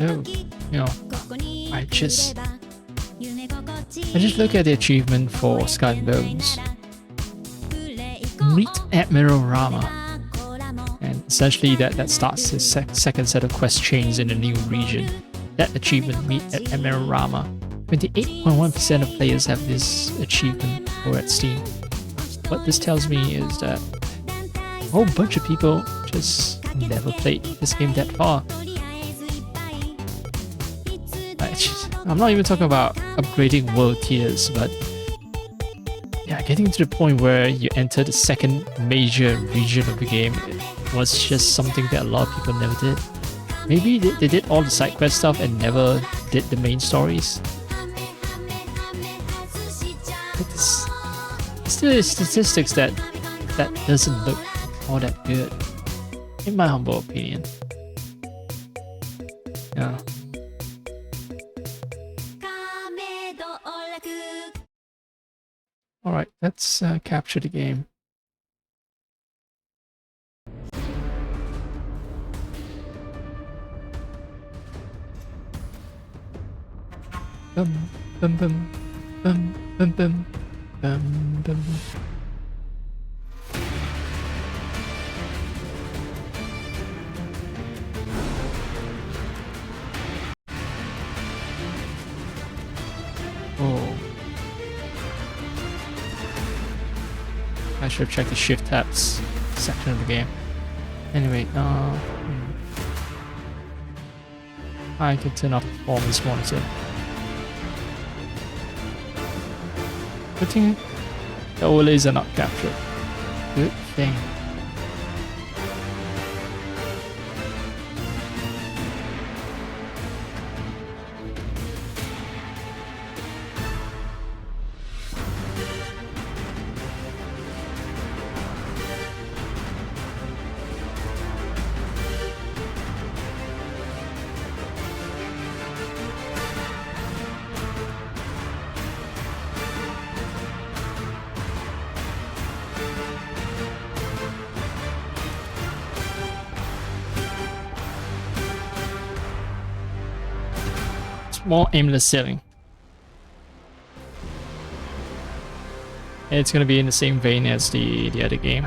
Oh, you know, I just look at the achievement for Skull and Bones. Meet Admiral Rama. And essentially that starts the second set of quest chains in a new region. That achievement, Meet Admiral Rama. 28.1% of players have this achievement over at Steam. What this tells me is that a whole bunch of people just never played this game that far. I'm not even talking about upgrading world tiers, but yeah, getting to the point where you enter the second major region of the game was just something that a lot of people never did. Maybe they did all the side quest stuff and never did the main stories. But it's still statistics that doesn't look all that good, in my humble opinion. Yeah. Alright, let's capture the game. Bum bum bum bum bum bum bum bum. Oh. I should have checked the shift tabs section of the game. Anyway, I can turn off the performance monitor. Good thing the overlays are not captured. Good thing. More aimless sailing. It's gonna be in the same vein as the other game,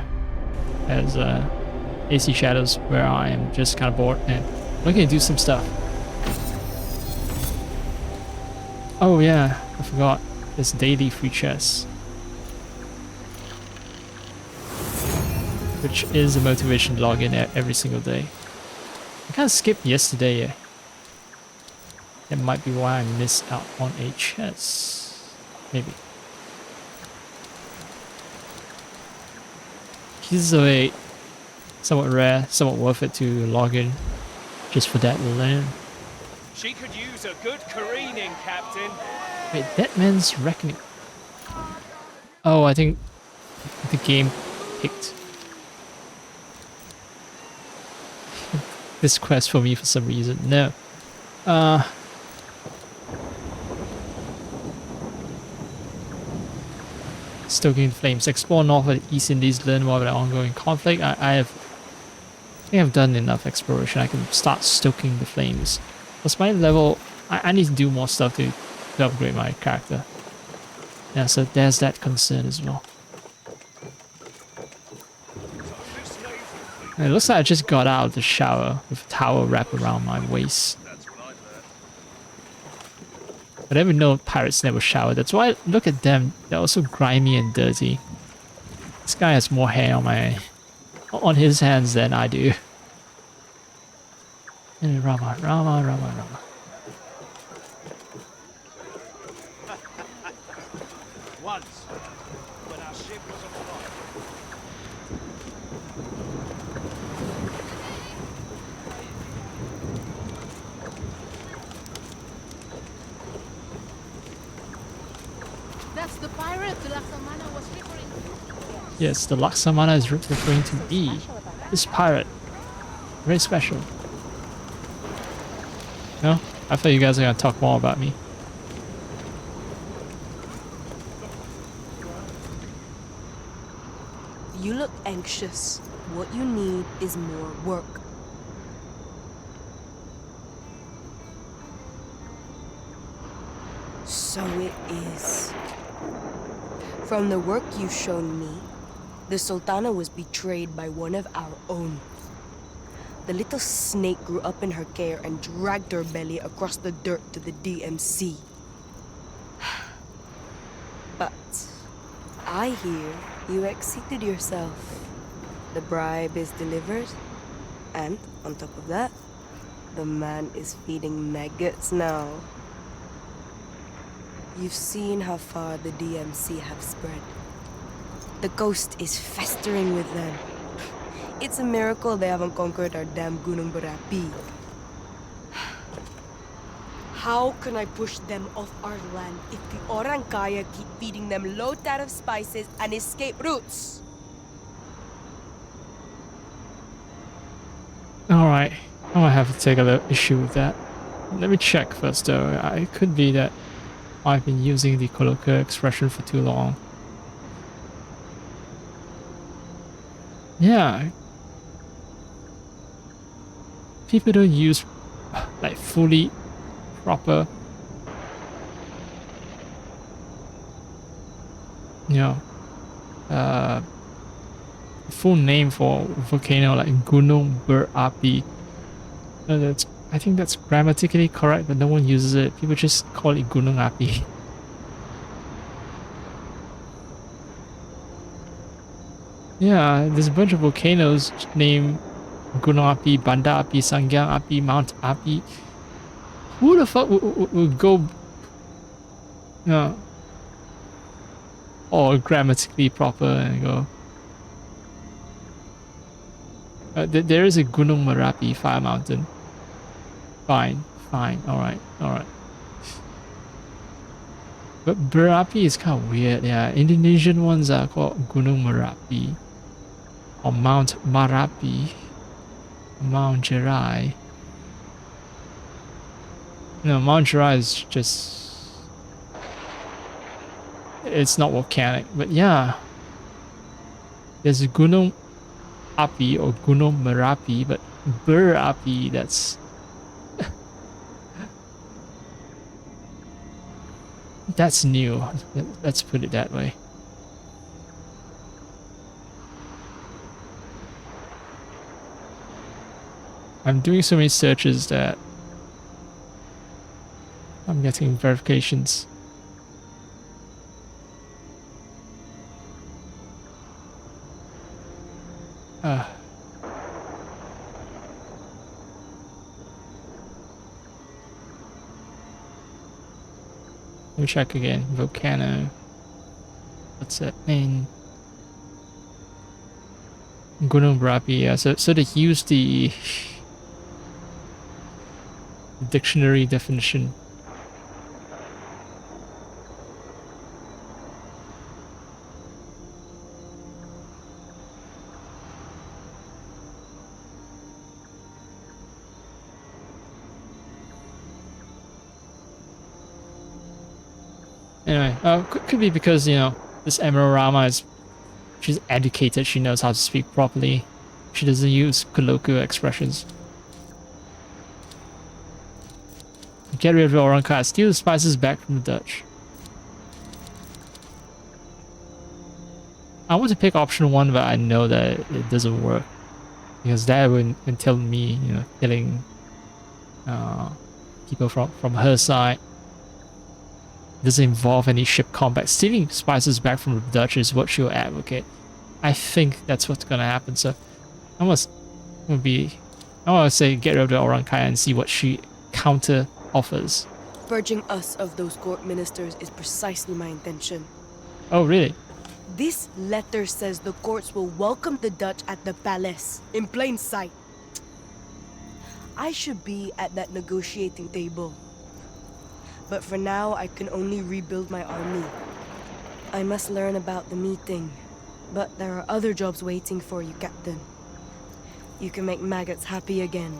as AC Shadows, where I am just kind of bored and looking to do some stuff. Oh yeah, I forgot. There's daily free chests, which is a motivation to log in every single day. I kind of skipped yesterday. That might be why I missed out on a chest. Maybe. Pieces of 8. Somewhat rare, somewhat worth it to log in just for that alone. She could use a good careening, Captain. Wait, Dead Man's Reckoning. Oh, I think the game picked this quest for me for some reason. No. Stoking the Flames. Explore north of the East Indies, learn more about the ongoing conflict. I think I've done enough exploration. I can start stoking the flames. What's my level? I need to do more stuff to upgrade my character. Yeah, so there's that concern as well. And it looks like I just got out of the shower with a towel wrapped around my waist. But I didn't know pirates never shower. That's why, look at them. They're also grimy and dirty. This guy has more hair on his hands than I do. And Rama. Once, when our ship was afloat. That's the pirate the Laksamana was referring to. Yes, the Laksamana is referring to me. This pirate. Very special. No? I thought you guys were going to talk more about me. You look anxious. What you need is more work. So it is. From the work you've shown me, the Sultana was betrayed by one of our own. The little snake grew up in her care and dragged her belly across the dirt to the DMC. But I hear you exceeded yourself. The bribe is delivered, and on top of that, the man is feeding maggots now. You've seen how far the DMC have spread. The ghost is festering with them. It's a miracle they haven't conquered our damn Gunung Berapi. How can I push them off our land if the Orang Kaya keep feeding them low tariff spices and escape routes? Alright, I might have to take a little issue with that. Let me check first though. It could be that I've been using the colloquial expression for too long. Yeah. People don't use like fully proper, you know, full name for volcano like Gunung Berapi. I think that's grammatically correct, but no one uses it. People just call it Gunung Api. Yeah, there's a bunch of volcanoes named Gunung Api, Banda Api, Sanggyang Api, Mount Api. Who the fuck would go, all grammatically proper and go? There is a Gunung Merapi, Fire Mountain. Fine, alright. But Berapi is kind of weird, yeah. Indonesian ones are called Gunung Merapi. Or Mount Marapi. Mount Jerai. No, Mount Jerai is just... It's not volcanic, but yeah. There's a Gunung Api or Gunung Merapi, but Berapi, that's... That's new. Let's put it that way. I'm doing so many searches that I'm getting verifications. Let me check again. Volcano. What's that mean? Gunung Berapi, yeah. So they use the dictionary definition. Anyway, could be because, you know, this Emerald Rama is, she's educated, she knows how to speak properly. She doesn't use colloquial expressions. Get rid of the Orang Kaya, steal the spices back from the Dutch. I want to pick option 1, but I know that it doesn't work. Because that would entail me, you know, killing people from her side. Doesn't involve any ship combat. Stealing spices back from the Dutch is what she'll advocate. I think that's what's gonna happen. So I want to say get rid of the Orang Kaya and see what she counter offers. Purging us of those court ministers is precisely my intention. Oh really? This letter says the courts will welcome the Dutch at the palace, in plain sight. I should be at that negotiating table. But for now, I can only rebuild my army. I must learn about the meeting. But there are other jobs waiting for you, Captain. You can make maggots happy again.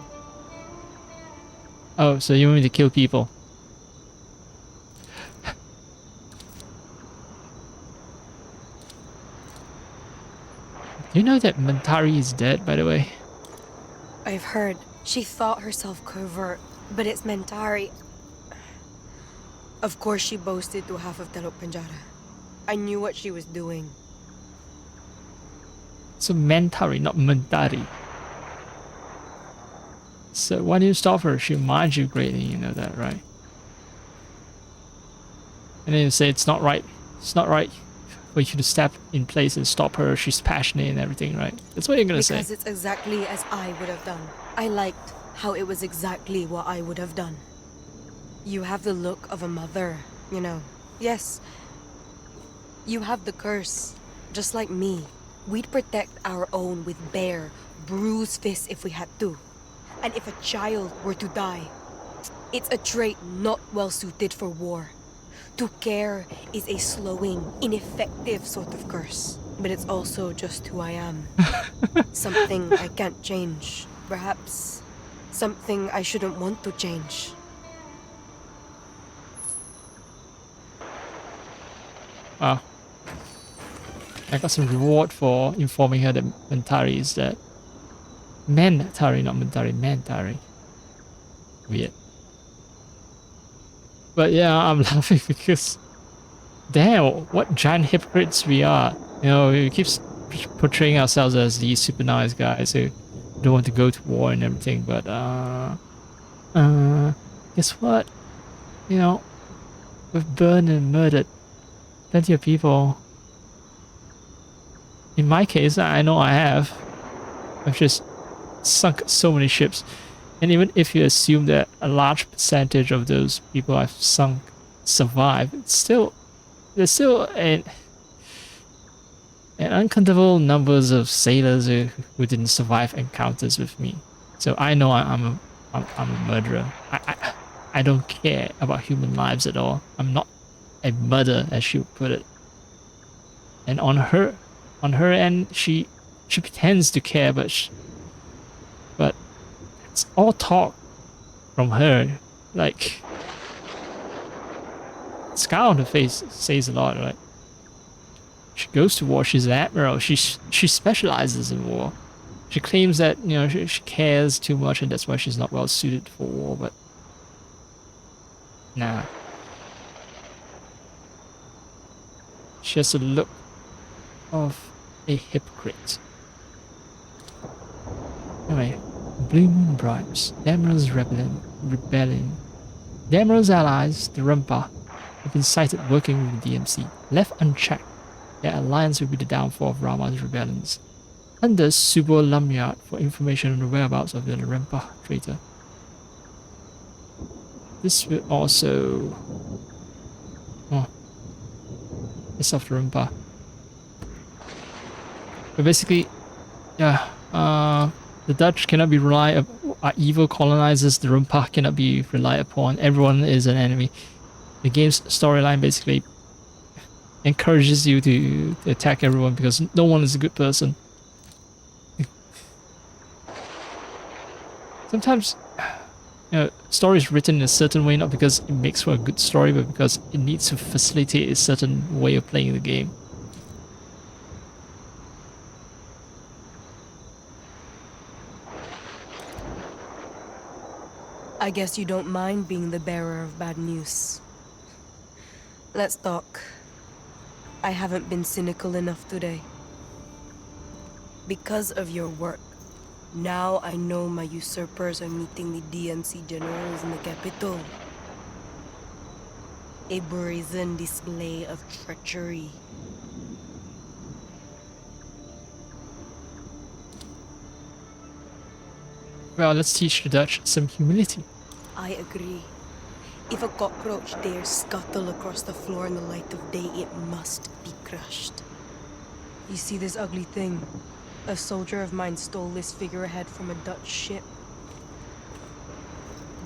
Oh, so you want me to kill people? Do you know that Mentari is dead, by the way? I've heard. She thought herself covert, but it's Mentari. Of course she boasted to half of Telok Penjara. I knew what she was doing. So Mentari, not Mentari. So why do you stop her? She minds you greatly, you know that, right? And then you say it's not right. It's not right for you to step in place and stop her. She's passionate and everything, right? That's what you're gonna say. Because it's exactly as I would have done. I liked how it was exactly what I would have done. You have the look of a mother, you know. Yes, you have the curse, just like me. We'd protect our own with bare, bruised fists if we had to. And if a child were to die, it's a trait not well suited for war. To care is a slowing, ineffective sort of curse. But it's also just who I am. Something I can't change. Perhaps something I shouldn't want to change. Wow. I got some reward for informing her that Mentari is dead. Mentari, not Mentari, Mentari. Weird. But yeah, I'm laughing because damn, what giant hypocrites we are. You know, we keep portraying ourselves as these super nice guys who don't want to go to war and everything, but guess what? You know, we've burned and murdered plenty of people. In my case, I know I have. I've just sunk so many ships. And even if you assume that a large percentage of those people I've sunk survive, there's still an uncountable numbers of sailors who didn't survive encounters with me. So I know I'm a murderer. I don't care about human lives at all. I'm not a murderer, as she would put it. And on her end, she pretends to care, but it's all talk from her. Like, scar on her face says a lot, right? She goes to war. She's an admiral. She specializes in war. She claims that, you know, she cares too much and that's why she's not well suited for war. But nah, she has a look of a hypocrite. Anyway, Blue Moon bribes. Damiral's rebellion. Damiral's allies, the Rempa, have been sighted working with the DMC. Left unchecked, their alliance will be the downfall of Rama's rebellions. Under Subo Lamyard for information on the whereabouts of the Rempa traitor. This will also... oh, it's off the Rempa. But basically, yeah, the Dutch cannot be relied upon. Evil colonizers, the Rempa cannot be relied upon. Everyone is an enemy. The game's storyline basically encourages you to attack everyone because no one is a good person. Sometimes, you know, story is written in a certain way not because it makes for a good story, but because it needs to facilitate a certain way of playing the game. I guess you don't mind being the bearer of bad news. Let's talk. I haven't been cynical enough today. Because of your work, now I know my usurpers are meeting the DMC generals in the capital. A brazen display of treachery. Well, let's teach the Dutch some humility. I agree. If a cockroach dares scuttle across the floor in the light of day, it must be crushed. You see this ugly thing? A soldier of mine stole this figurehead from a Dutch ship.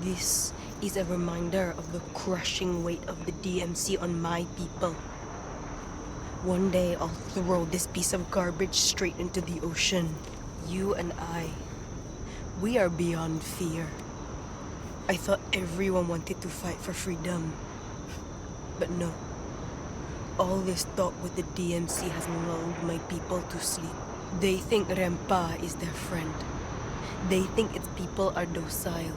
This is a reminder of the crushing weight of the DMC on my people. One day I'll throw this piece of garbage straight into the ocean. You and I, we are beyond fear. I thought everyone wanted to fight for freedom. But no. All this talk with the DMC has lulled my people to sleep. They think Rempa is their friend. They think its people are docile.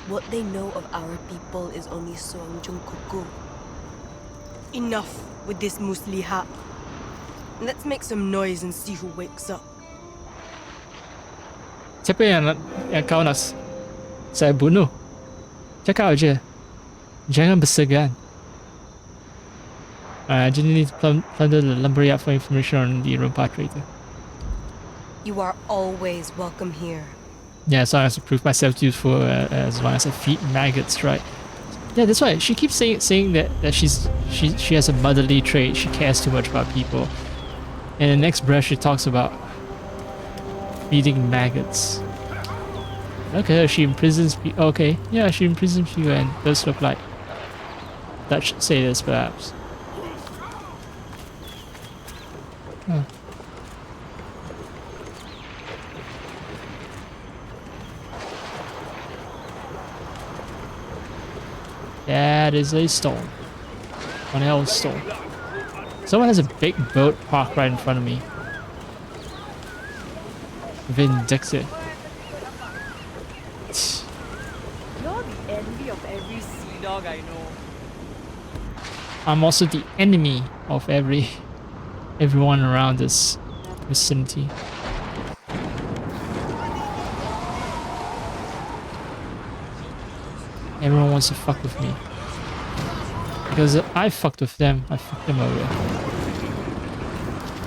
What they know of our people is only Soang Jungkuku. Enough with this muslihat. Let's make some noise and see who wakes up. Siapa yang kau nak saya bunuh? Cakap aja. Jangan bersegan. I didn't need to plunder the lumberyard for information on the Rumpa traitor. You are always welcome here. Yeah, as long as I prove myself useful, as long as I feed maggots, right? Yeah, that's why she keeps saying that she has a motherly trait. She cares too much about people. In the next breath, she talks about feeding maggots. Okay, she imprisons people. Okay, yeah, she imprisons people and does look like Dutch sailors, perhaps. Huh. That is a stone. One hell of a stone. Someone has a big boat parked right in front of me. Vindictive. You're the envy of every sea dog I know. I'm also the enemy of everyone around this vicinity. Everyone wants to fuck with me. Because I fucked with them, I fucked them over.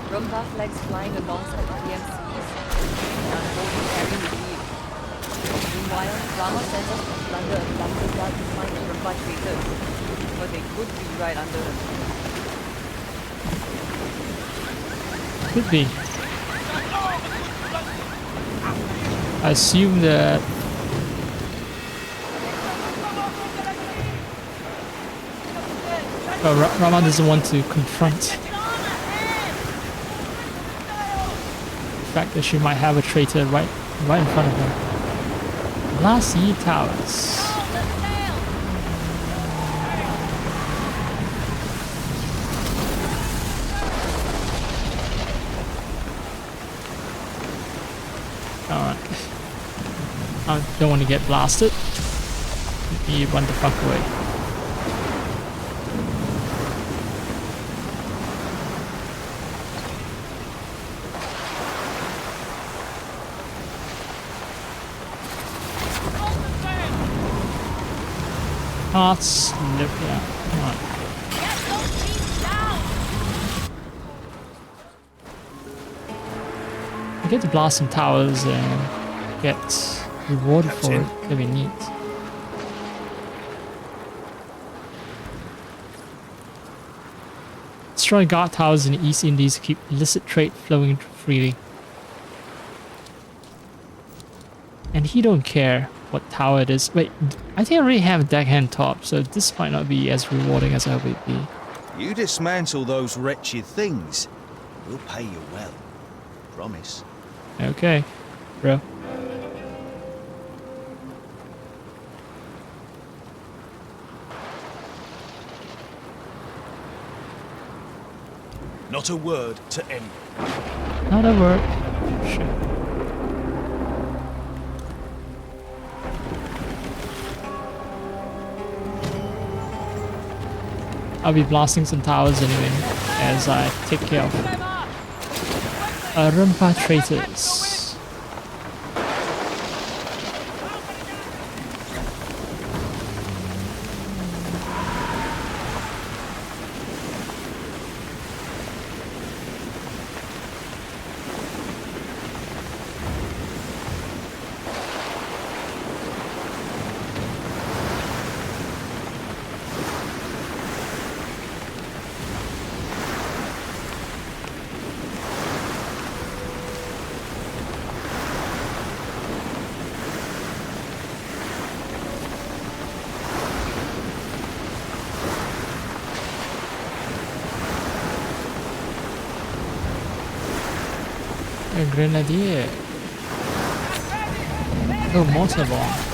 Rumpa flags flying alongside the PMCs. And holding carry relief. Meanwhile, Rama sends us to plunder a lumberyard to find the Rumpa traitors. But they could be right under us. Could be. I assume that Rama doesn't want to confront the fact that she might have a traitor right in front of her. Lassie Towers. Alright. I don't want to get blasted. Let me run the fuck away. Heart slip, yeah. Alright. I get to blast some towers and get rewarded for it. That'd be neat. Destroy guard towers in the East Indies to keep illicit trade flowing freely. And he don't care what tower it is. Wait, I think I already have a deckhand top, so this might not be as rewarding as I hope it'd be. You dismantle those wretched things, we'll pay you well. Promise. Okay, bro. Not a word to anyone. Not a word. Shit. I'll be blasting some towers anyway, as I take care of Rumpa traitors. A grenadier. Oh, mortar bomb.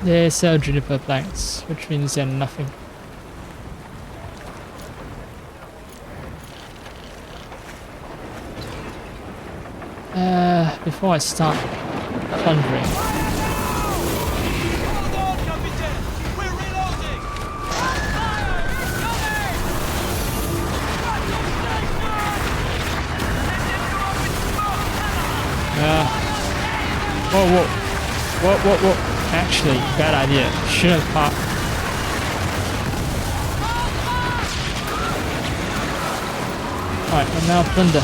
They sell juniper planks, which means they're nothing. Before I start plundering. Hold on, Captain! We're reloading! Whoa. Actually, bad idea. Shouldn't have popped. Alright, and now plunder.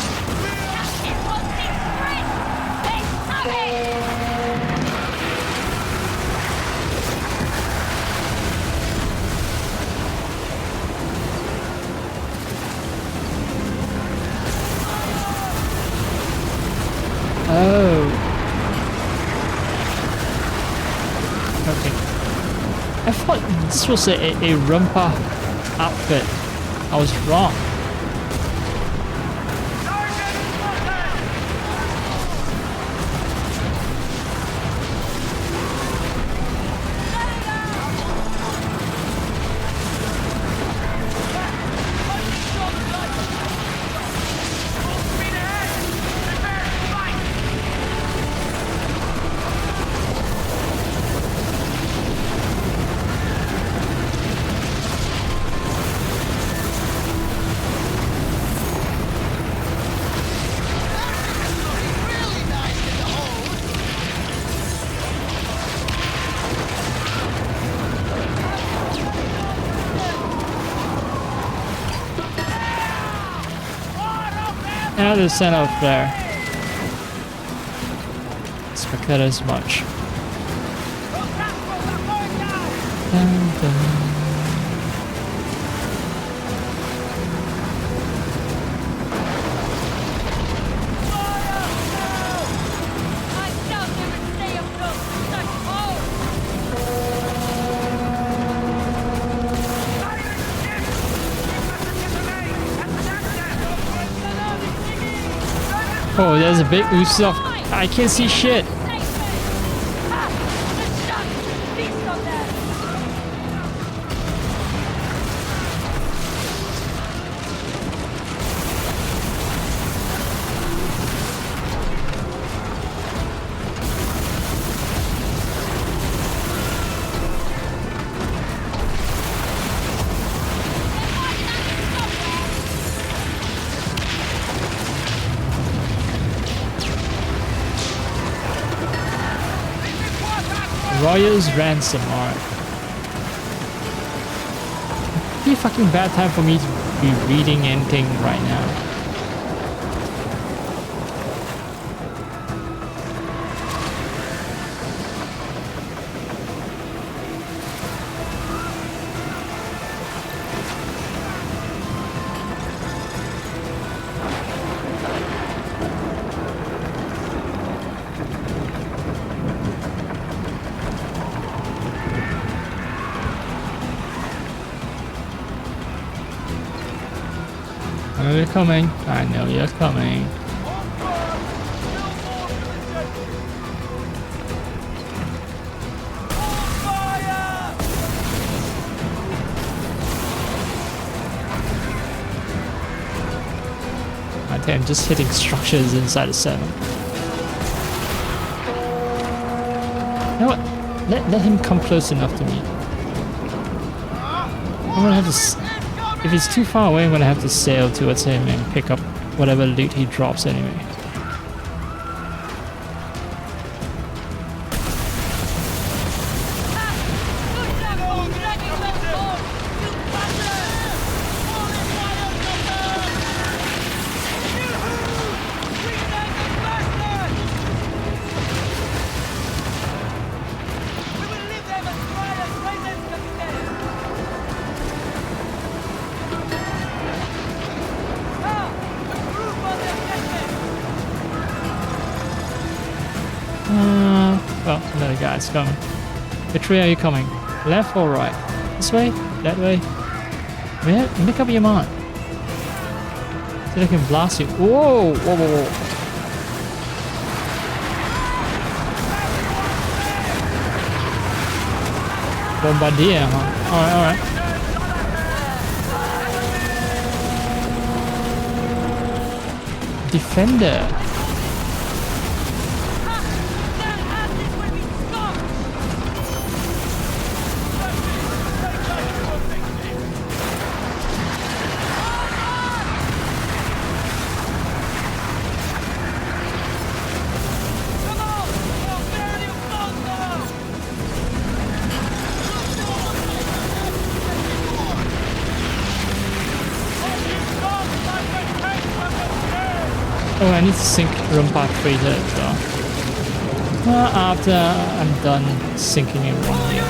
Oh. Okay. I thought this was a Rumpa outfit. I was wrong. Now the center of flare. Expect that as much. Dun, dun. Oh, there's a big Usopp. I can't see shit. Royal's ransom, alright. It'd be a fucking bad time for me to be reading anything right now. I know you're coming. I know you're coming. Okay, I'm just hitting structures inside the center. You know what? Let him come close enough to me. I'm gonna have to. If he's too far away, I'm gonna have to sail towards him and pick up whatever loot he drops anyway. Well, another guy's coming. Which way are you coming? Left or right? This way? That way? Make up your mind. So I can blast you. Whoa! Whoa. Bombardier, huh? Alright, alright. Defender. Oh, I need to sink Rumpa Freighter as well. After I'm done sinking in one here.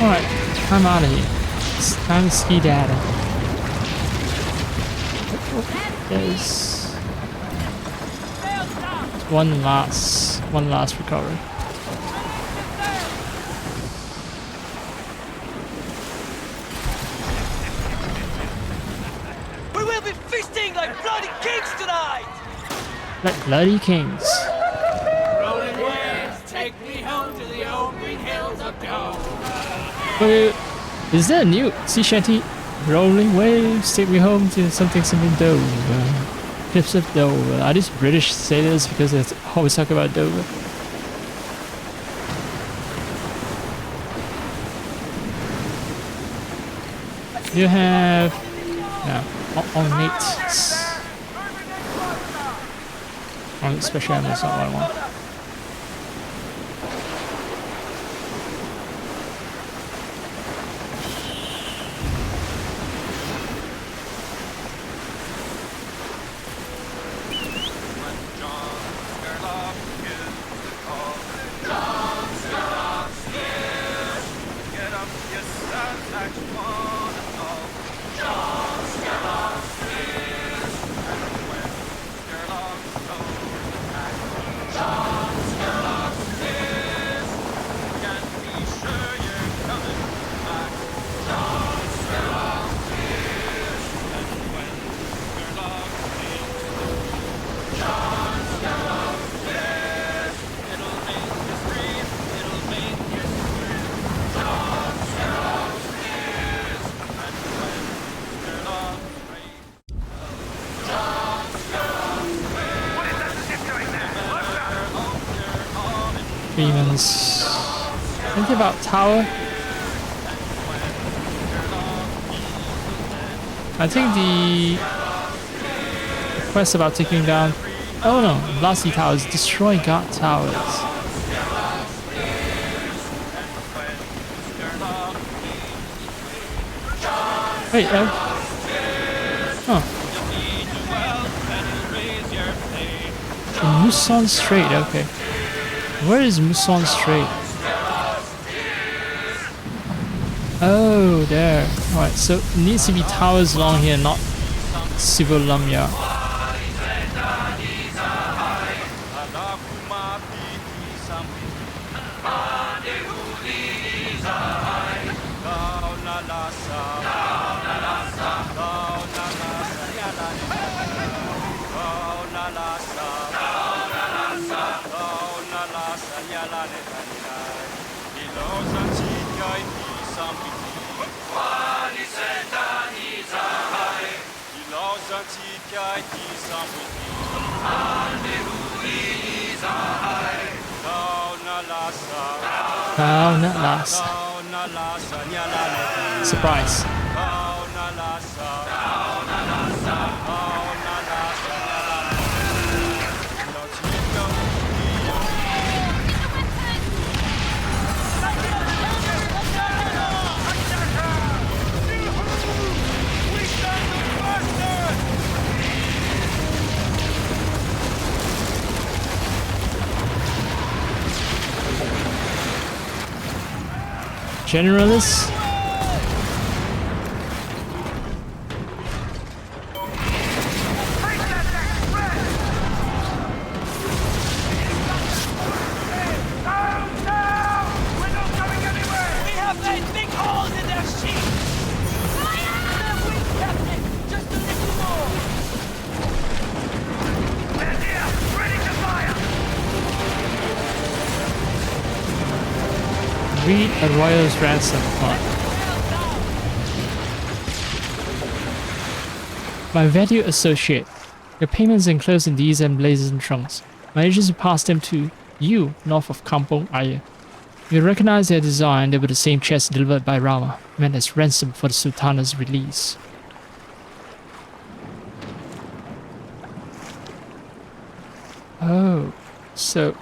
Alright, I'm out of here. It's time to ski data. There's one last recovery. We will be feasting like bloody kings tonight! Like bloody kings. Rolling waves, take me home to the open hills of gold. Wait, is there a new sea shanty? Rolling waves, take me home to something Dover. Cliffs of Dover. Are these British sailors because they always talk about Dover? You have no ornate special ammo is not what I want. Demons. Think about tower. I think the quest about taking down. Oh no, Blasty Towers, destroy guard towers. Wait, in Muson Strait, okay. Where is Muson Strait? Oh, there. Alright, so it needs to be towers along here, not Civil Lamia. Surprise. Generalist. Read a royal's ransom. My valued associate, your payments enclosed in these emblazoned trunks. My agency passed them to you north of Kampong Ayer. You recognize their design. They were the same chests delivered by Rama, meant as ransom for the Sultana's release. Oh, so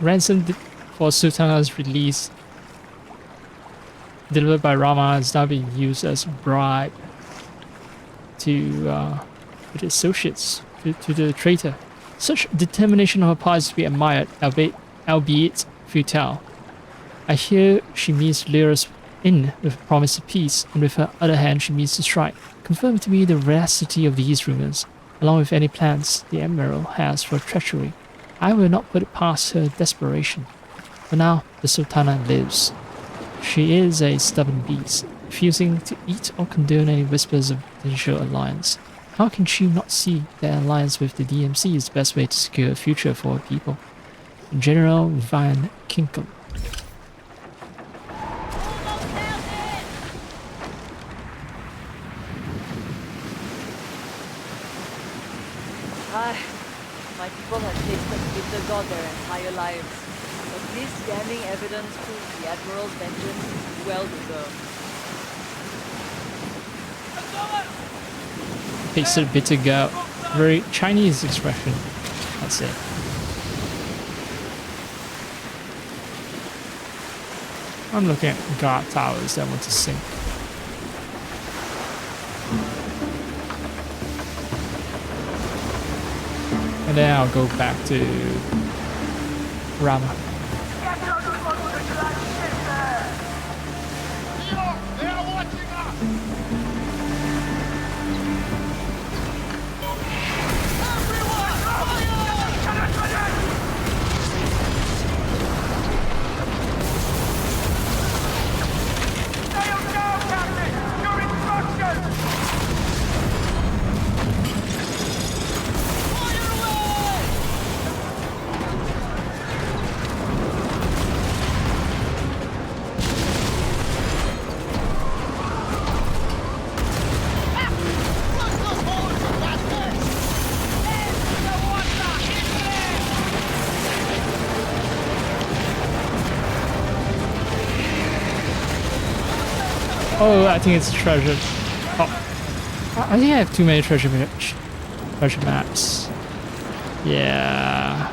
ransom for Sultana's release delivered by Rama is now being used as a bribe to the associates, to the traitor. Such determination on her part is to be admired, albeit futile. I hear she means to lure us in with a promise of peace, and with her other hand she means to strike. Confirm to me the veracity of these rumors, along with any plans the Admiral has for treachery. I will not put it past her desperation. For now, the Sultana lives. She is a stubborn beast, refusing to eat or condone any whispers of potential alliance. How can she not see that alliance with the DMC is the best way to secure a future for her people? General Van Kinkel. My people have tasted bitter God their entire lives, but this damning evidence proves the Admiral's vengeance is well deserved. Tasted bitter gourd. Very Chinese expression, I'd say. I'm looking at guard towers that want to sink. And then I'll go back to Rama. Oh, I think it's treasure. Oh, I think I have too many treasure maps. Yeah.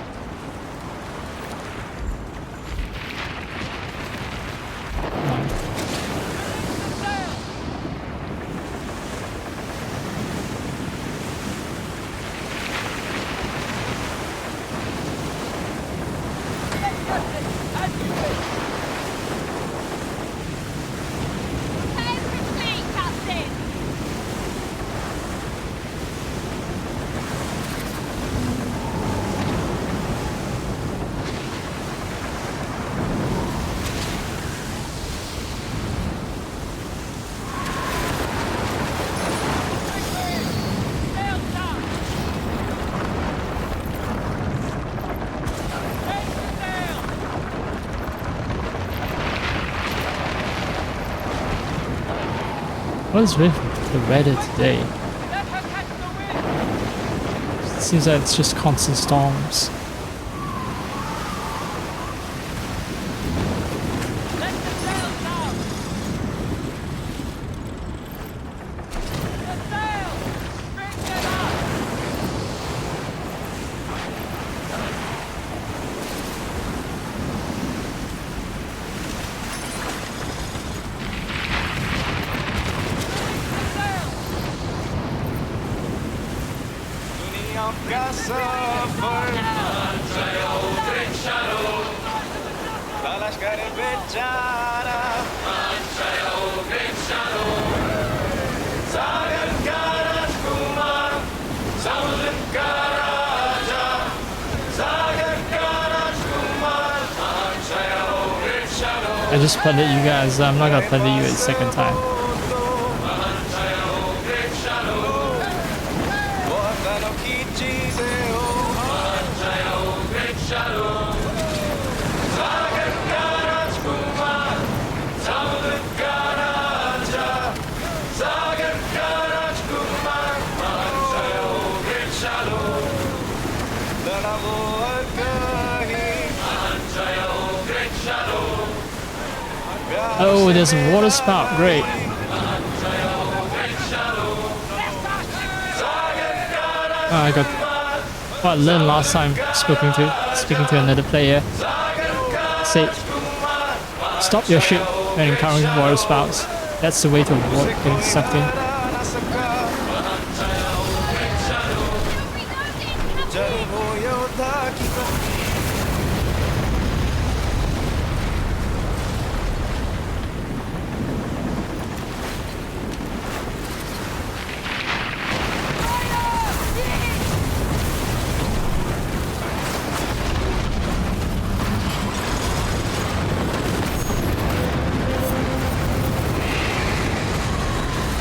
What is with the weather today? It seems like it's just constant storms. I just plundered you guys. I'm not gonna plunder you a second time. Oh, there's a water spout. Great. Oh, I got what I learned last time speaking to another player. Say, stop your ship when encountering water spouts. That's the way to avoid getting sucked in.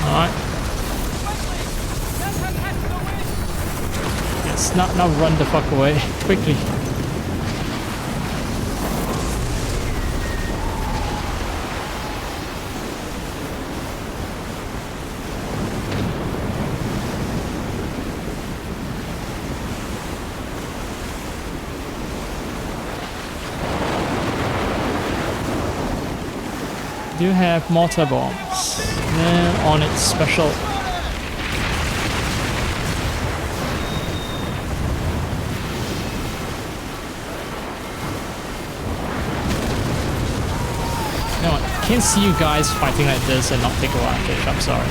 Alright. Yes, now run the fuck away. Quickly. Do have mortar bombs. Then on its special. No, I can't see you guys fighting like this and not take advantage. I'm sorry.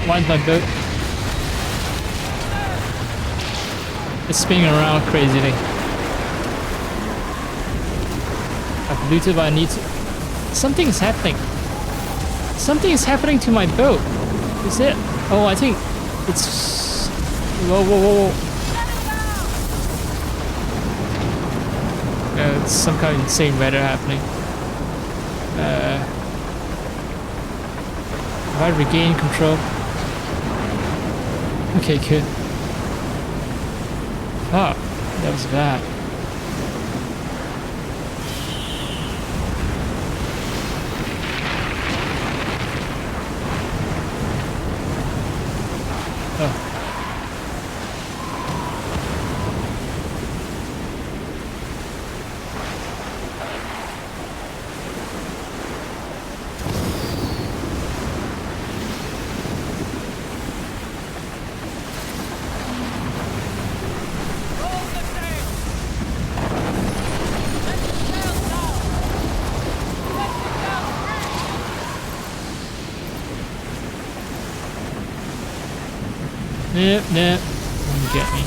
Why is my boat? It's spinning around crazily. I've looted, but I need to. Something is happening. Something is happening to my boat. Is it? Oh, I think it's. Whoa. It's some kind of insane weather happening. Have I regained control? Okay, good. Ah, that was bad. Oh. Nope, won't get me.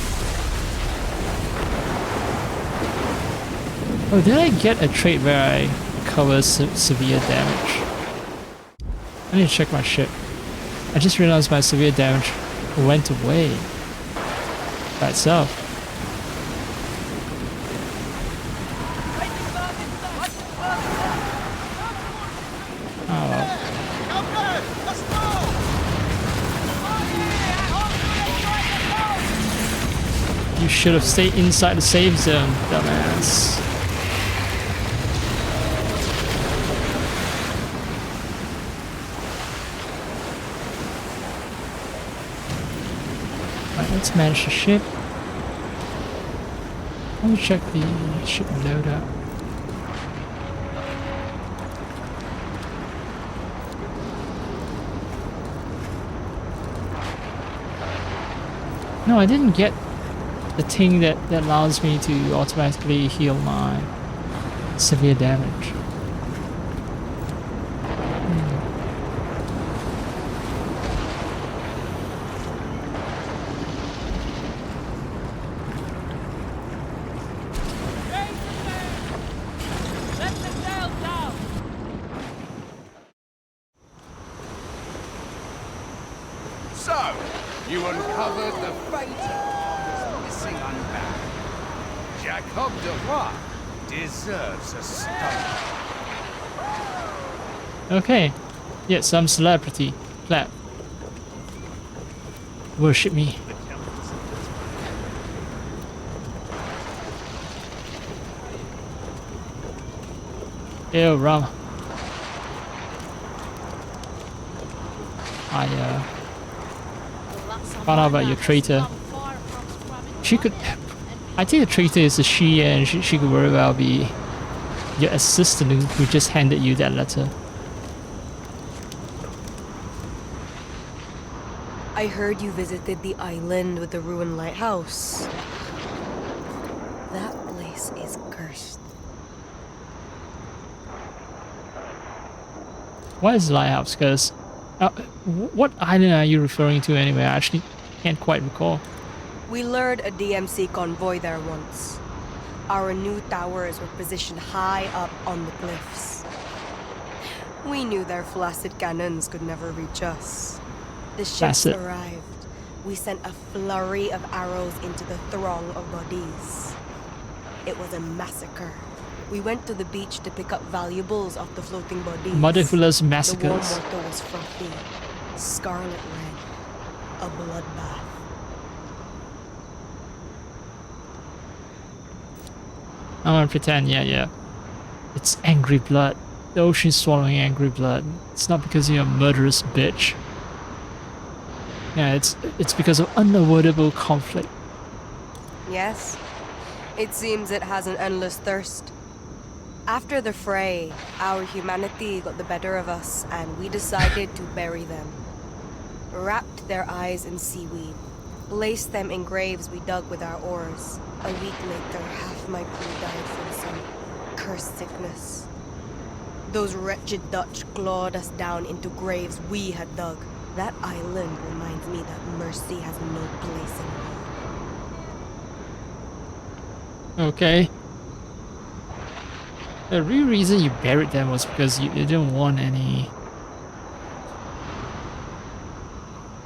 Oh, did I get a trait where I cover severe damage? I need to check my shit. I just realized my severe damage went away by itself. Oh well. You should have stayed inside the safe zone, dumbass. Right, let's manage the ship. Let me check the ship loadout. No, I didn't get the thing that allows me to automatically heal my severe damage. So, you uncovered the fate of this missing unbound. Jacob de Roy deserves a stone. Okay. Yeah, some celebrity. Clap. Worship me. Ew, Rama. found out about your traitor. She could... I think the traitor is a she, and she could very well be your assistant who just handed you that letter. I heard you visited the island with the ruined lighthouse. That place is cursed. What is lighthouse? Because what island are you referring to anyway? I actually can't quite recall. We lured a DMC convoy there once. Our new towers were positioned high up on the cliffs. We knew their flaccid cannons could never reach us. The ships Flaccid. arrived. We sent a flurry of arrows into the throng of bodies. It was a massacre. We went to the beach to pick up valuables off the floating bodies. Motherfullers The war massacres. mortar was frothy, scarlet red, a bloodbath. I'm gonna pretend, yeah. It's angry blood. The ocean's swallowing angry blood. It's not because you're a murderous bitch. Yeah, it's because of unavoidable conflict. Yes, it seems it has an endless thirst. After the fray, our humanity got the better of us, and we decided to bury them. Wrapped their eyes in seaweed, placed them in graves we dug with our oars. A week later, half my crew died from some cursed sickness. Those wretched Dutch clawed us down into graves we had dug. That island reminds me that mercy has no place in war. Okay. The real reason you buried them was because you didn't want any...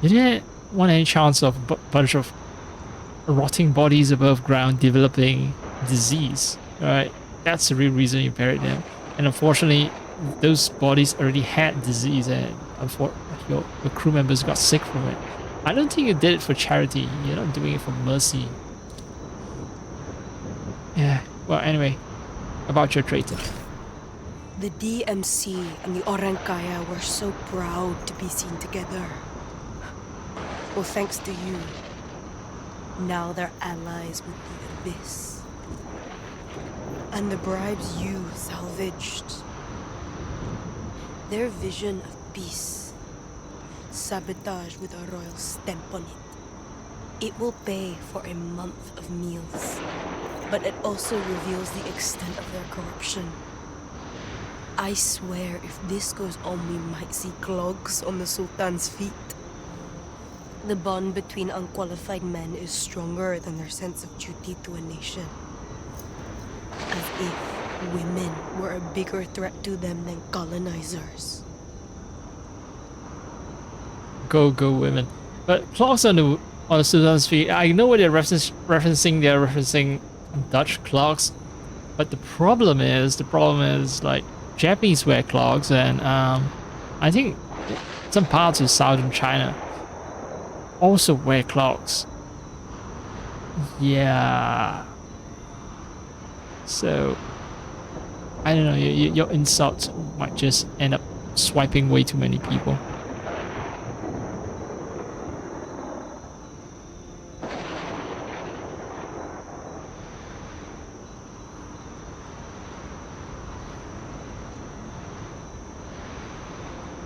You didn't want any chance of a bunch of rotting bodies above ground developing disease, right? That's the real reason you buried them. And unfortunately, those bodies already had disease, and your crew members got sick from it. I don't think you did it for charity. You're not doing it for mercy. Yeah, well, anyway, about your traitor. The DMC and the Orang Kaya were so proud to be seen together. Well, thanks to you, now they're allies with the Abyss. And the bribes you salvaged. Their vision of peace, sabotage with a royal stamp on it. It will pay for a month of meals, but it also reveals the extent of their corruption. I swear if this goes on, we might see clogs on the Sultan's feet. The bond between unqualified men is stronger than their sense of duty to a nation. As if women were a bigger threat to them than colonizers. Go women. But clogs on the Sultan's feet, I know what they're referencing. They're referencing Dutch clogs. But the problem is like Japanese wear clogs, and I think some parts of southern China also wear clogs. Yeah. So I don't know. Your insults might just end up swiping way too many people.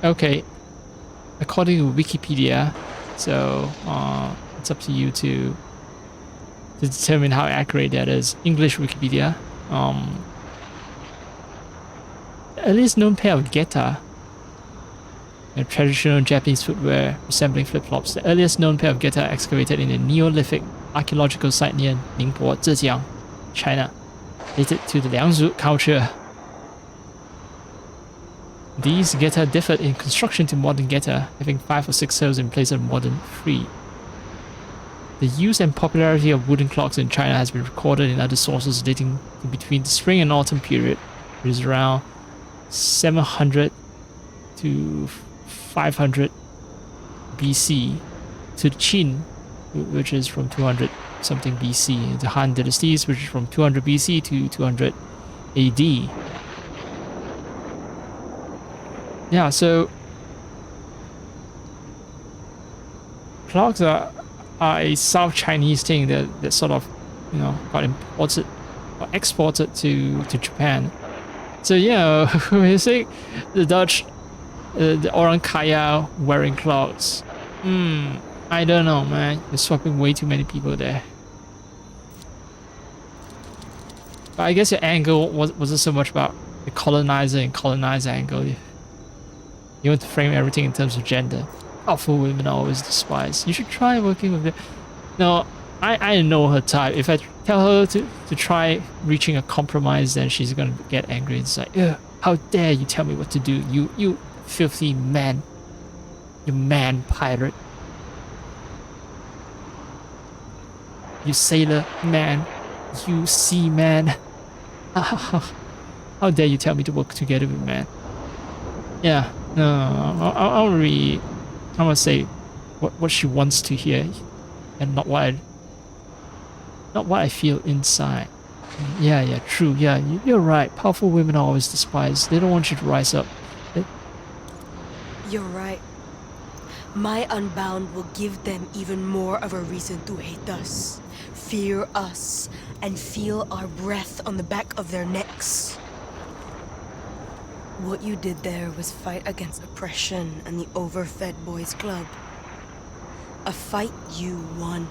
Okay, according to Wikipedia, so it's up to you to determine how accurate that is. English Wikipedia. The earliest known pair of geta, a traditional Japanese footwear resembling flip-flops. The earliest known pair of geta excavated in a Neolithic archaeological site near Ningbo, Zhejiang, China, dated to the Liangzhu culture. These geta differed in construction to modern geta, having 5 or 6 holes in place of modern 3. The use and popularity of wooden clocks in China has been recorded in other sources dating to between the spring and autumn period, which is around 700 to 500 BC, to the Qin, which is from 200 something BC, the Han dynasties, which is from 200 BC to 200 AD. Yeah, so clogs are a South Chinese thing that sort of, you know, got imported or exported to Japan. So yeah, when you say the Dutch, the Orang Kaya wearing clogs, I don't know, man. You're swapping way too many people there. But I guess your angle wasn't so much about the colonizer and colonizer angle. You want to frame everything in terms of gender. Powerful women are always despised. You should try working with it. No, I know her type. If I tell her to try reaching a compromise, then she's gonna get angry. It's like, ugh, how dare you tell me what to do, you filthy man. You man pirate. You sailor man. You sea man. How dare you tell me to work together with man? Yeah, no, I'll really, I want to say what she wants to hear, and not what I feel inside. Yeah, true. Yeah, you're right. Powerful women are always despised. They don't want you to rise up. You're right. My Unbound will give them even more of a reason to hate us, fear us, and feel our breath on the back of their necks. What you did there was fight against oppression and the overfed boys club. A fight you won.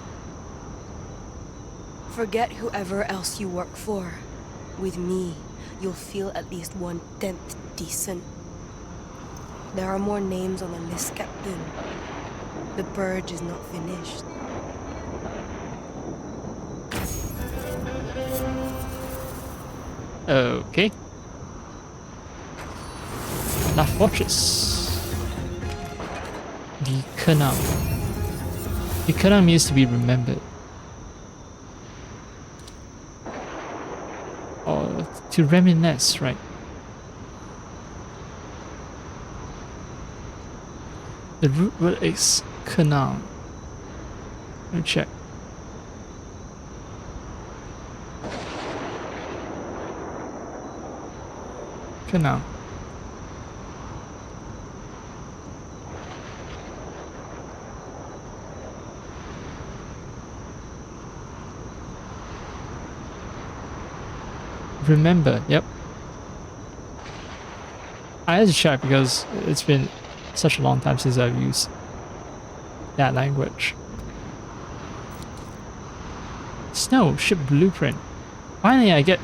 Forget whoever else you work for. With me, you'll feel at least 1/10 decent. There are more names on the list, Captain. The purge is not finished. Okay. La Fortress. The Kenang. The Kenang means to be remembered. Or to reminisce, right? The root word is Kenang. Let me check. Kenang. Remember, yep. I had to check because it's been such a long time since I've used that language. Snow, ship blueprint. Finally I get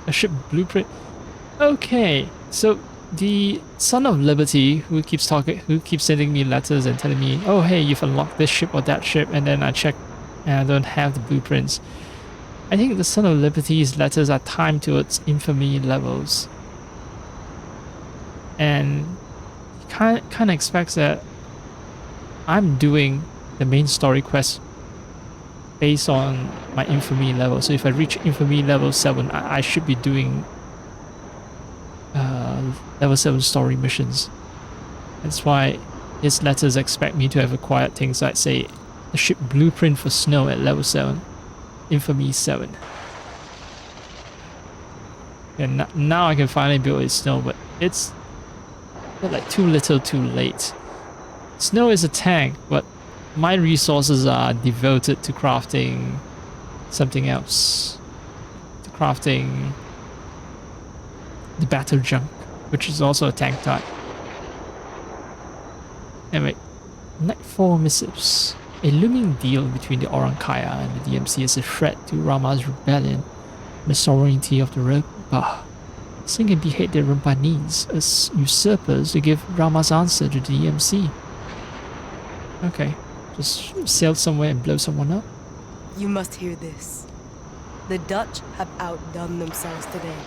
a ship blueprint. Okay, so the Son of Liberty who keeps sending me letters and telling me, oh hey, you've unlocked this ship or that ship, and then I check and I don't have the blueprints. I think the Son of Liberty's letters are timed towards infamy levels. And he kind of expects that I'm doing the main story quest based on my infamy level. So if I reach infamy level 7, I should be doing level 7 story missions. That's why his letters expect me to have acquired things like, say, the ship blueprint for Snow at level 7. Infamy 7. And now I can finally build a Snow, but it's like too little too late. Snow is a tank, but my resources are devoted to crafting something else. To crafting the battle junk, which is also a tank type. Anyway, Nightfall Missives. A looming deal between the Orang Kaya and the DMC is a threat to Rama's rebellion and the sovereignty of the Rempa. Sing and behead the Rempanese as usurpers to give Rama's answer to the DMC. Okay, just sail somewhere and blow someone up. You must hear this. The Dutch have outdone themselves today.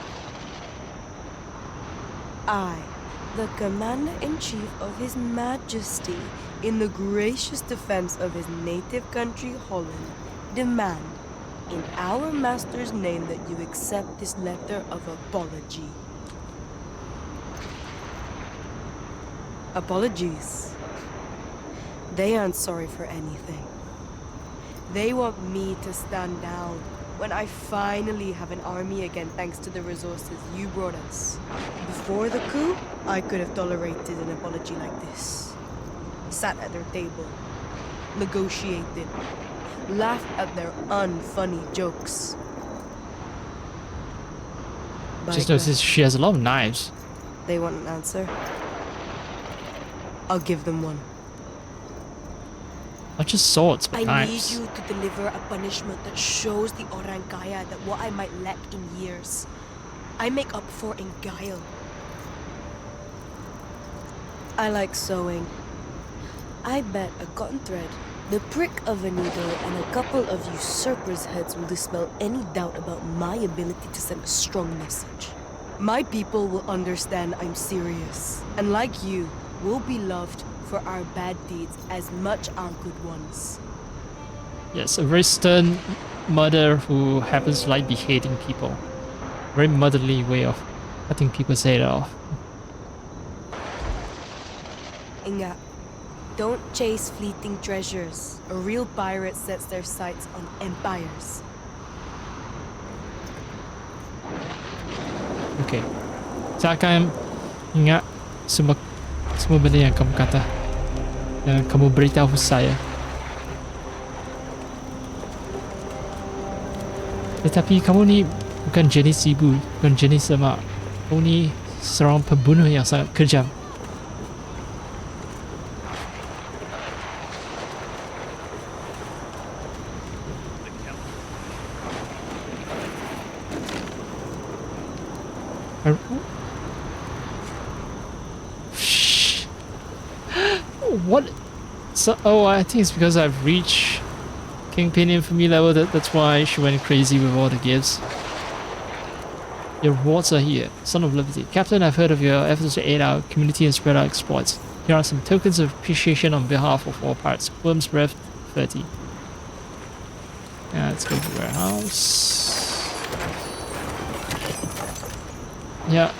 I, the Commander-in-Chief of His Majesty, in the gracious defense of his native country, Holland, demand, in our master's name, that you accept this letter of apology. Apologies. They aren't sorry for anything. They want me to stand down when I finally have an army again, thanks to the resources you brought us. Before the coup, I could have tolerated an apology like this. sat at their table, negotiated, laughed at their unfunny jokes. By Just then, noticed she has a lot of knives. they want an answer. I'll give them one. Not just swords, but I knives. need you to deliver a punishment that shows the Orang Kaya that what I might lack in years, I make up for in guile. I like sewing. I bet a cotton thread, the prick of a needle, and a couple of usurpers' heads will dispel any doubt about my ability to send a strong message. My people will understand I'm serious, and like you, will be loved for our bad deeds as much our good ones. Yes, a very stern mother who happens to like beheading people. Very motherly way of cutting people's head off. Inga, don't chase fleeting treasures. A real pirate sets their sights on empires. Okay. Saya akan ingat semua benda yang kamu kata. Yang kamu beritahu saya. Tetapi kamu ni bukan jenis ibu, bukan jenis lemak. Kamu ni seorang pembunuh yang sangat kejam. What? So, oh, I think it's because I've reached Kingpin Infamy level. That's why she went crazy with all the gifts. Your rewards are here. Son of Liberty. Captain, I've heard of your efforts to aid our community and spread our exploits. Here are some tokens of appreciation on behalf of all pirates. Worm's Breath 30. Yeah, let's go to the warehouse. Yeah.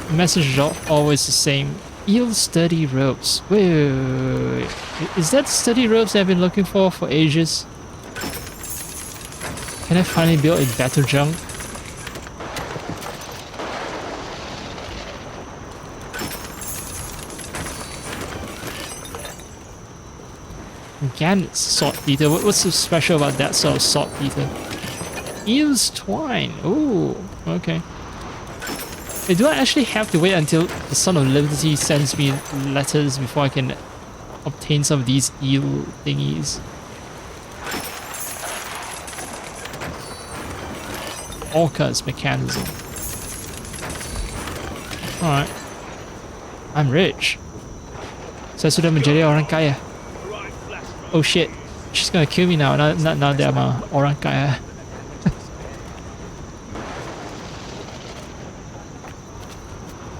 The message is always the same. Eel sturdy ropes. Wait. Is that sturdy ropes I've been looking for ages? Can I finally build a better junk? Again, it's saltpeter. What's so special about that sort of saltpeter? Eel's twine. Ooh, okay. Hey, do I actually have to wait until the Son of Liberty sends me letters before I can obtain some of these eel thingies? Orca's mechanism. Alright. I'm rich. Saya sudah menjadi orang kaya. Oh shit. She's gonna kill me now that I'm a orang kaya.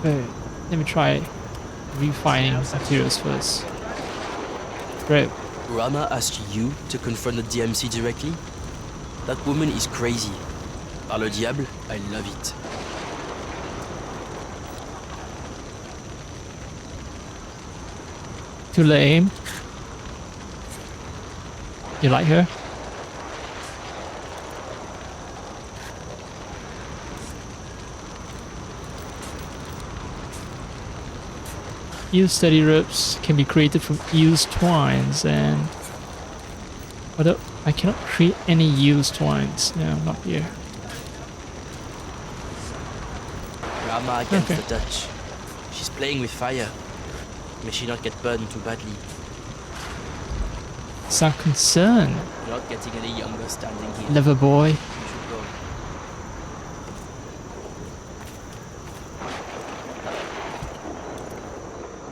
Wait, let me try refining materials first. Great. Rama asked you to confront the DMC directly? That woman is crazy. Par le diable, I love it. Too lame. You like her? Eel steady ropes can be created from eel's twines, and although I cannot create any eel's twines. No, not here. Rama against Okay. the Dutch. She's playing with fire. May she not get burned too badly. Some concern, You're not getting any younger standing here. lover boy. You should go.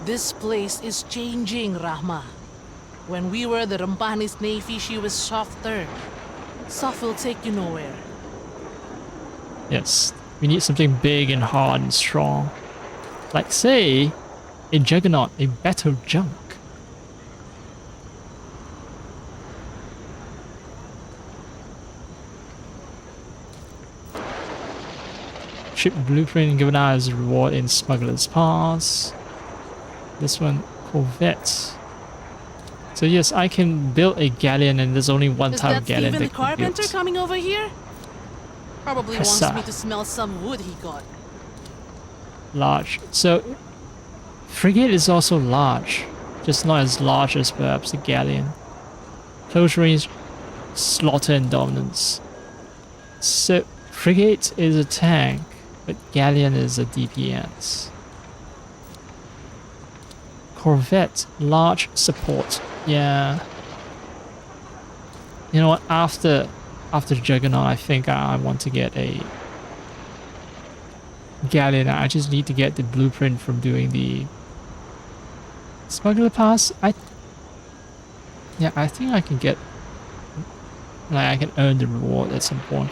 This place is changing, Rahma. When we were the Rampani's Navy, she was softer. Soft will take you nowhere. Yes, we need something big and hard and strong. Like, say, a juggernaut, a better junk. Ship blueprint given out as a reward in Smuggler's Pass. This one, Corvette. So yes, I can build a galleon, and there's only one Is type that of galleon Stephen the that can be carpenter built. coming over here? Probably Pressa. wants me to smell some wood he got. Large. So, frigate is also large, just not as large as perhaps the galleon. Close range, slaughter and dominance. So, frigate is a tank, but galleon is a DPS. Corvette, large support. Yeah. You know what? After Juggernaut, I think I want to get a galleon. I just need to get the blueprint from doing the smuggler pass. I think I can get, like, I can earn the reward at some point.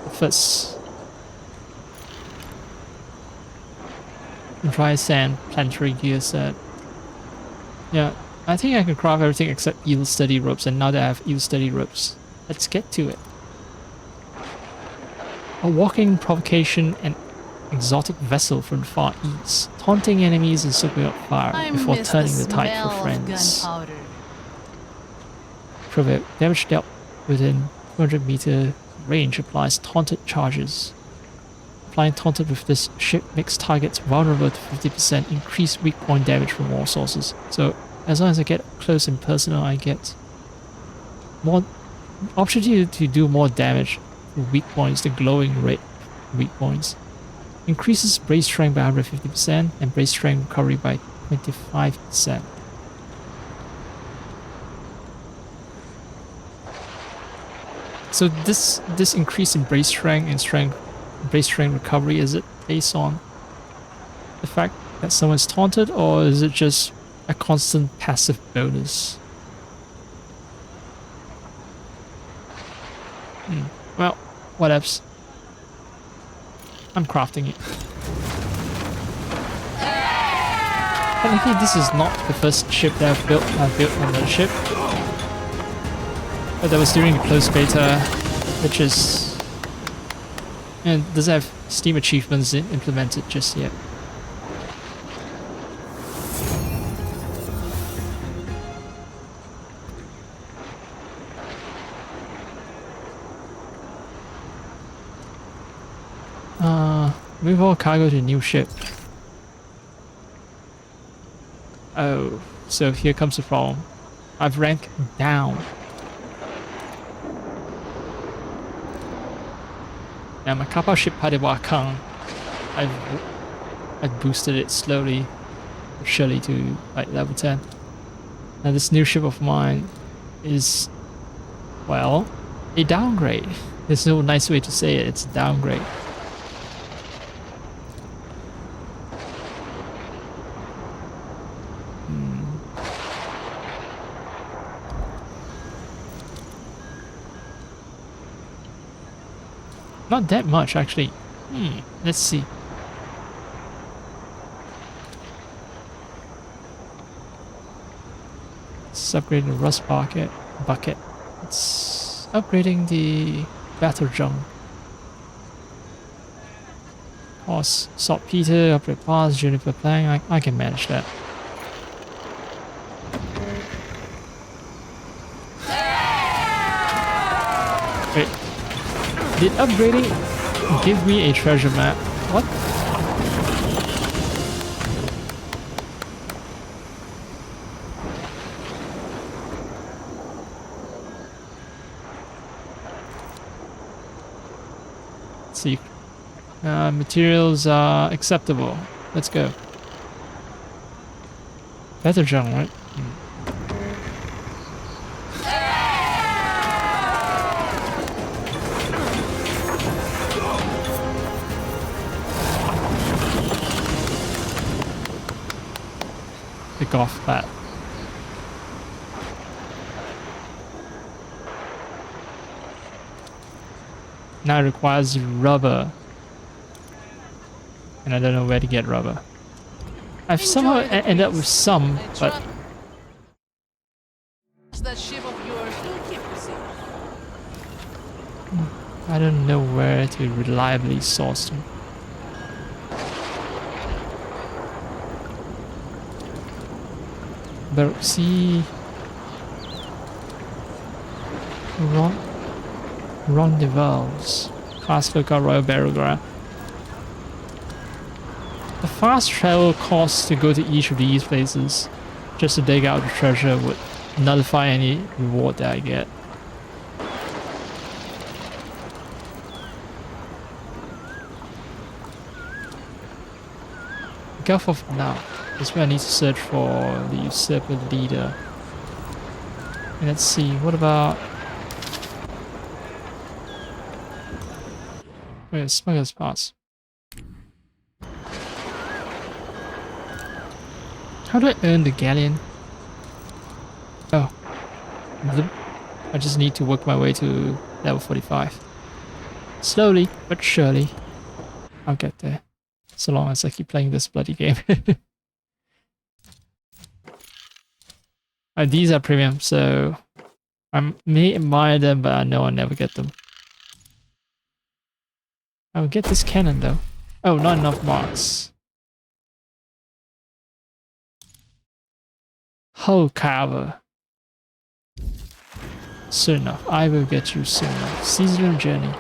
But first, dry sand planetary gear set. Yeah, I think I can craft everything except eel steady ropes, and now that I have eel steady ropes, let's get to it. A walking provocation and exotic vessel from the Far East, taunting enemies and soaking up fire I before miss turning the the tide smell for of friends. gunpowder. Provoke damage dealt within 200-meter range applies taunted charges. Applying taunted with this ship makes targets vulnerable to 50% increased weak point damage from all sources. So as long as I get close and personal, I get more opportunity to do more damage to weak points, the glowing red weak points. Increases brace strength by 150% and brace strength recovery by 25%. So this increase in brace strength and brace strength recovery, is it based on the fact that someone's taunted, or is it just a constant passive bonus? Well, whatevs. I'm crafting it. Technically, this is not the first ship that I've built. I've built another ship, but that was during the closed beta, which is, and doesn't have Steam achievements implemented just yet. Move all cargo to new ship. Oh, so here comes the problem. I've ranked down. Now my kappa ship Padewakang, I've boosted it slowly, but surely to like level 10. Now this new ship of mine is, well, a downgrade. There's no nice way to say it, it's a downgrade. Not that much, actually. Let's see. Let's upgrade the rust bucket. It's upgrading the battle junk. Cost saltpeter, upgrade parts, juniper plank. I can manage that. Wait. Did upgrading give me a treasure map? What? Let's see. Materials are acceptable. Let's go. Better junk, right? Pick off that. Now it requires rubber. And I don't know where to get rubber. I've somehow ended up with some, but That ship of yours will keep you safe. I don't know where to reliably source them. But see, rock. Rendezvous. Fast Lookout, Royal Burial Ground. The fast travel costs to go to each of these places just to dig out the treasure would nullify any reward that I get. Gulf of Now. That's where I need to search for the usurper leader. And let's see, what about... Where's Smuggler's Pass? How do I earn the galleon? Oh. I just need to work my way to level 45. Slowly, but surely. I'll get there. So long as I keep playing this bloody game. These are premium, so I may admire them, but I know I'll never get them. I'll get this cannon though. Oh, not enough marks. Hull Carver. Soon enough. I will get you soon enough. Seasonal journey.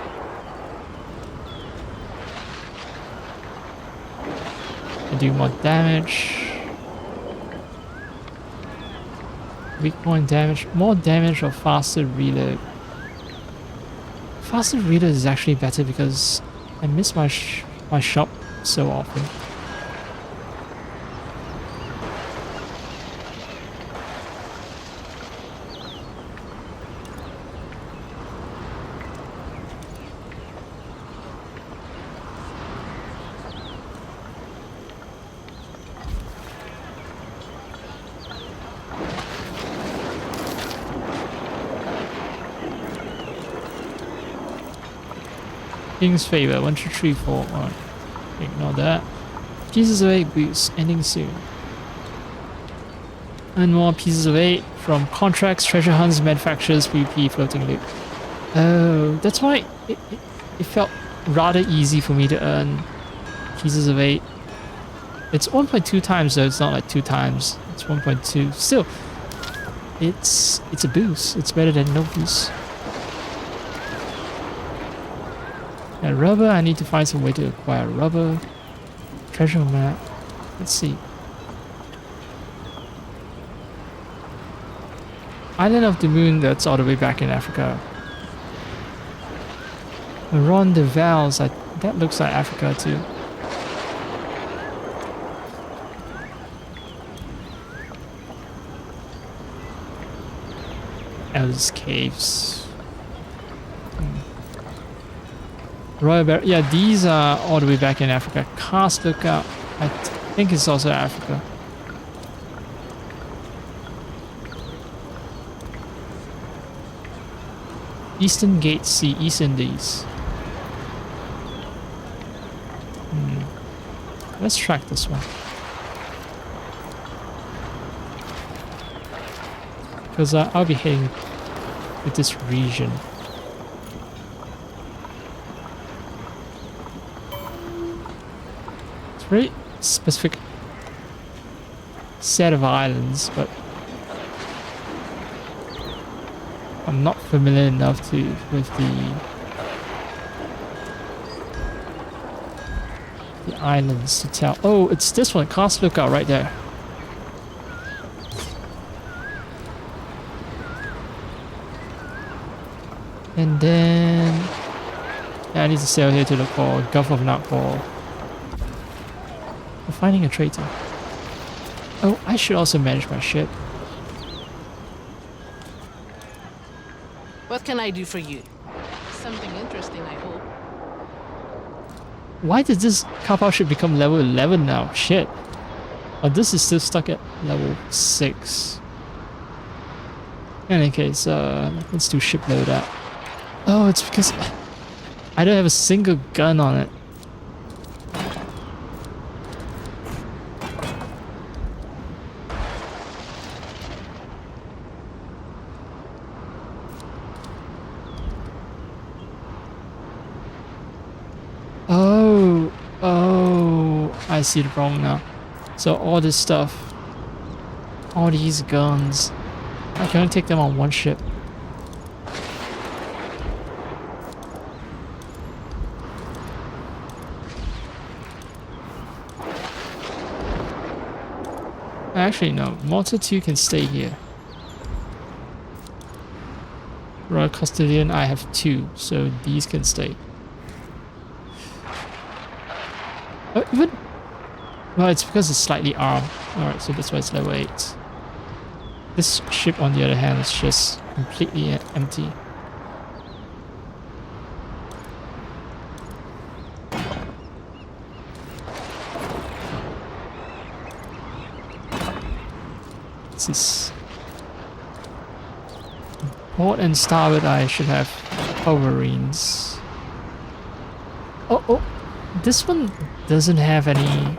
I do more damage. Weak point damage. More damage or faster reload. Faster reload is actually better because I miss my shop so often. King's Favor, 1, 2, 3, 4. Alright. Ignore that. Pieces of 8 boost, ending soon. And more pieces of 8 from contracts, treasure hunts, manufacturers, PvP, floating loot. Oh, that's why it felt rather easy for me to earn pieces of 8. It's 1.2 times though, it's not like 2 times. It's 1.2. Still, it's a boost. It's better than no boost. And rubber, I need to find some way to acquire rubber. Treasure map. Let's see. Island of the Moon, that's all the way back in Africa. Rendezvous, that looks like Africa too. Ellis Caves. Royal Bear, yeah, these are all the way back in Africa. Cast Lookout, I think it's also Africa. Eastern Gate Sea, East Indies. Let's track this one. Because I'll be heading with this region. Very specific set of islands, but I'm not familiar enough with the islands to tell. Oh, it's this one, Cast Lookout right there. And then yeah, I need to sail here to look for Gulf of Nightfall. Finding a traitor. Oh, I should also manage my ship. What can I do for you? Something interesting, I hope. Why did this Kappa ship become level 11 now? Shit. Oh, this is still stuck at level 6. In any case, let's do ship loadout. Oh, it's because I don't have a single gun on it. I see the problem now. So all this stuff, all these guns, I can only take them on one ship. Actually, no. Mortar 2 can stay here. Royal Custodian, I have 2, so these can stay. Oh, even... Well, it's because it's slightly armed. Alright, so that's why it's level 8. This ship, on the other hand, is just completely empty. This is... Port and starboard, I should have Overeens. Oh, this one doesn't have any...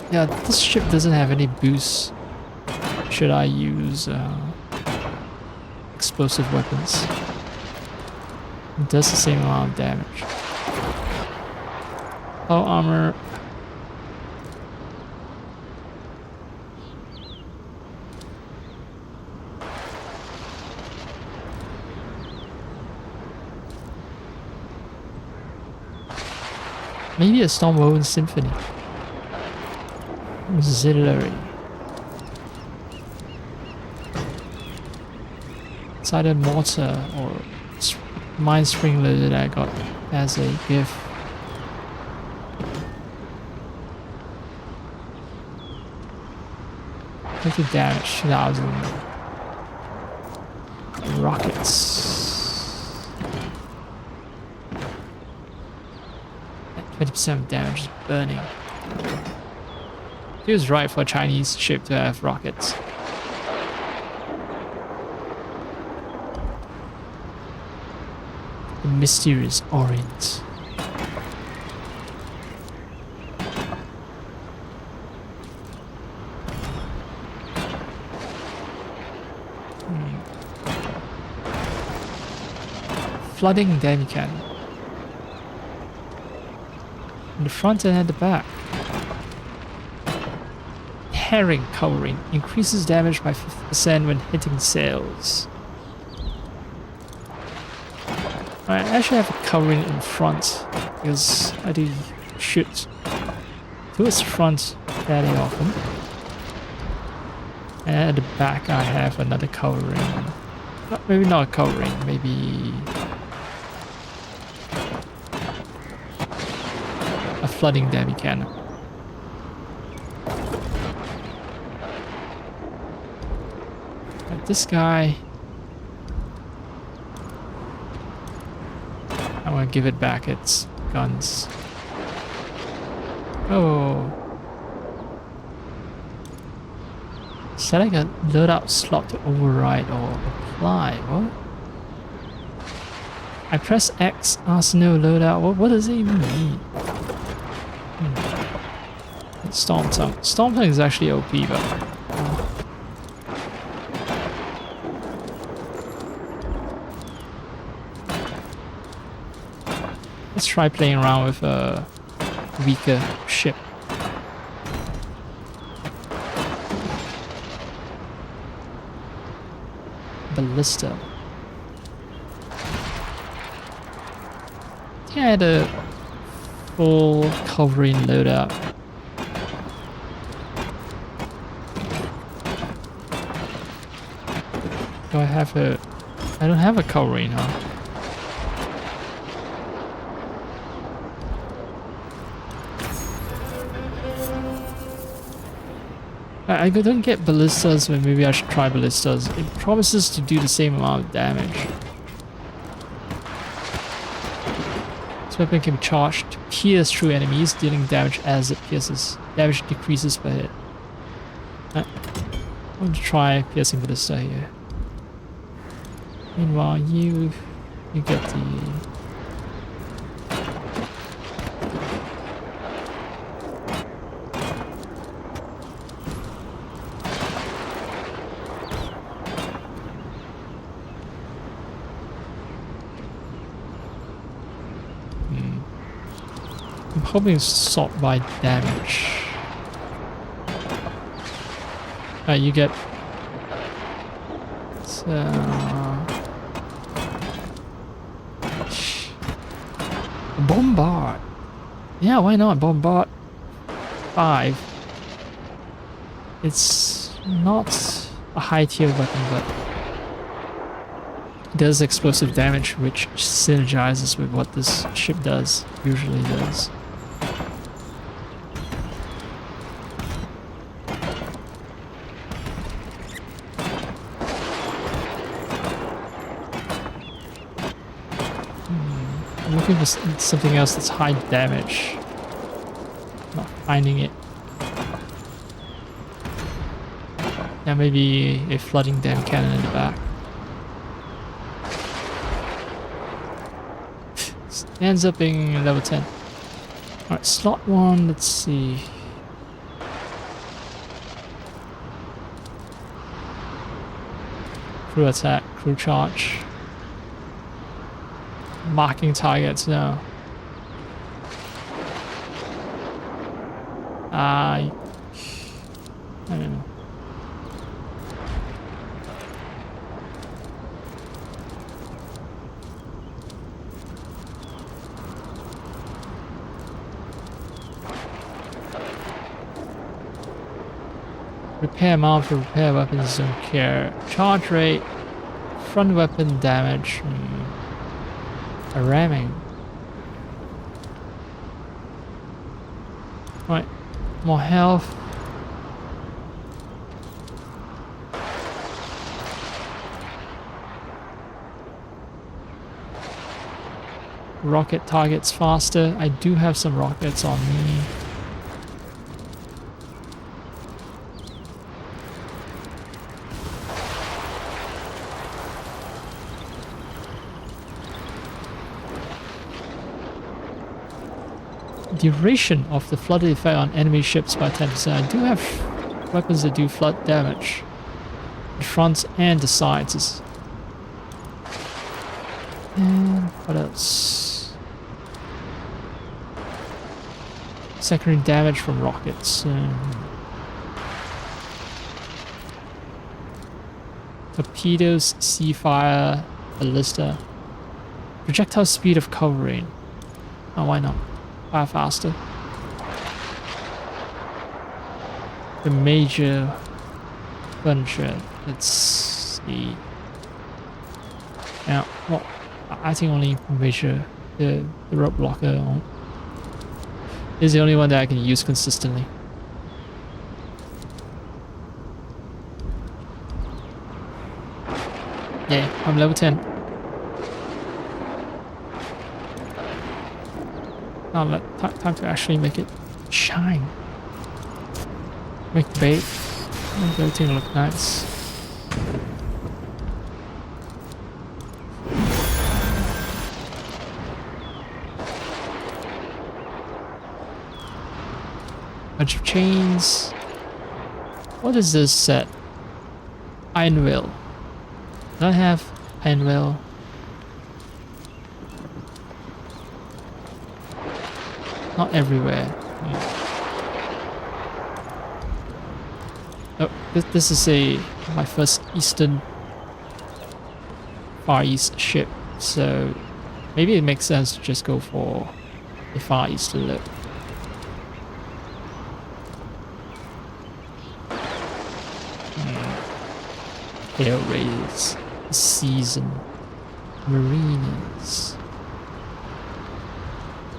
Yeah, this ship doesn't have any boost. Should I use explosive weapons? It does the same amount of damage. Hull armor. Maybe a Stormwoven Symphony. Auxiliary. It's either mortar or mine sprinkler that I got as a gift. Look at damage, 2000. Rockets. 20% damage is burning. He was right for a Chinese ship to have rockets. The Mysterious Orient. Flooding Demican. In the front and at the back. Herring covering increases damage by 50% when hitting sails. I actually have a covering in front because I do shoot towards the front fairly often. And at the back I have another covering. Maybe not a covering, maybe a flooding demi-cannon. But this guy, I want to give it back its guns. Oh. Select a loadout slot to override or apply. What? I press X, arsenal loadout. What does it even mean? Storm Tongue. Storm Tongue is actually OP, but let's try playing around with a weaker ship. Ballista. I think I had a full covering loadout. Do I have a... I don't have a covering, huh? I don't get ballistas, but maybe I should try ballistas. It promises to do the same amount of damage. This weapon can be charged to pierce through enemies, dealing damage as it pierces. Damage decreases per hit. I'm going to try piercing ballista here. Meanwhile, you get the... I'm hoping it's sort by damage. You get... Bombard. Yeah, why not? Bombard 5. It's not a high tier weapon, but it does explosive damage, which synergizes with what this ship does, usually does. I'm looking for something else that's high damage. Not finding it. Yeah, maybe a flooding dam cannon in the back. Ends up being level 10. Alright, slot 1, let's see. Crew attack, crew charge. Marking targets, no. I don't know. Repair amount for repair weapons, don't care. Charge rate, front weapon damage, a ramming. Right, more health. Rocket targets faster. I do have some rockets on me. Duration of the flooded effect on enemy ships by 10%. I do have weapons that do flood damage. The fronts and the sides. And what else? Secondary damage from rockets. Torpedoes, sea fire, ballista. Projectile speed of covering. Oh, why not? Fire faster. The major furniture. Let's see. Now, well, I think only major the rope blocker is the only one that I can use consistently. Yeah, I'm level 10. Now, time to actually make it shine. Make the bait. Make everything look nice. Bunch of chains. What is this set? Iron will. Do I have iron will? Not everywhere. Oh, this is my first Far East ship, so maybe it makes sense to just go for a Far Eastern look. Air Raiders, Season, Mariners.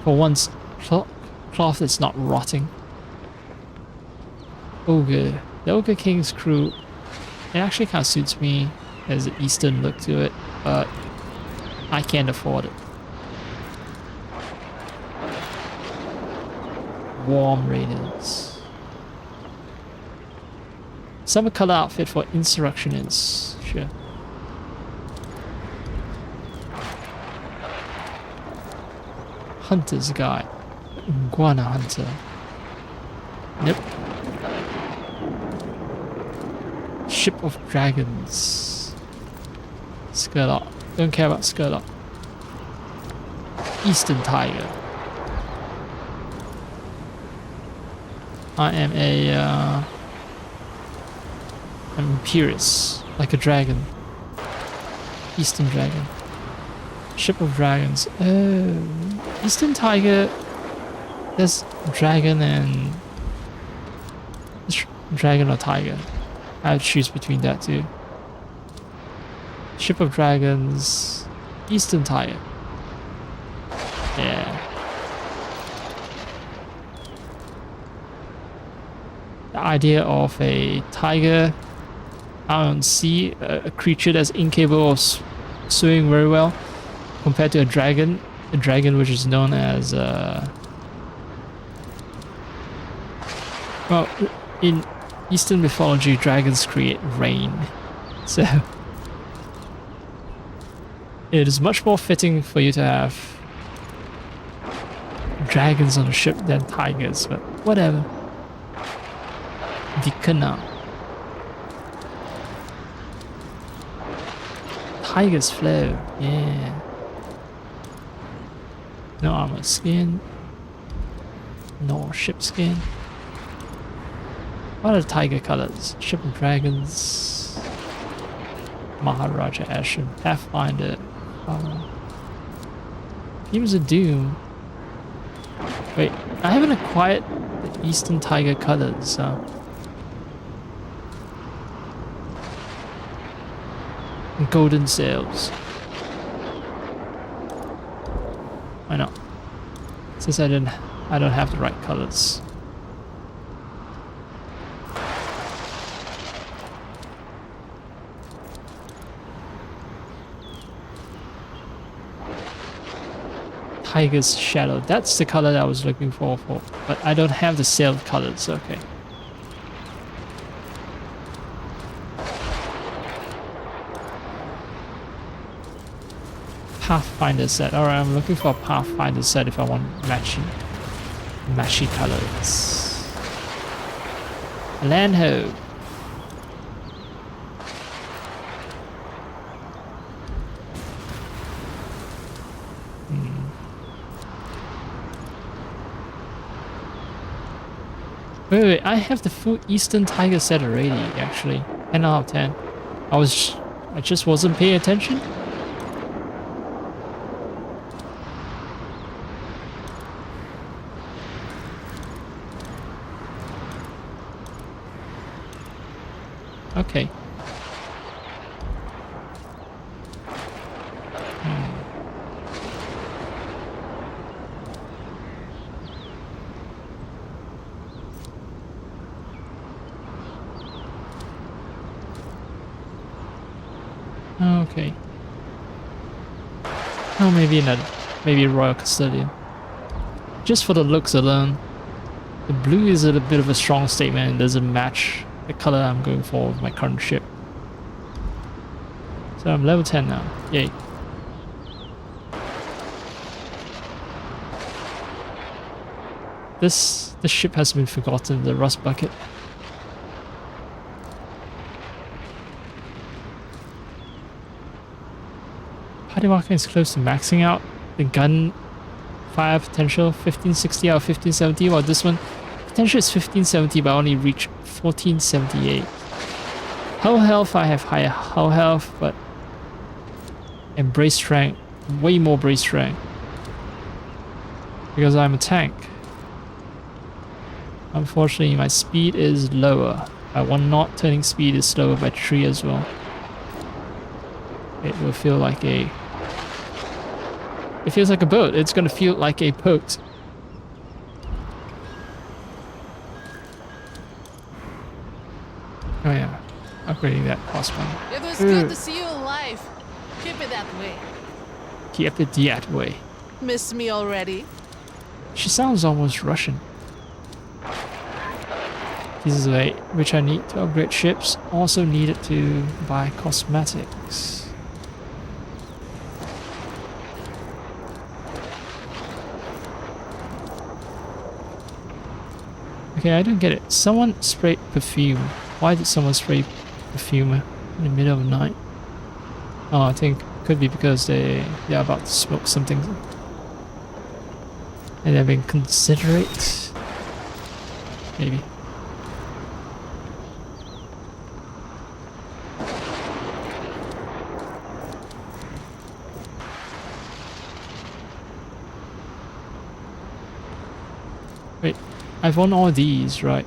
For once, cloth that's not rotting. Ogre. The Ogre King's crew, it actually kind of suits me as an Eastern look to it, but I can't afford it. Warm Raiders. Summer color outfit for insurrectionists, sure. Hunter's Guide. Iguana Hunter. Nope. Ship of Dragons. Skurlock. Don't care about Skurlock. Eastern Tiger. I am a I'm Imperious, like a dragon. Eastern Dragon. Ship of Dragons. Oh, Eastern Tiger. There's dragon and Dragon or Tiger? I would choose between that two. Ship of Dragons, Eastern Tiger. Yeah. The idea of a tiger out on sea, a creature that's incapable of swimming very well, compared to a dragon which is known as well, in Eastern mythology, dragons create rain, so it is much more fitting for you to have dragons on a ship than tigers, but whatever. Vikana. Tiger's flow, yeah. No armor skin. No ship skin. What are the tiger colors? Ship of Dragons. Maharaja Ashram. Pathfinder. Themes of Doom. Wait, I haven't acquired the Eastern Tiger colors, so. Golden Sails. Why not? Since I don't have the right colors. Tiger's Shadow. That's the color that I was looking for, but I don't have the sail colors. Okay. Pathfinder set. Alright, I'm looking for a Pathfinder set if I want matchy colors. Landho. Wait, I have the full Eastern Tiger set already, actually. 10 out of 10. I just wasn't paying attention. Okay. Okay. Oh, maybe Royal Custodian. Just for the looks alone. The blue is a bit of a strong statement and doesn't match the color I'm going for with my current ship. So I'm level 10 now. Yay. This ship has been forgotten, the Rust Bucket. Party marker is close to maxing out. The gun fire potential 1560 out of 1570, while this one potential is 1570 but I only reach 1478. Hull health, I have higher hull health, but and brace strength, way more brace strength because I'm a tank. Unfortunately, my speed is lower. My 1 knot turning speed is slower by 3 as well. It will feel like a... It feels like a boat. It's gonna feel like a boat. Oh yeah, upgrading that crossbow. It was good to see you alive. Keep it that way. Keep it that way. Miss me already? She sounds almost Russian. This is a way which I need to upgrade ships. Also needed to buy cosmetics. Okay, I don't get it. Someone sprayed perfume. Why did someone spray perfume in the middle of the night? Oh, I think it could be because they're about to smoke something. And they're being considerate. Maybe. Wait, I've won all these, right?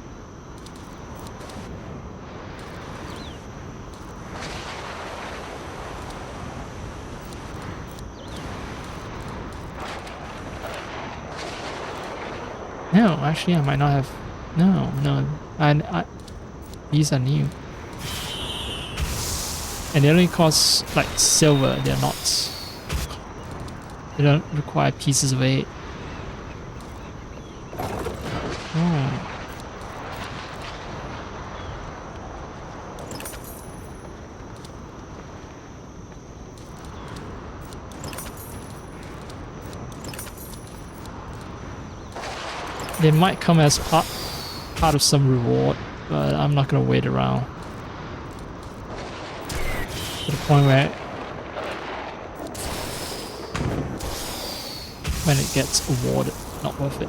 No, actually, I might not have. No, no. These are new. And they only cost like silver. They're not. They don't require pieces of 8. Oh. They might come as part of some reward, but I'm not gonna wait around to the point where when it gets awarded, not worth it.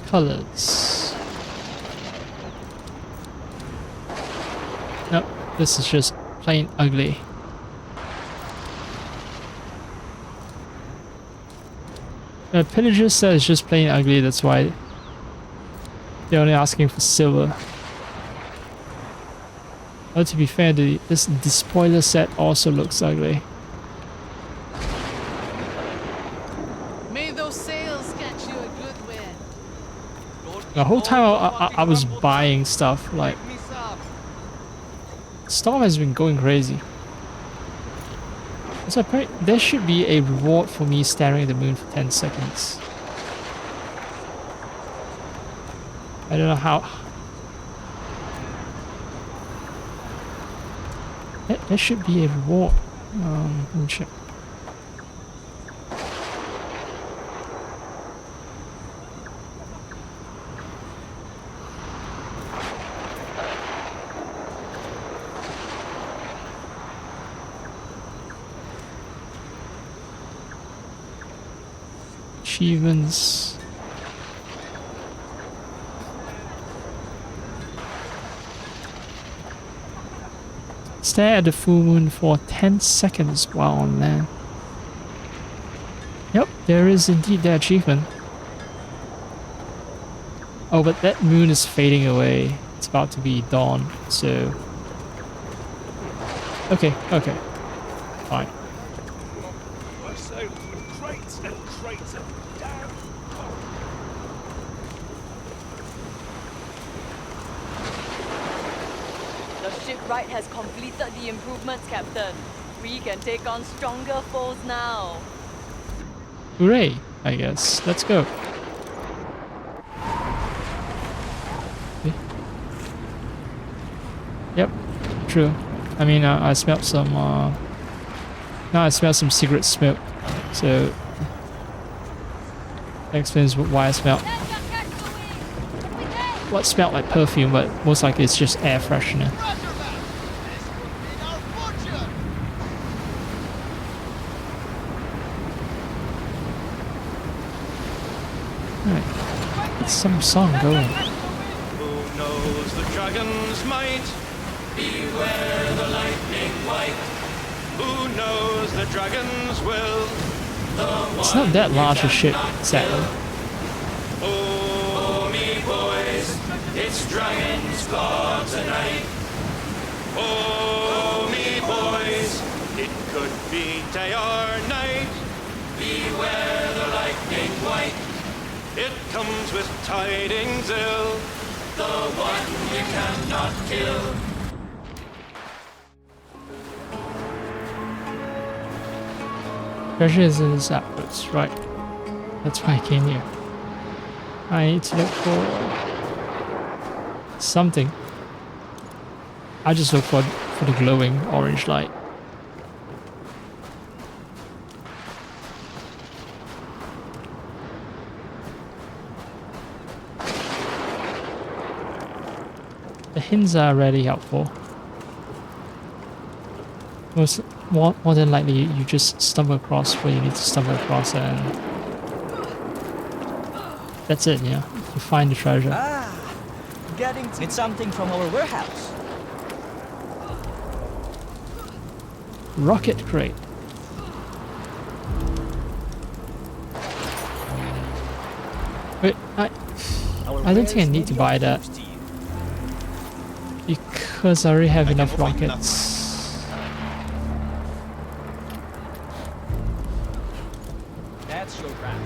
Colors. Nope, this is just plain ugly. The pillager said it's just plain ugly, that's why they're only asking for silver. Well, to be fair, this spoiler set also looks ugly. May those sails catch you a good wind. The whole time I was buying stuff, like, Storm has been going crazy. So there should be a reward for me staring at the moon for 10 seconds. I don't know how. There should be a reward. Let me check. Achievements. Stare at the full moon for 10 seconds while on land. Yep, there is indeed the achievement. Oh, but that moon is fading away. It's about to be dawn, so... Okay, fine. I sailed with crates and crates of damn coal. The shipwright has completed the improvements, Captain. We can take on stronger foes now. Hooray, I guess. Let's go. Okay. Yep, true. I mean, I smelled some, now I smell some cigarette smoke, so that explains why I smelled what smelled like perfume, but most likely it's just air freshener. Alright, get some song going. Who knows the dragon's might? Beware the lightning white. Who knows the dragon's will? It's not that large a ship, sadly. Oh, me boys, it's dragon's claw tonight. Oh, me boys, it could be day or night. Beware the lightning white. It comes with tidings ill, the one you cannot kill. Treasure is in this outpost, right? That's why I came here. I need to look for something. I just look for the glowing orange light. The hints are really helpful. More than likely, you just stumble across where you need to stumble across, and that's it. Yeah, you find the treasure. It's something from our warehouse. rocket crate. Wait, I don't think I need to buy that because I already have enough rockets. That's your wrap.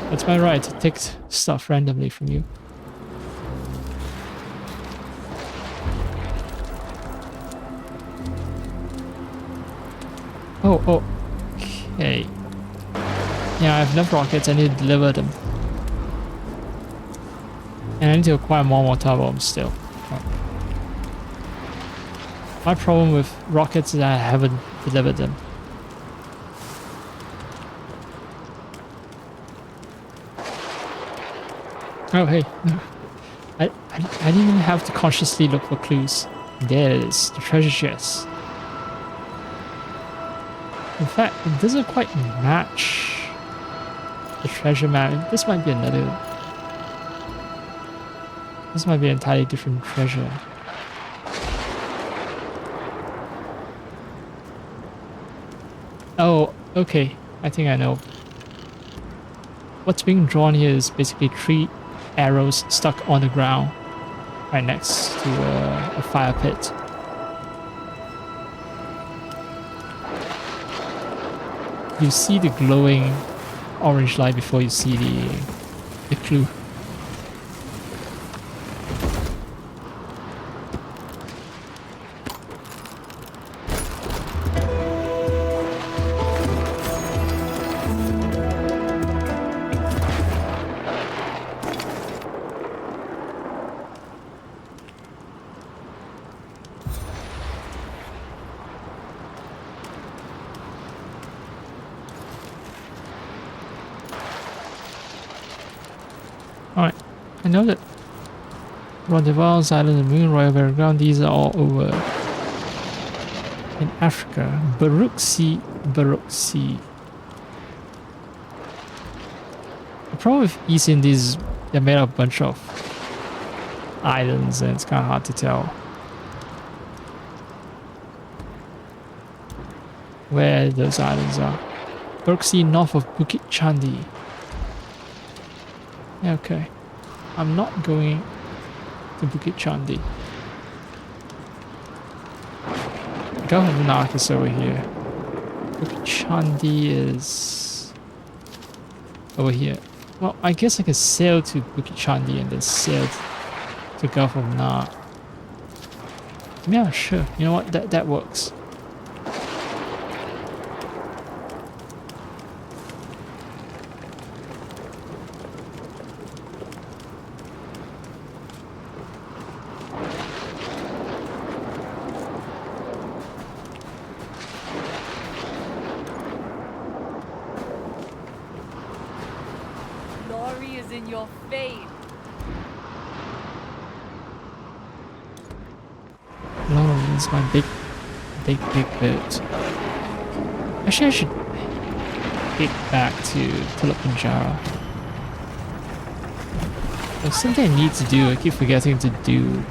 That's my right to take stuff randomly from you. Oh, okay. Yeah, I have enough rockets, I need to deliver them. And I need to acquire more mortar bombs still. Oh. My problem with rockets is that I haven't delivered them. Oh hey, I didn't even have to consciously look for clues. There it is, the treasure chest. In fact, it doesn't quite match the treasure map. This might be another... This might be an entirely different treasure. Oh, okay. I think I know. What's being drawn here is basically 3 arrows stuck on the ground right next to a fire pit. You see the glowing orange light before you see the clue. Alright, I know that Rendezvous Island and Moon Royal Barren Ground, these are all over in Africa. Baruxi. The problem with East Indies, they're made of a bunch of islands and it's kind of hard to tell where those islands are. Baruxi north of Bukit Chandi. Okay, I'm not going to Bukit Chandi. Gulf of Nark is over here. Bukit Chandi is over here. Well, I guess I can sail to Bukit Chandi and then sail to Gulf of Nark. Yeah, sure. You know what? That works. Glory is in your face. Lauren is my big boat. Actually, I should head back to Kilimanjaro. There's something I need to do. I keep forgetting to do.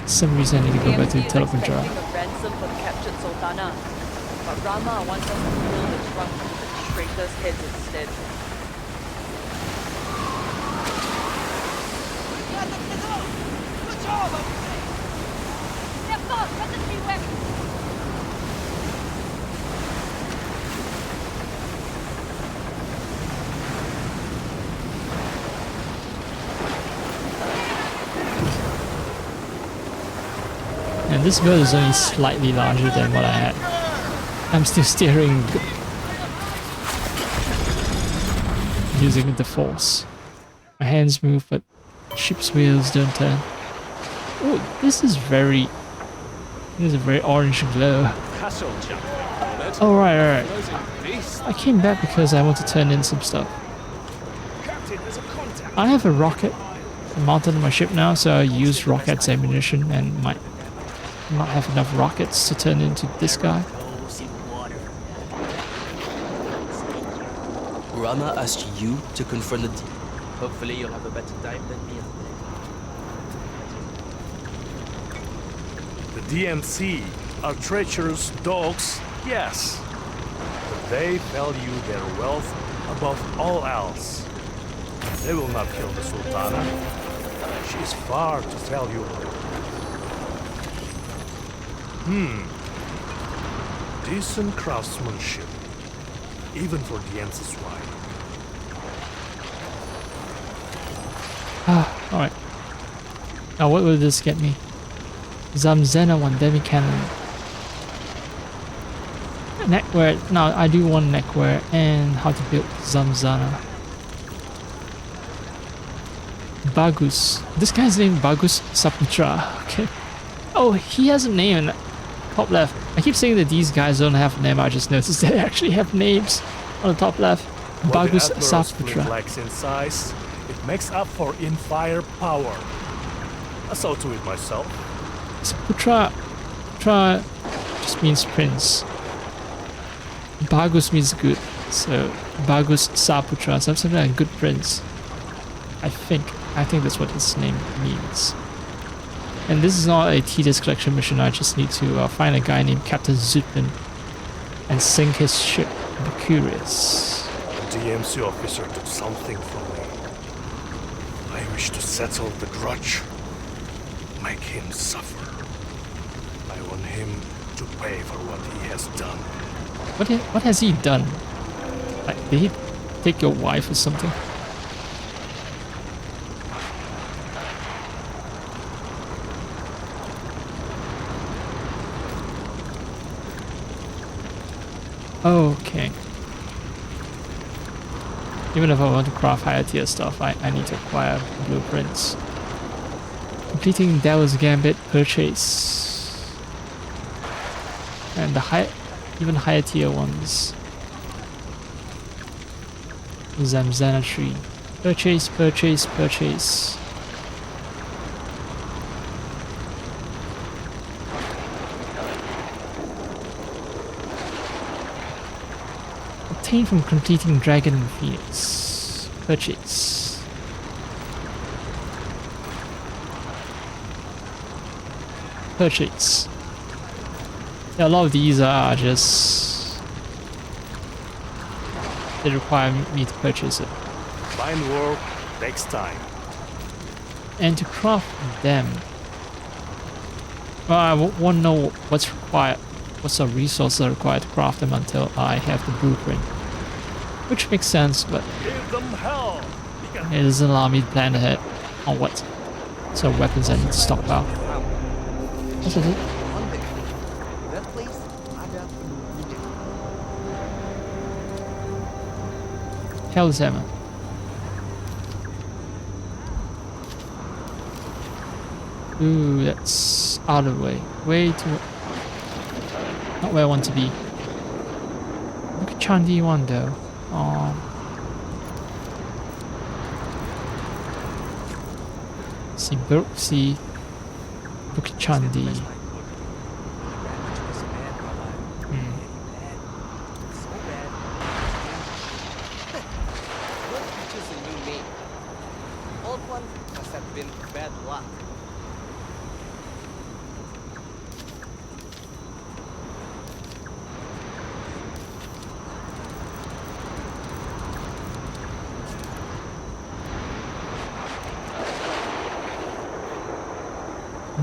For some reason, I need to go back to DMC is Kilimanjaro. expecting a ransom for the captured Sultana, but Rama wants us to fill the trunk with the traitors' heads instead. And this boat is only slightly larger than what I had. I'm still steering using the force. My hands move, but ship's wheels don't turn. Oh, this is a very orange glow. Oh, right. I came back because I want to turn in some stuff. I have a rocket mounted on my ship now, so I use rockets ammunition and might not have enough rockets to turn into this guy. Rama asked you to confront the... Hopefully you'll have a better time than me. The DMC are treacherous dogs, yes. But they value their wealth above all else. They will not kill the Sultana. She is far too valuable. Decent craftsmanship, even for the Ems's wife. Alright. Now what will this get me? Zamzena 1 Demi Cannon. Neckwear. No, I do want neckwear and how to build Zamzana. Bagus. This guy's name Bagus Saputra. Okay. Oh, he has a name in the top left. I keep saying that these guys don't have a name. I just noticed they actually have names on the top left. Bagus Saputra. Lacks in size, it makes up for in firepower. I saw to it myself. Saputra just means prince. Bagus means good. So Bagus Saputra, something like a good prince. I think that's what his name means. And this is not a tedious collection mission. I just need to find a guy named Captain Zutlin and sink his ship. Be curious. The DMC officer took something from me. I wish to settle the grudge. Make him suffer. I want him to pay for what he has done. What has he done? Like, did he take your wife or something? Okay. Even if I want to craft higher tier stuff, I need to acquire blueprints. Completing Devil's Gambit purchase. And the even higher tier ones. Zamzana tree. Purchase, purchase, purchase. Obtained from completing Dragon and Phoenix. Purchase. Purchase. Yeah, a lot of these are just... they require me to purchase it. Fine work takes time. And to craft them... well, I won't know what's required. What's the resources required to craft them until I have the blueprint. Which makes sense, but Give them hell. it doesn't allow me to plan ahead on what sort of weapons I need to stockpile. That's it. Hell's Hammer. Ooh, that's out of the way. Way too... not where I want to be. Look at Chandi 1 though. See Brooksy. Look at Chandi.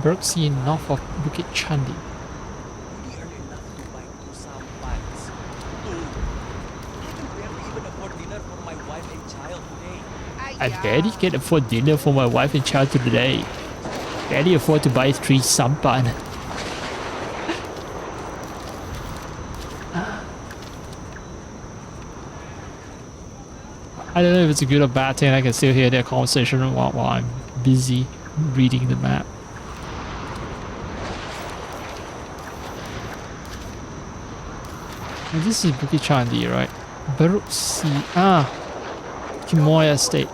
Brooksy north of Bukit Chandi. I barely can afford dinner for my wife and child today. Barely afford to buy 3 sampan. I don't know if it's a good or bad thing. I can still hear their conversation while I'm busy reading the map. And this is Bukit Chandi, right? Brooksy. Ah! Kimoya Estate.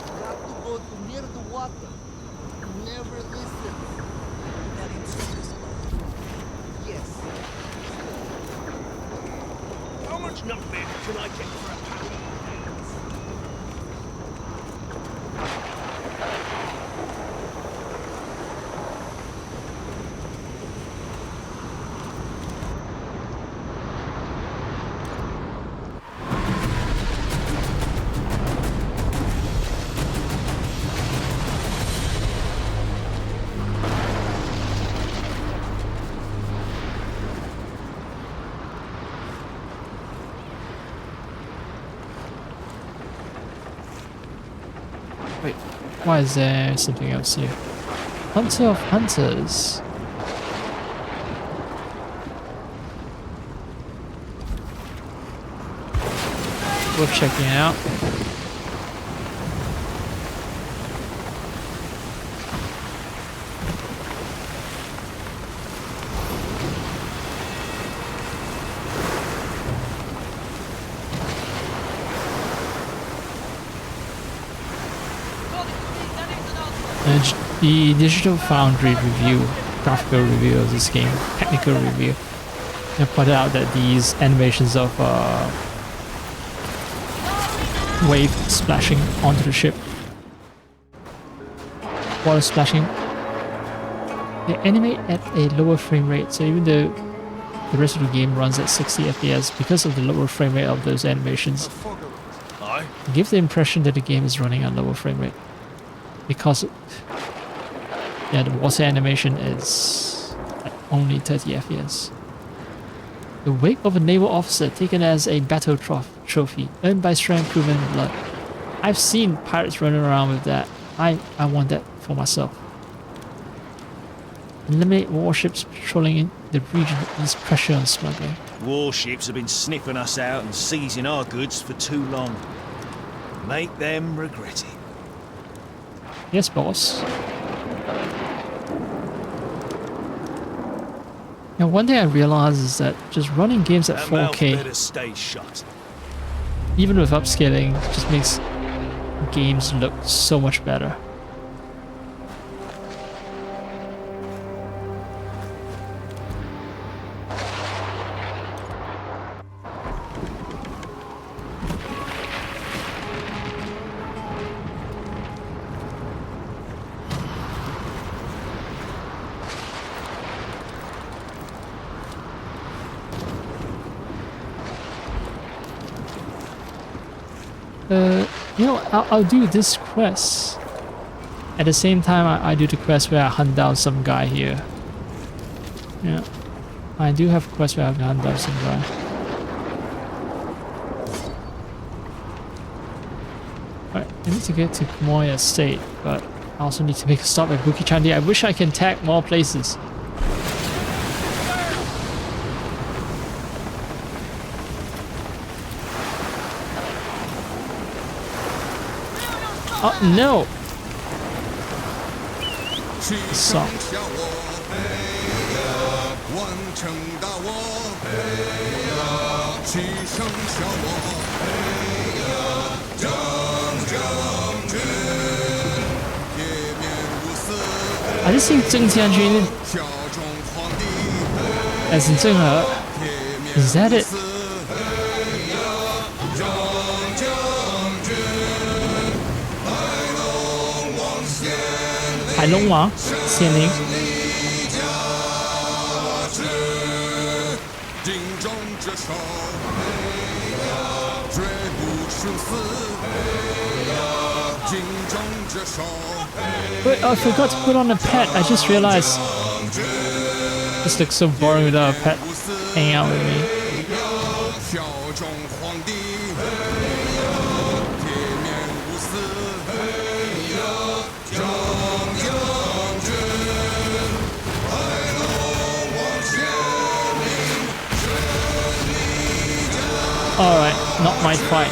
How much nutmeg can I get for a pound? Wait, why is there something else here? Hunter of Hunters. Worth checking out. The Digital Foundry review, graphical review of this game, technical review, they pointed out that these animations of wave splashing onto the ship, water splashing, they animate at a lower frame rate. So even though the rest of the game runs at 60 FPS, because of the lower frame rate of those animations, it gives the impression that the game is running at lower frame rate. Because yeah, the water animation is at only 30 FPS. The wake of a naval officer taken as a battle trophy, earned by strength proven in blood. I've seen pirates running around with that. I want that for myself. Eliminate warships patrolling in the region that ease pressure on smuggling. Warships have been sniffing us out and seizing our goods for too long. Make them regret it. Yes, boss. Now, one thing I realized is that just running games at 4K, better stay shut. even with upscaling, just makes games look so much better. You know, I'll do this quest. At the same time, I do the quest where I hunt down some guy here. Yeah. I do have a quest where I have to hunt down some guy. Alright, I need to get to Kumoya Estate, but I also need to make a stop at Bukit Chandi. I wish I can tag more places. Oh no! Song. I just think Zheng Jianjun, as in Zheng He, is that it? Hai Long Wang, Xianling. Wait, I forgot to put on a pet. I just realized. This looks so boring without a pet hanging out with me. Alright, not my fight.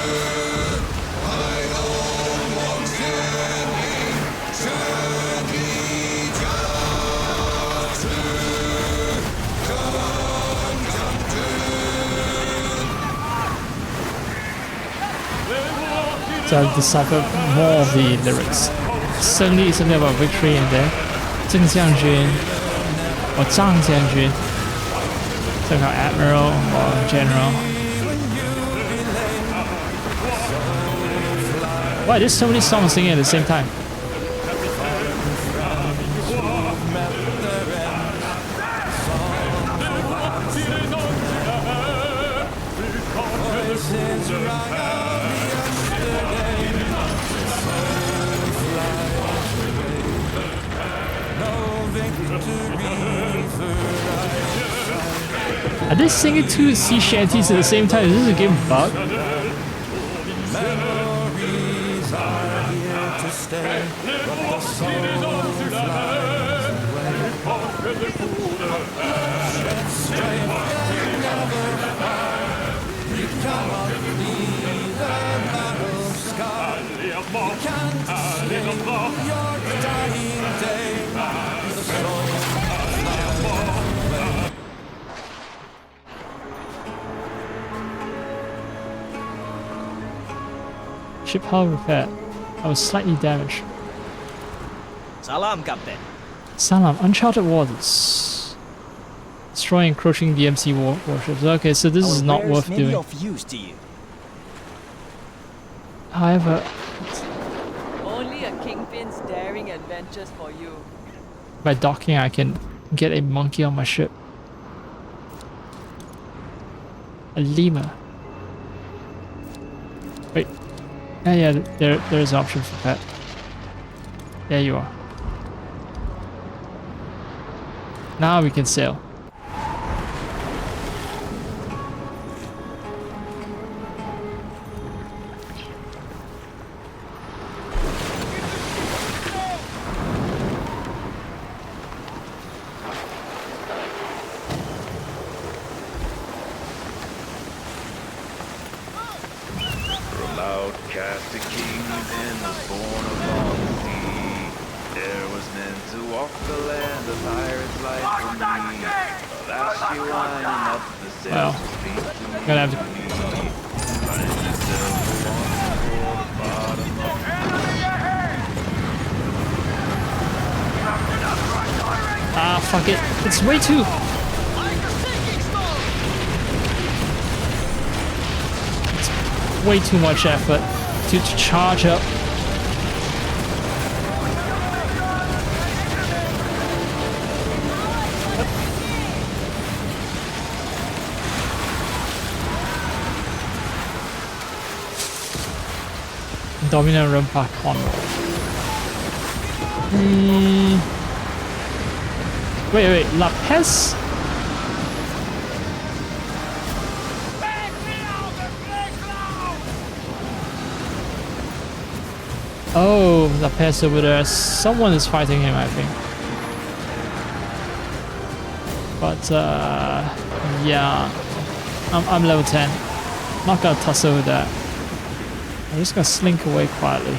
So I've deciphered more of the lyrics. Certainly something about victory in there. Zheng Jianjun or Zhang Jianjun. Something about admiral or general. Why there's so many songs singing at the same time? Are they singing two sea shanties at the same time? Is this a game bug? Ship hull repair. I was slightly damaged. Salam, Captain. Salam, uncharted waters. Destroy encroaching DMC warships. Okay, so this is not worth doing. Of use to you. However, Only a kingpin's daring adventures for you. by docking I can get a monkey on my ship. A lemur. Wait. Yeah, there's an option for that. There you are. Now we can sail. Outcast a king and was born upon the sea. There was meant to walk the land, a pirate's life for me. Alas, you winding up the sails to speak to me. Gonna have to. Find yourself along for the bottom of Ah, fuck it. It's way too. Way too much effort to charge up. Dominant Rumpa Convoy. Wait, La Pez? Oh, La Pez over there. Someone is fighting him, I think. But, yeah. I'm level 10. Not gonna tussle with that. I'm just gonna slink away quietly.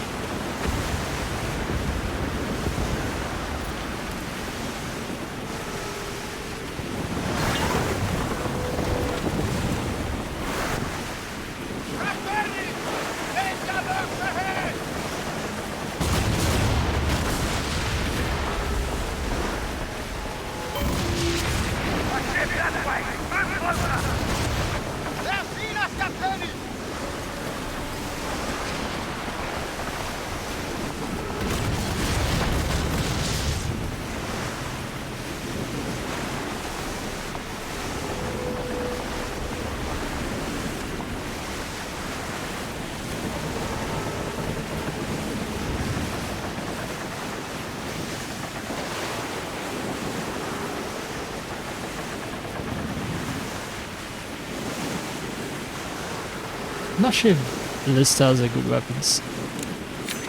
I'm not sure if ballistas are good weapons.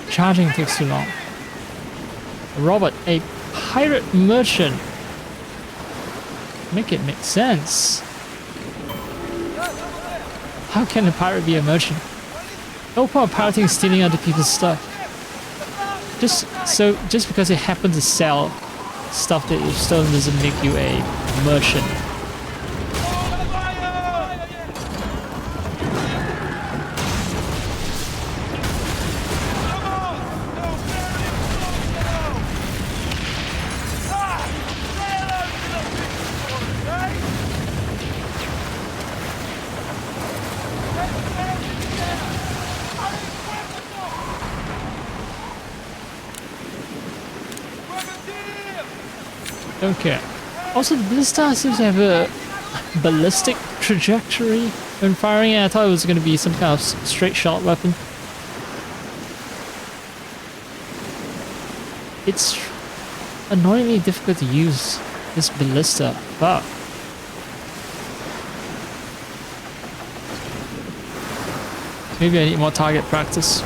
Charging takes too long. Robert, a pirate merchant. Make it make sense. How can a pirate be a merchant? No point of pirating and stealing other people's stuff. Just because it happens to sell stuff that you've stolen doesn't make you a merchant. Don't care. Also, the ballista seems to have a ballistic trajectory when firing it. I thought it was going to be some kind of straight shot weapon. It's annoyingly difficult to use this ballista, but maybe I need more target practice.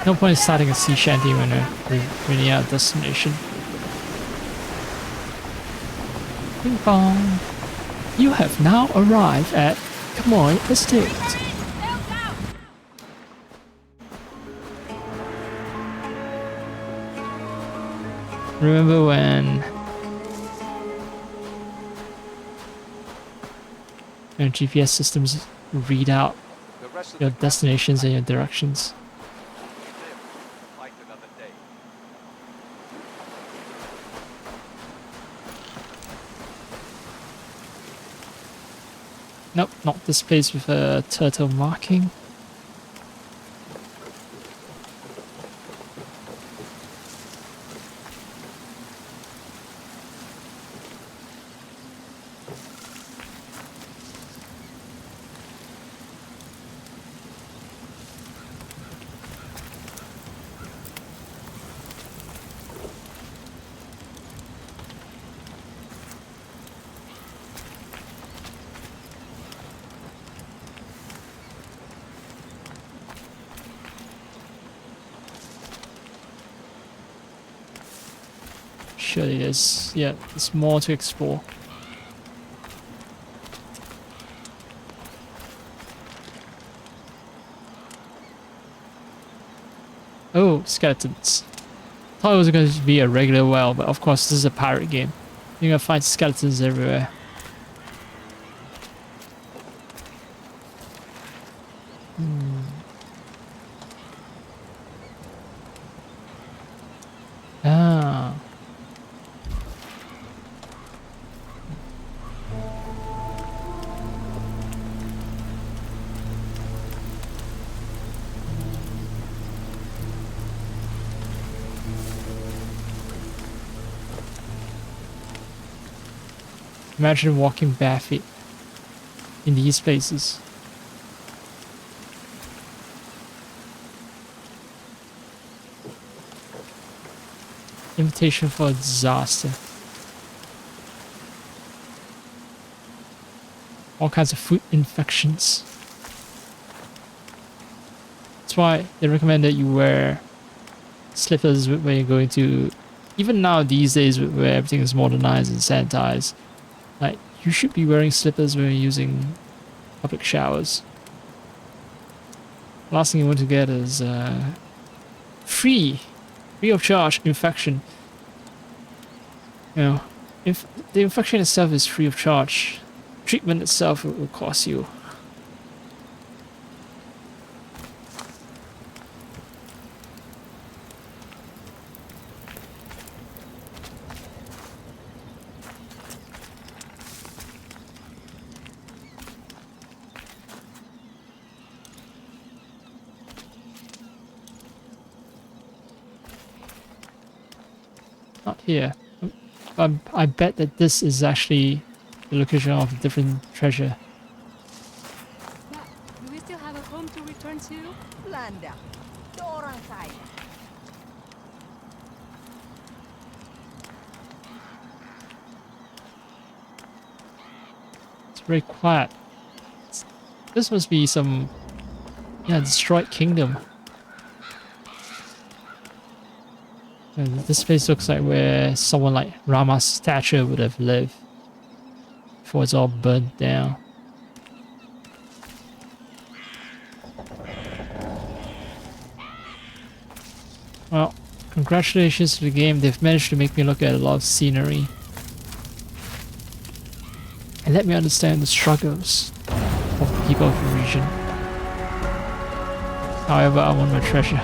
No point in starting a sea shanty when we're near our destination. Ping pong. You have now arrived at Kamoy Estate. Remember when your GPS systems read out your destinations and your directions? Nope, not this place with a turtle marking. Surely there's more to explore. Oh, skeletons. Thought it was going to be a regular well, but of course this is a pirate game. You're gonna find skeletons everywhere. Ah. Imagine walking barefoot in these places. Invitation for a disaster. All kinds of food infections. That's why they recommend that you wear slippers when you're going to... Even now these days where everything is modernized and sanitized, like, you should be wearing slippers when you're using public showers. Last thing you want to get is free of charge infection. You know, if the infection itself is free of charge, treatment itself will cost you. Not here. I bet that this is actually the location of a different treasure. Do we still have a home to return to? Landa. Dorang saya. It's very quiet. This must be some, destroyed kingdom. And this place looks like where someone like Rama's statue would have lived before it's all burnt down. Well, congratulations to the game. They've managed to make me look at a lot of scenery and let me understand the struggles of the people of the region. However, I want my treasure.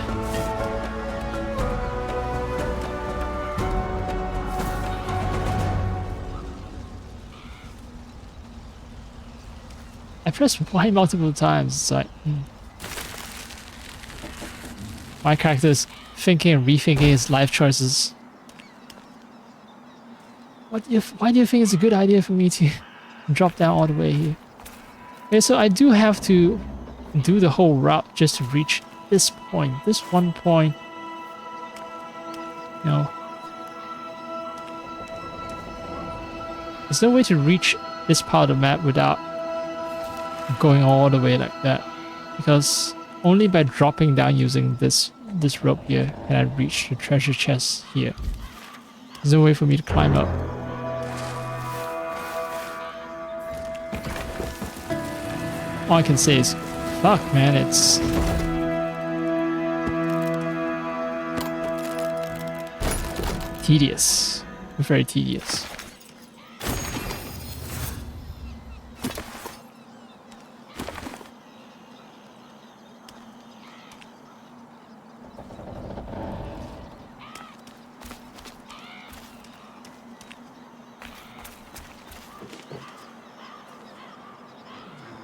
I pressed Y multiple times. It's like my character's thinking and rethinking his life choices. Why do you think it's a good idea for me to drop down all the way here? Okay, so I do have to do the whole route just to reach this point. This one point. You know, there's no way to reach this part of the map without going all the way like that, because only by dropping down using this rope here can I reach the treasure chest here. There's no way for me to climb up. all I can say is, fuck, man, it's... tedious. Very tedious.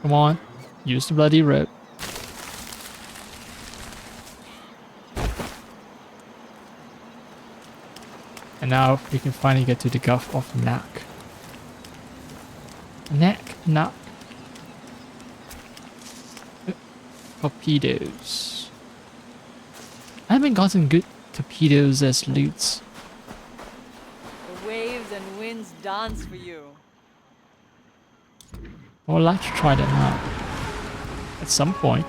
Come on, use the bloody rope. And now we can finally get to the Gulf of Nak. Nak. Torpedoes. I haven't gotten good torpedoes as loots. The waves and winds dance for you. I would like to try that out at some point.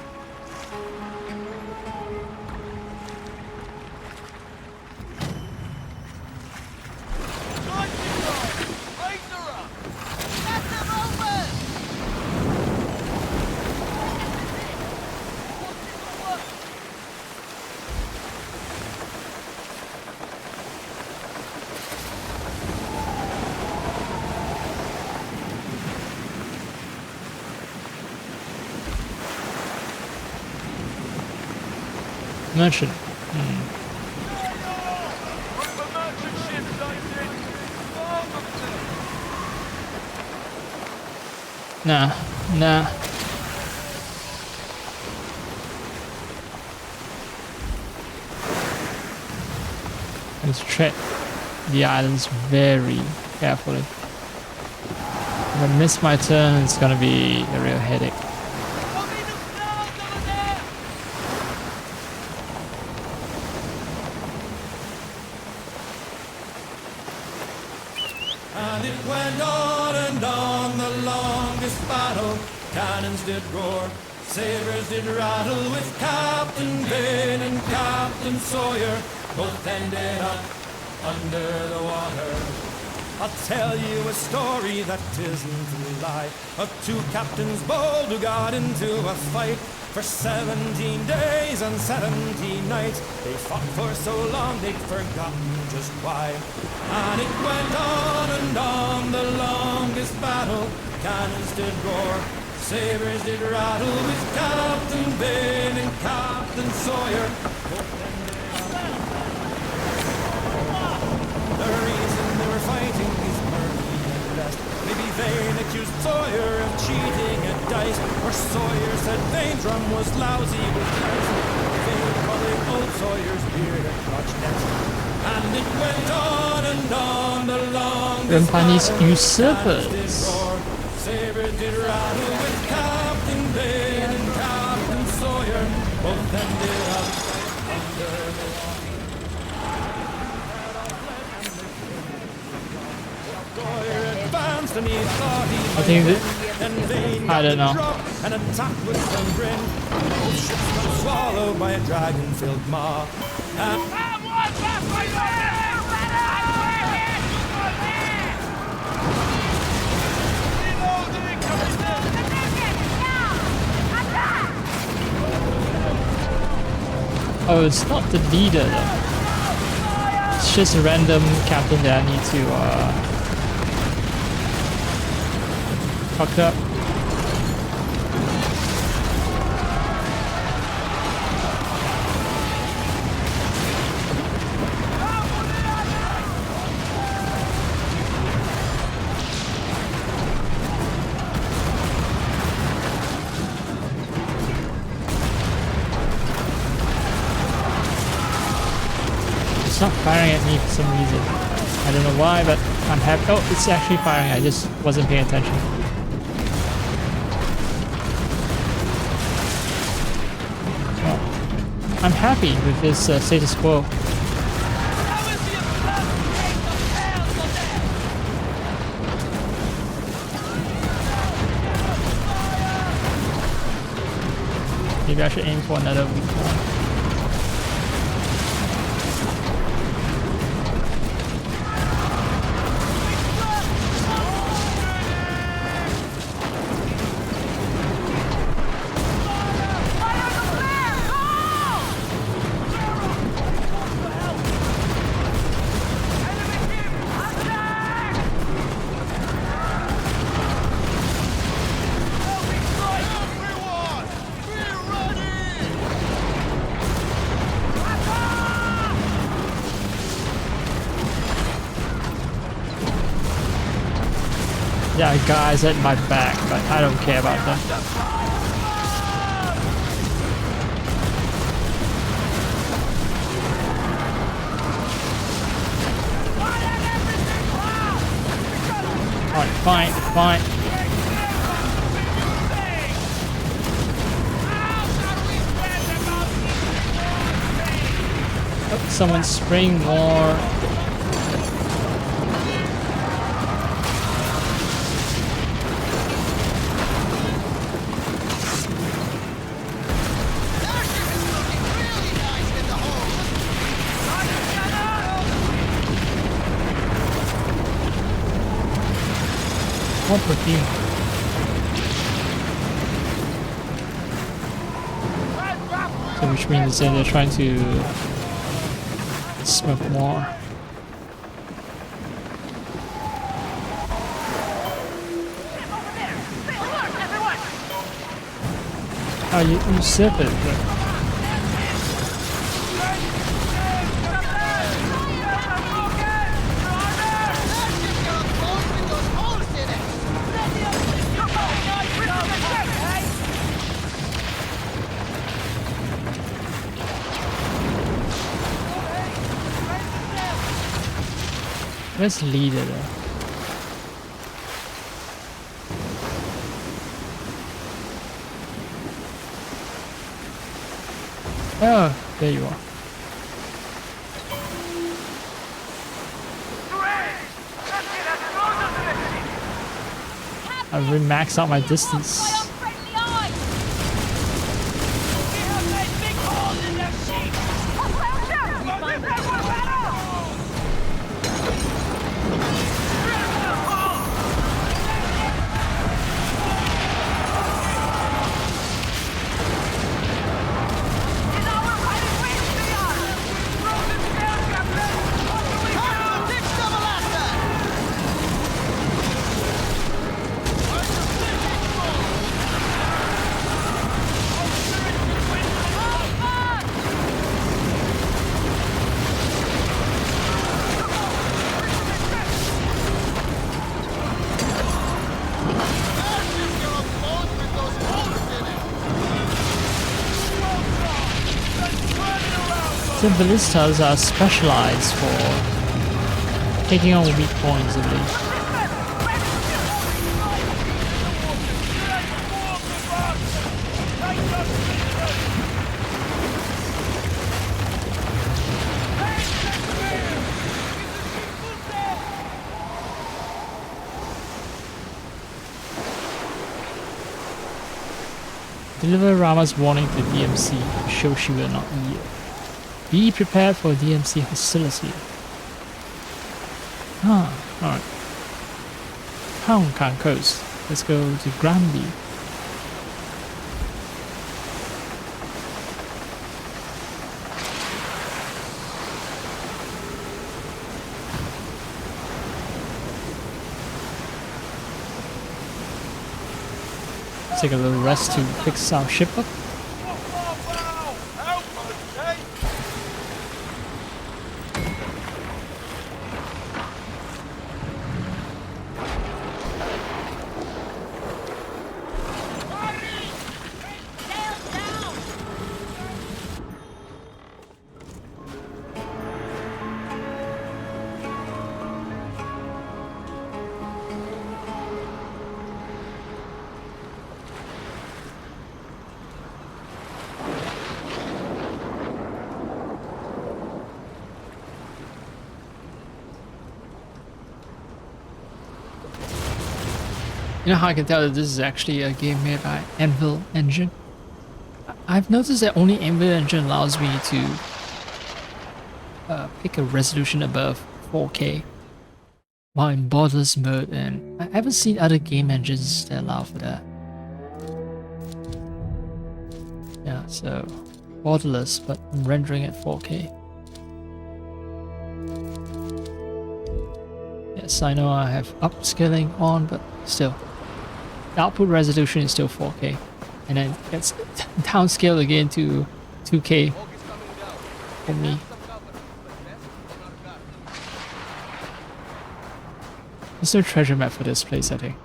Merchant. Nah. Let's tread the islands very carefully. If I miss my turn, it's gonna be a real headache. And it went on and on, the longest battle. Cannons did roar, sabers did rattle, with Captain Vane and Captain Sawyer both ended up under the water. I'll tell you a story that isn't a lie, of two captains bold who got into a fight. For 17 days and 17 nights, they fought for so long they'd forgotten just why. And it went on and on, the longest battle. Cannons did roar, sabers did rattle, with Captain Vane and Captain Sawyer. The reason they were fighting is murky and lust. Maybe Vane accused Sawyer of cheating at dice, or Sawyer said Vane's rum was lousy with dice. Vane calling old Sawyer's beard a crotch nest. And it went on and on, the longest Rampani's battle. usurpers. Sabers did rattle, with Captain Vane and Captain Sawyer both ended up under the water. Sawyer advanced and he thought he I think that, and Vane I don't know. an attack with some grin. Both ships got swallowed by a dragon-filled maw. Oh, it's not the leader though. It's just a random captain that I need to fuck up. It's not firing at me for some reason. I don't know why, but I'm happy. Oh, it's actually firing. I just wasn't paying attention. Well, I'm happy with this status quo. Maybe I should aim for another weak one. Yeah, guys at my back, but I don't care about them. Alright, fine, fine. Oh, someone spraying more. One per team. So which means that they're trying to smoke more. Oh, you sip it, but where's the leader though? Oh, there you are. I re-maxed out my distance. The ballistas are specialized for taking on weak points at least. Deliver Rama's warning to DMC, show she will not yield. Be prepared for DMC hostility. Alright. Hong Kong coast. Let's go to Granby. Take a little rest to fix our ship up. You know how I can tell that this is actually a game made by Anvil Engine? I've noticed that only Anvil Engine allows me to pick a resolution above 4K while in borderless mode, and I haven't seen other game engines that allow for that. Yeah, so borderless, but I'm rendering at 4K. Yes, I know I have upscaling on, but still. The output resolution is still 4K, and then it's downscaled again to 2K for me. There's no treasure map for this place, I think.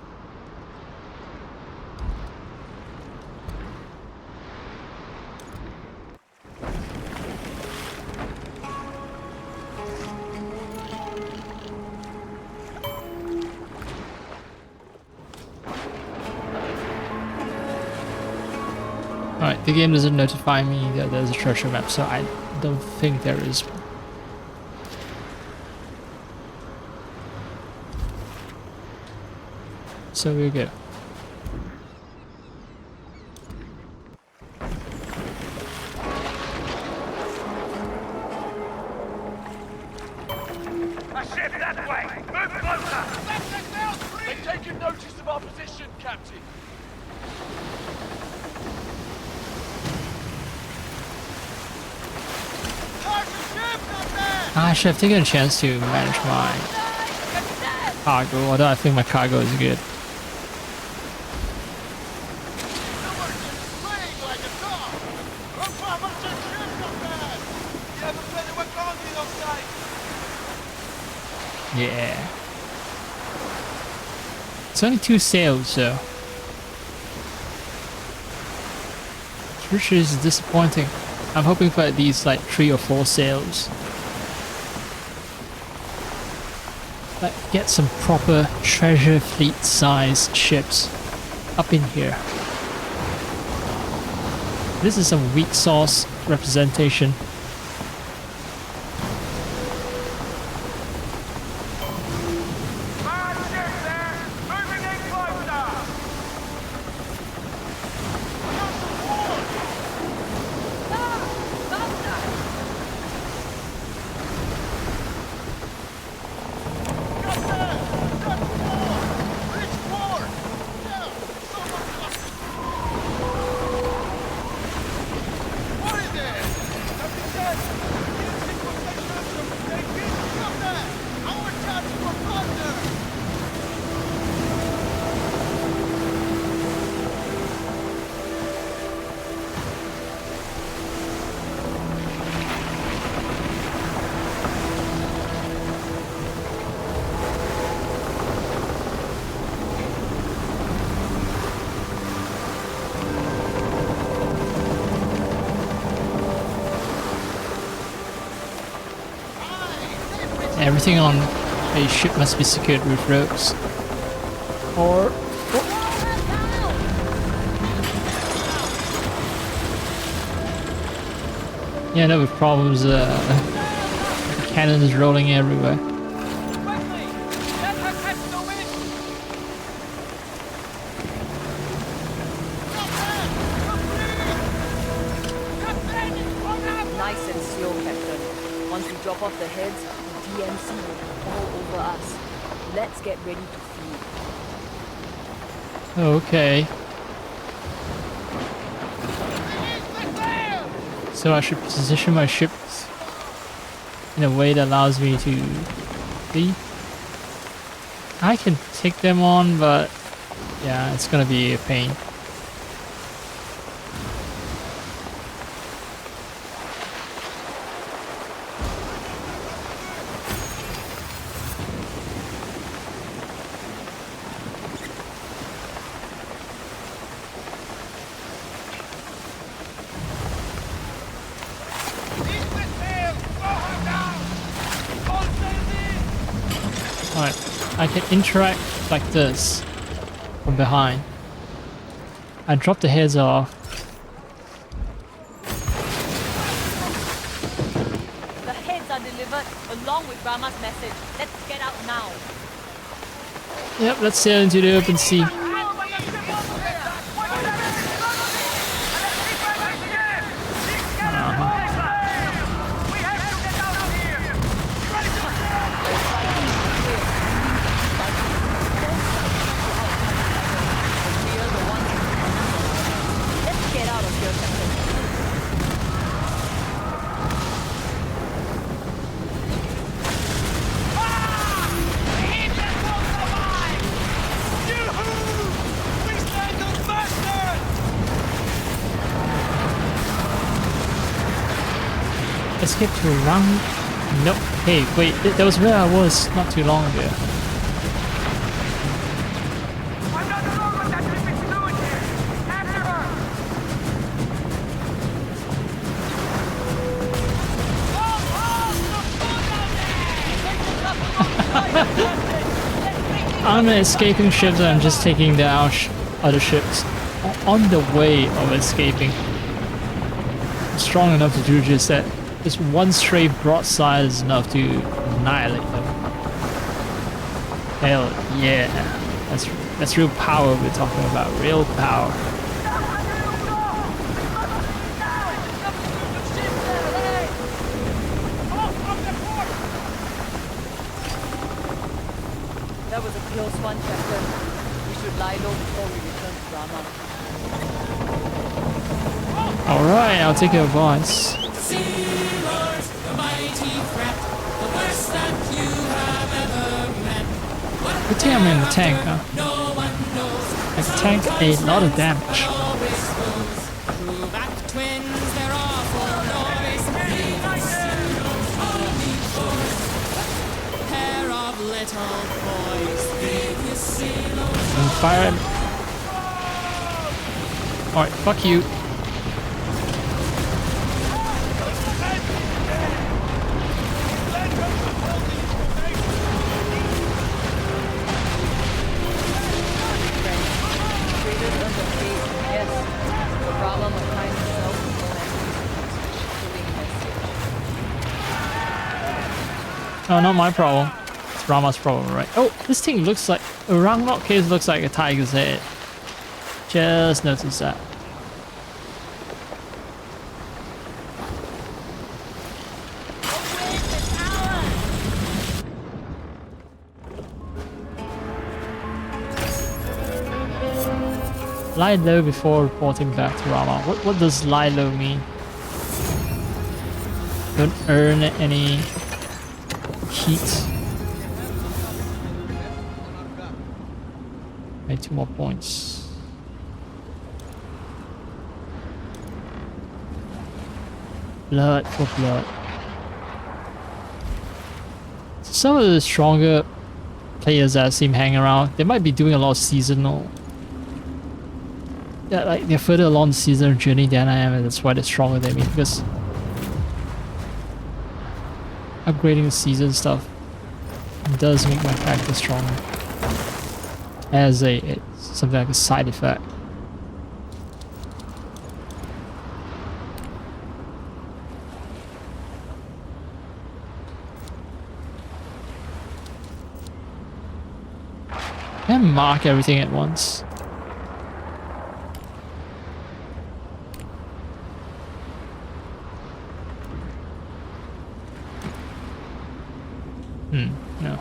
Alright, the game doesn't notify me that there's a treasure map, so I don't think there is one. So we're good. A ship that way! Move closer! They've taken notice of our position, Captain. I should have taken a chance to manage my cargo, although I think my cargo is good. Yeah. It's only 2 sails, so. Which is disappointing. I'm hoping for at least like 3 or 4 sails. Like, get some proper treasure fleet sized ships up in here. This is some weak sauce representation. Everything on a ship must be secured with ropes. Or... yeah, no, with problems, cannons rolling everywhere. Nice and slow, Captain. Once we drop off the heads, the DMC will be all over us. Let's get ready to feed. Okay. So I should position my ships in a way that allows me to flee. I can take them on, but yeah, it's gonna be a pain. Alright, I can interact like this from behind. I drop the heads off. The heads are delivered along with Rama's message. Let's get out now. Yep, let's sail into the open sea. Escape to Rang? Nope. Hey, wait, that was where I was not too long ago. I'm escaping ships and I'm just taking down other ships on the way of escaping. I'm strong enough to do just that. Just one straight broadside is enough to annihilate them. Hell yeah. That's real power we're talking about. Real power. That was a close one, Captain. We should lie low before we return to Rama. Alright, I'll take your advice. Sailors, the mighty threat, the worst that you have ever met. Good thing I'm in the tank, huh? No one knows. I can tank a lot of damage. Always goes. True back twins, they're awful noise. Pair of little boys. I'm fired. Alright, fuck you. Oh, not my problem. It's Rama's problem, right? Oh, this thing looks like... A Rangnok case looks like a tiger's head. Just notice that. Lie low before reporting back to Rama. What does lie low mean? Don't earn any heat. Okay, 2 more points. Blood for blood. Some of the stronger players that I see hanging around, they might be doing a lot of seasonal. Yeah, like they're further along the seasonal journey than I am, and that's why they're stronger than me, because upgrading the season stuff does make my character stronger as it's something like a side effect. Can I mark everything at once? No.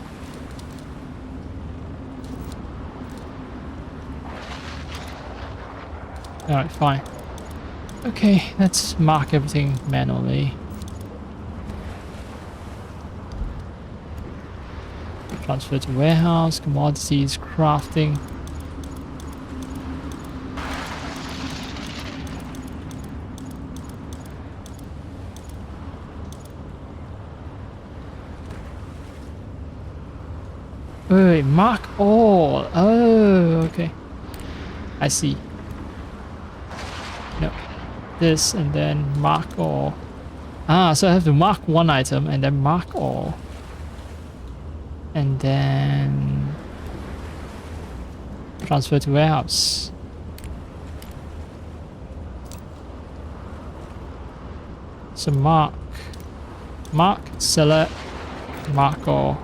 Alright, fine. Okay, let's mark everything manually. Transfer to warehouse, commodities, crafting. Wait, mark all. Oh, okay. I see. No. This and then mark all. Ah, so I have to mark one item and then mark all. And then transfer to warehouse. So mark, select, mark all.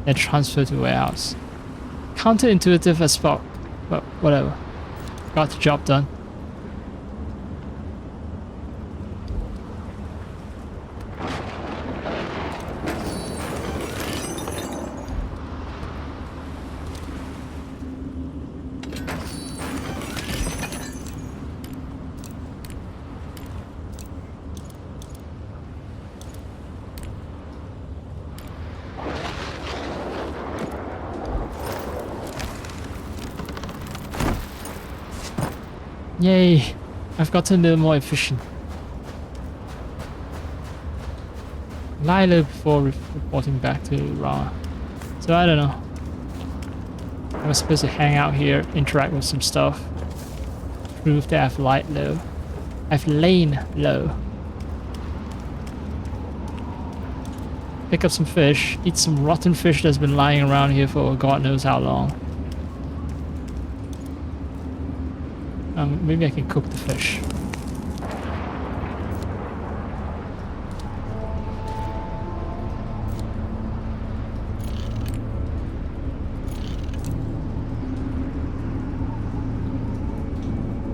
Then transfer to warehouse. Counterintuitive as fuck, but whatever. Got the job done. Yay, I've gotten a little more efficient. Lie low before reporting back to Rama. So I don't know. I was supposed to hang out here, interact with some stuff. Prove that I've lied low. I've lain low. pick up some fish, eat some rotten fish that's been lying around here for God knows how long. Maybe I can cook the fish.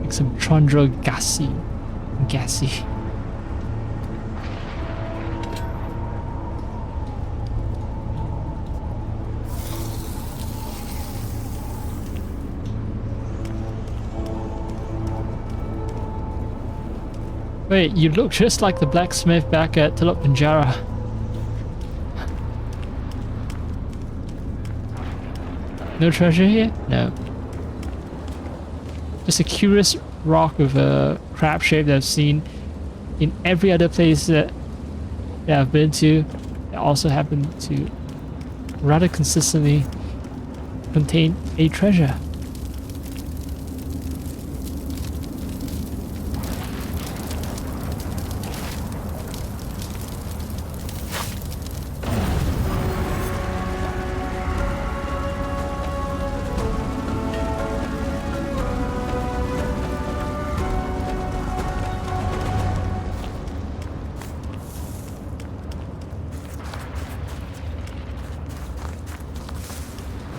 Make some Chandra Gassy. Wait, you look just like the blacksmith back at Teluk Penjara. No treasure here? No. Just a curious rock with a crab shape that I've seen in every other place that I've been to. It also happened to rather consistently contain a treasure.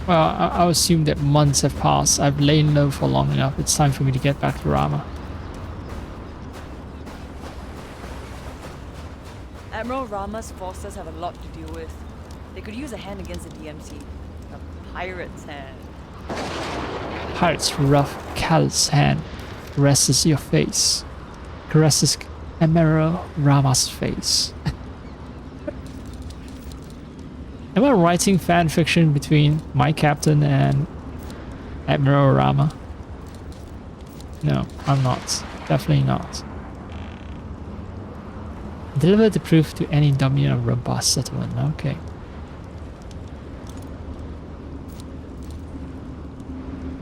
Well, I'll assume that months have passed. I've lain low for long enough. It's time for me to get back to Rama. Admiral Rama's forces have a lot to deal with. They could use a hand against the DMC. A pirate's hand. Pirate's rough, callous hand caresses your face. Caresses Admiral Rama's face. Am I writing fan fiction between my captain and Admiral Rama? No, I'm not. Definitely not. Deliver the proof to any dominant of Rampas settlement. Okay.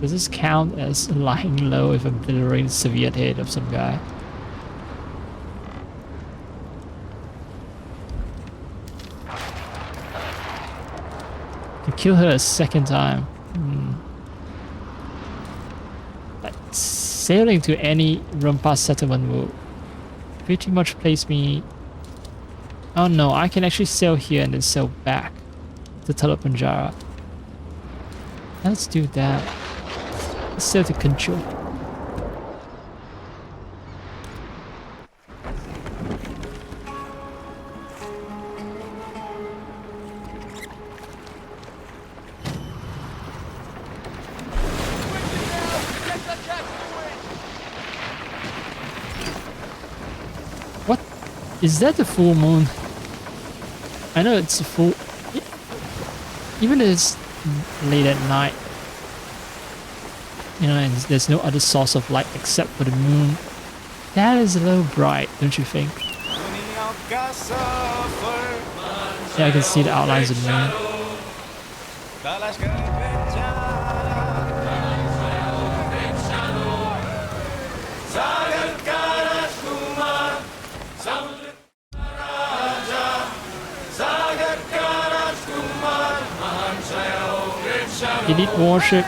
Does this count as lying low if I'm delivering the Soviet head of some guy? To kill her a second time. But sailing to any Rampas settlement will pretty much place me... Oh no, I can actually sail here and then sail back to Teluk Penjara. Let's do that. Let's sail to Kunchul. What? Is that the full moon? I know it's a full... Even if it's late at night, you know, and there's no other source of light except for the moon, that is a little bright, don't you think? Yeah, I can see the outlines of the moon. Elite warship,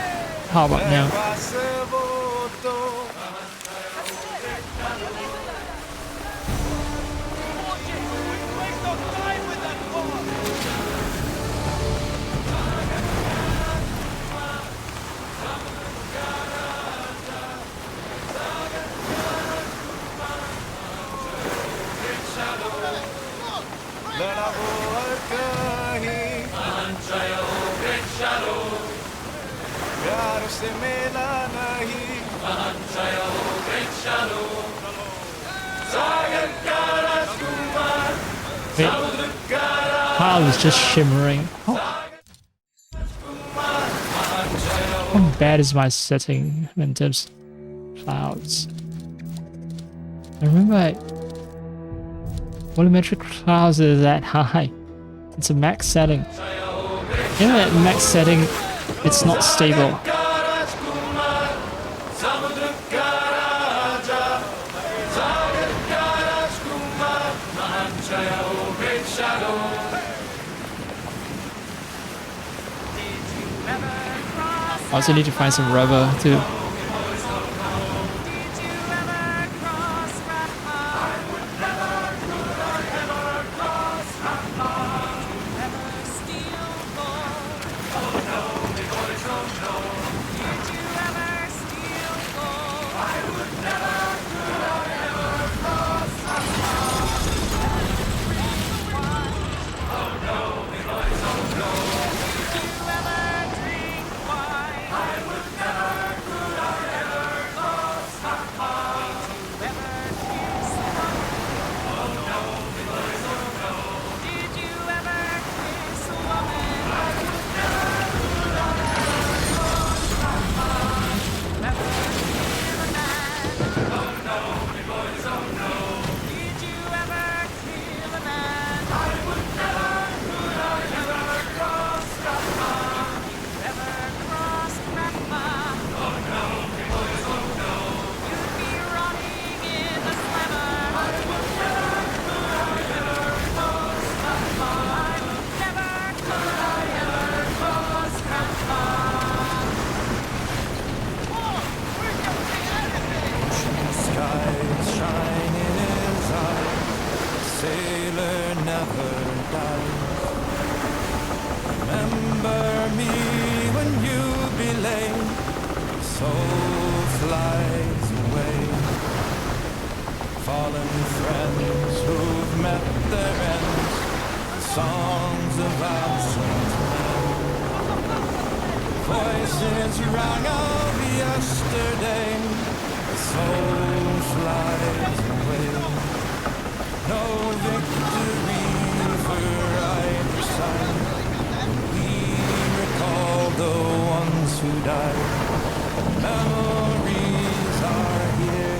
how about now? Wait, cloud is just shimmering. Oh. How bad is my setting in terms of clouds? I remember volumetric clouds is that high. It's a max setting. Even at max setting, it's not stable. I also need to find some rubber too.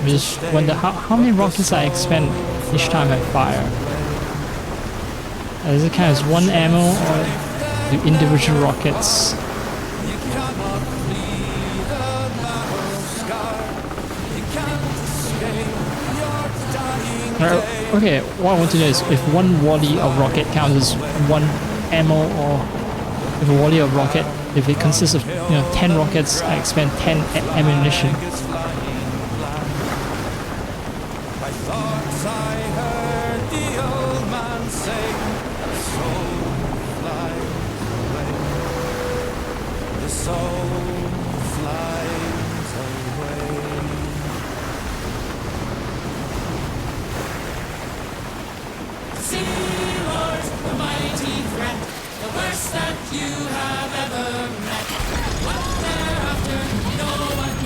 I just wonder how many rockets I expend each time I fire. Does it count as one ammo or do individual rockets? Okay, what I want to know is if one volley of rocket counts as one ammo, or if a volley of rocket, if it consists of 10 rockets, I expend 10 ammunition.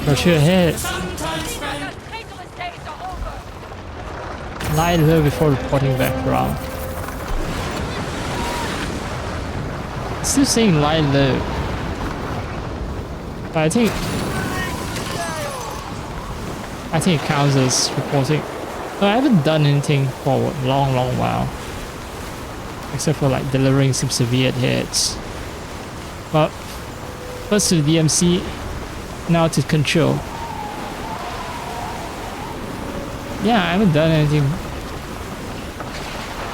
Rush your head. Lie low before reporting back around. Still saying lie low. But I think it counts as reporting. No, I haven't done anything for a long while. Except for like delivering some severe hits. But first to the DMC, now to control. Yeah, I haven't done anything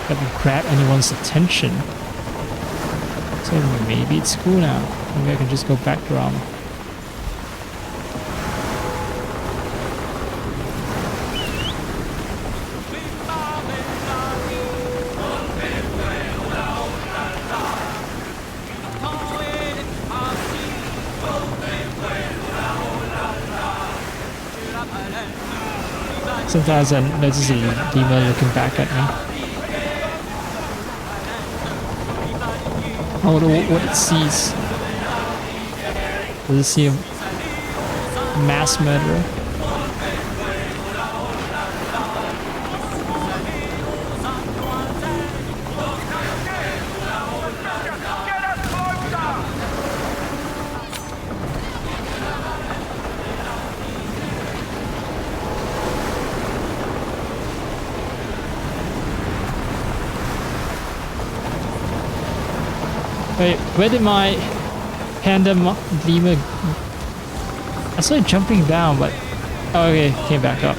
that would grab anyone's attention. So maybe it's cool now. Maybe I can just go back around. Sometimes I notice a demon looking back at me. I wonder what it sees. Does it see a mass murderer? Wait, where did my panda lemur? I saw it jumping down, but oh, okay, came back up.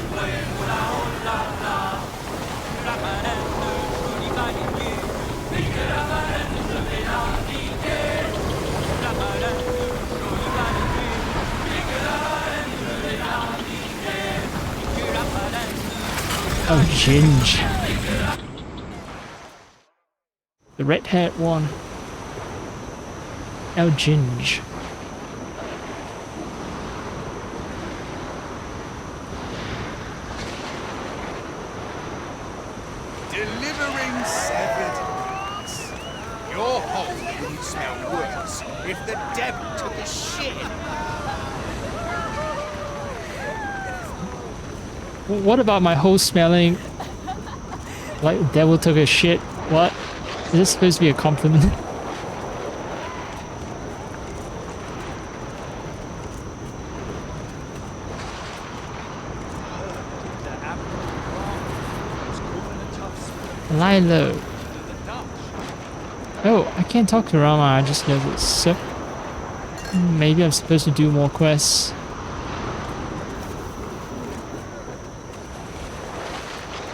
Ginge. The red-haired one. El Ginge. Delivering severed hearts. Your home wouldn't smell worse if the devil took a shit. What about my hole smelling like the devil took a shit? What? Is this supposed to be a compliment? Lilo. Oh, I can't talk to Rama, I just know this. So maybe I'm supposed to do more quests.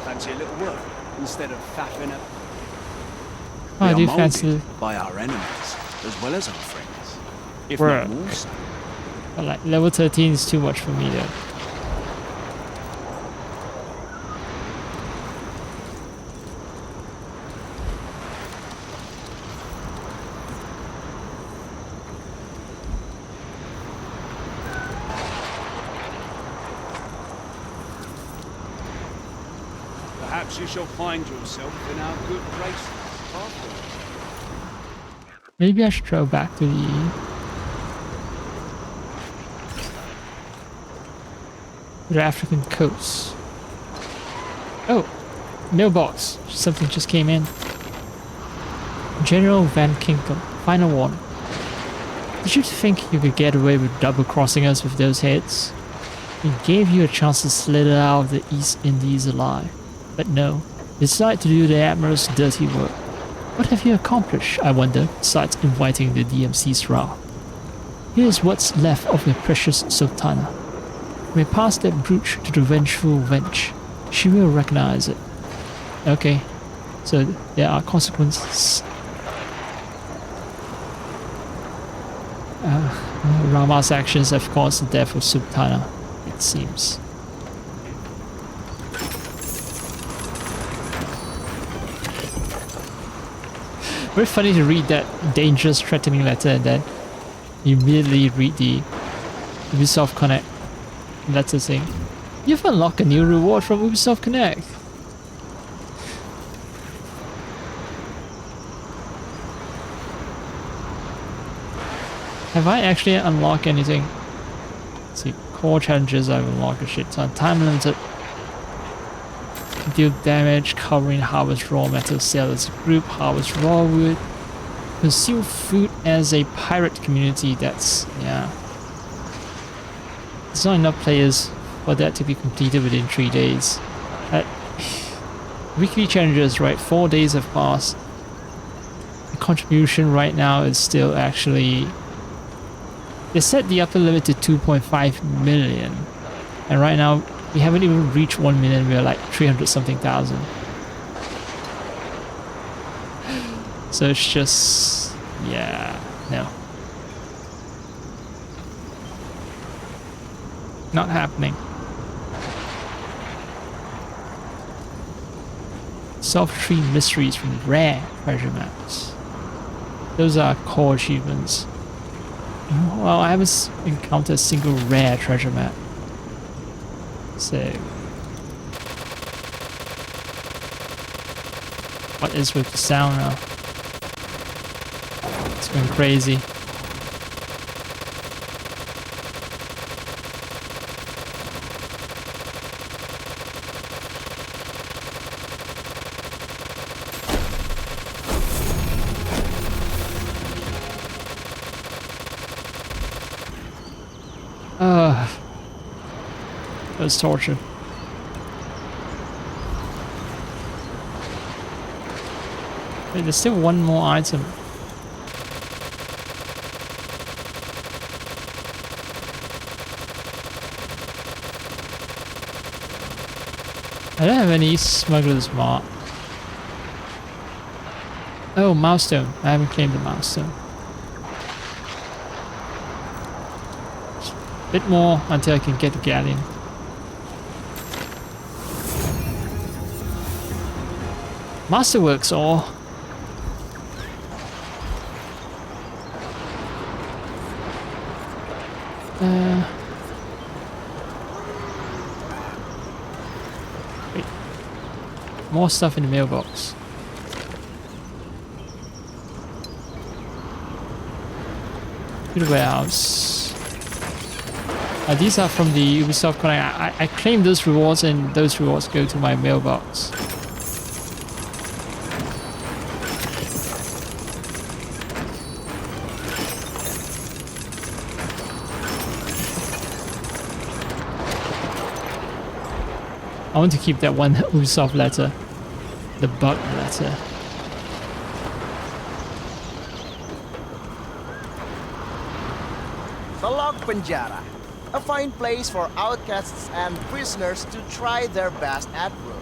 Fancy a little work instead of faffing up. Oh, I We do are fancy molded by our enemies as well as our friends. If work. not more so. But like level 13 is too much for me though. Perhaps you shall find yourself in our good graces afterwards. Maybe I should go back to the African coast. Oh, mailbox. Something just came in. General Van Kinkel, final warning. Did you think you could get away with double-crossing us with those heads? We gave you a chance to slither out of the East Indies alive. But no, you decided to do the Admiral's dirty work. What have you accomplished, I wonder, besides inviting the DMC's wrath? Here's what's left of the precious Sultana. We pass that brooch to the vengeful wench. She will recognize it. Okay, so there are consequences. Rama's actions have caused the death of Sultana, it seems. Very funny to read that dangerous, threatening letter and then immediately read the Ubisoft Connect letter saying, "You've unlocked a new reward from Ubisoft Connect." Have I actually unlocked anything? Let's see, core challenges I've unlocked a shit ton. Time limited. Deal damage, covering harvest raw metal sale as a group, harvest raw wood, consume food as a pirate community. That's, yeah. There's not enough players for that to be completed within 3 days. Weekly challenges, right? 4 days have passed. The contribution right now is still actually... They set the upper limit to 2.5 million. And right now, we haven't even reached 1 million, we're like 300 something thousand. So it's just, yeah, no. Not happening. Solve 3 mysteries from rare treasure maps. Those are core achievements. Well, I haven't encountered a single rare treasure map. So, what is with the sound now? It's going crazy. That was torture. Wait, there's still one more item. I don't have any smuggler's mark. Oh, milestone. I haven't claimed the milestone. A bit more until I can get the galleon. Masterworks ore. Wait. More stuff in the mailbox. To the warehouse. These are from the Ubisoft Connect. I claim those rewards and those rewards go to my mailbox. I want to keep that one Ubisoft letter. The bug letter. The Log Penjara. A fine place for outcasts and prisoners to try their best at ruling.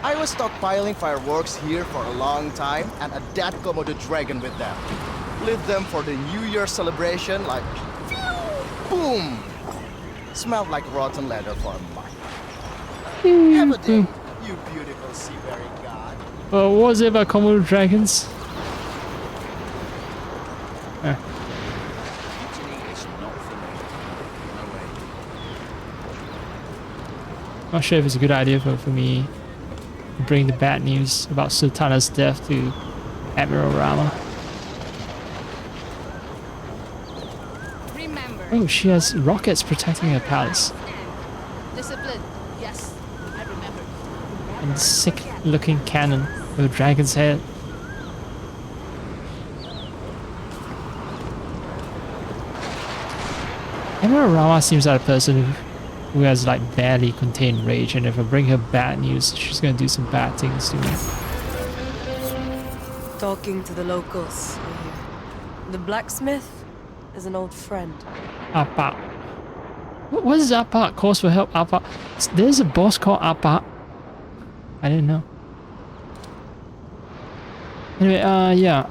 I was stockpiling fireworks here for a long time, and a dead Komodo dragon with them. Lit them for the New Year celebration like... boom! Smelled like rotten leather for a month. Have a day, you beautiful sea-bearing god. What was it about Komodo dragons? Not sure if it's a good idea for me to bring the bad news about Sultana's death to Admiral Rama. Remember. Oh, she has rockets protecting her palace. Discipline. Yes, I remember. And sick-looking cannon with a dragon's head. Admiral Rama seems like a person who has like barely contained rage, and if I bring her bad news, she's gonna do some bad things to me. Talking to the locals, I hear. The blacksmith is an old friend. Apa. What is Apa? Calls for help, Apa. There's a boss called Apa. I didn't know. Anyway, yeah.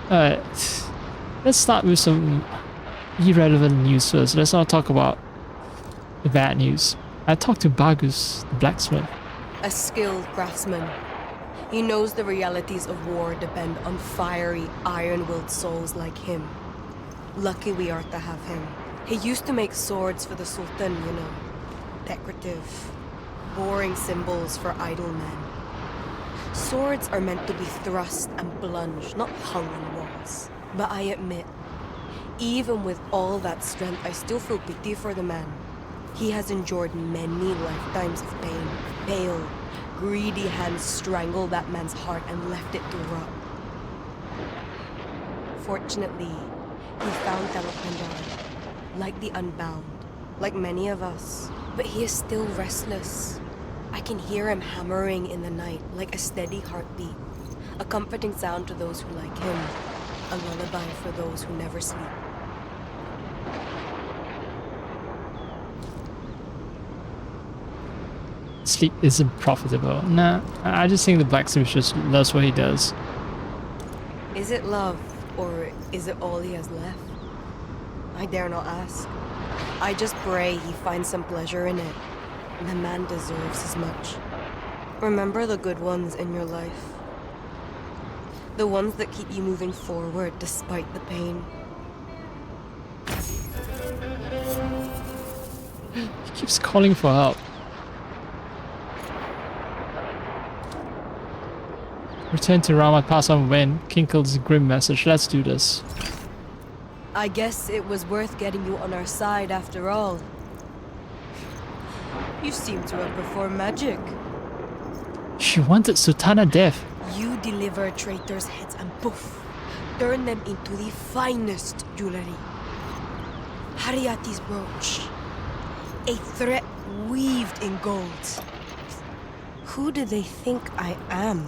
Let's start with some irrelevant news first. Let's not talk about the bad news. I talked to Bagus, the blacksmith. A skilled craftsman. He knows the realities of war depend on fiery, iron-willed souls like him. Lucky we are to have him. He used to make swords for the Sultan, you know. Decorative, boring symbols for idle men. Swords are meant to be thrust and plunged, not hung on walls. But I admit, even with all that strength, I still feel pity for the man. He has endured many lifetimes of pain. Pale, greedy hands strangled that man's heart and left it to rot. Fortunately, he found Telopendar, like the Unbound, like many of us. But he is still restless. I can hear him hammering in the night, like a steady heartbeat. A comforting sound to those who like him. A lullaby for those who never sleep. Sleep isn't profitable. Nah, I just think the blacksmith just loves what he does. Is it love, or is it all he has left? I dare not ask. I just pray he finds some pleasure in it. The man deserves as much. Remember the good ones in your life. The ones that keep you moving forward despite the pain. He keeps calling for help. Return to Rama, pass on when. Kinkle's grim message. Let's do this. I guess it was worth getting you on our side after all. You seem to have performed magic. She wanted Sultana death. You deliver traitors' heads and poof, turn them into the finest jewelry. Hariati's brooch. A thread weaved in gold. Who do they think I am?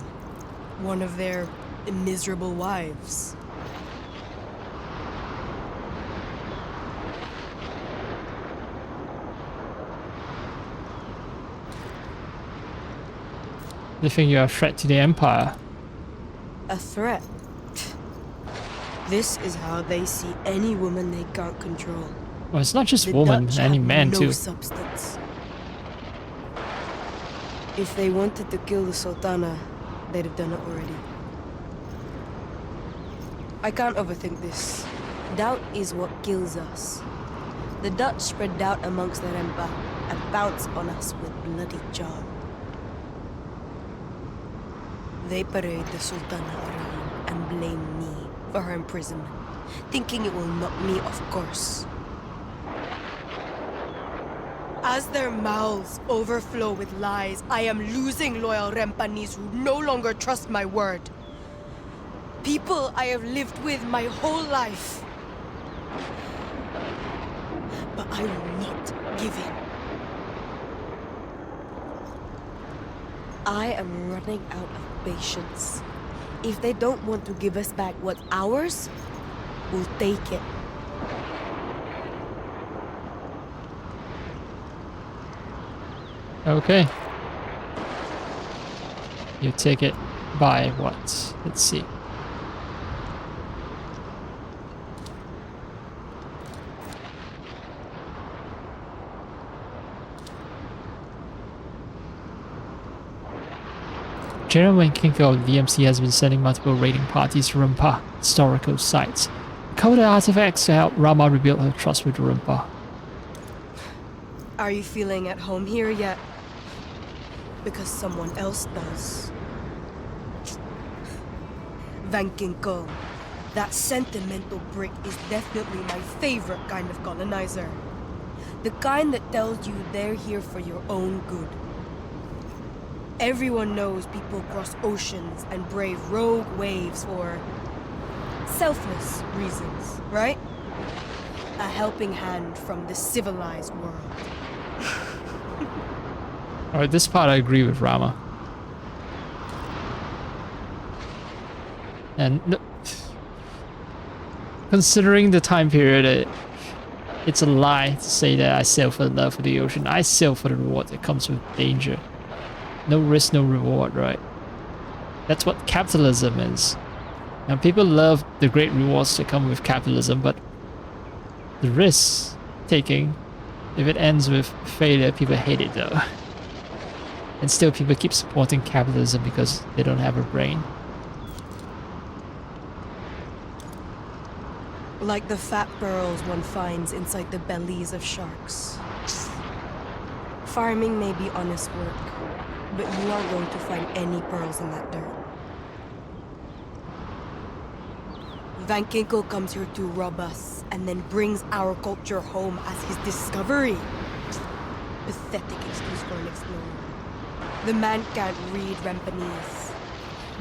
One of their miserable wives. They think you're a threat to the Empire. A threat? This is how they see any woman they can't control. Well, it's not just The woman, Dutch any have man no too. substance. If they wanted to kill the Sultana, they'd have done it already. I can't overthink this. Doubt is what kills us. The Dutch spread doubt amongst the Rempa and pounce on us with bloody charm. They parade the Sultana around and blame me for her imprisonment, thinking it will knock me off course. As their mouths overflow with lies, I am losing loyal Rempanis who no longer trust my word. People I have lived with my whole life. But I will not give in. I am running out of patience. If they don't want to give us back what's ours, we'll take it. Okay. You take it by what? Let's see. General Wenkinko of the DMC has been sending multiple raiding parties to Rempa historical sites. Coded artifacts to help Rama rebuild her trust with Rempa. Are you feeling at home here yet? Because someone else does. Vankinko, that sentimental brick is definitely my favorite kind of colonizer. The kind that tells you they're here for your own good. Everyone knows people cross oceans and brave rogue waves for selfless reasons, right? A helping hand from the civilized world. Alright, this part I agree with Rama. And considering the time period, it's a lie to say that I sail for the love of the ocean. I sail for the reward that comes with danger. No risk, no reward, right? That's what capitalism is. And people love the great rewards that come with capitalism, but the risk taking, if it ends with failure, people hate it though. And still people keep supporting capitalism because they don't have a brain. Like the fat pearls one finds inside the bellies of sharks. Farming may be honest work, but you aren't going to find any pearls in that dirt. Vankinko comes here to rob us and then brings our culture home as his discovery. Pathetic excuse for an explorer. The man can't read Rempanese,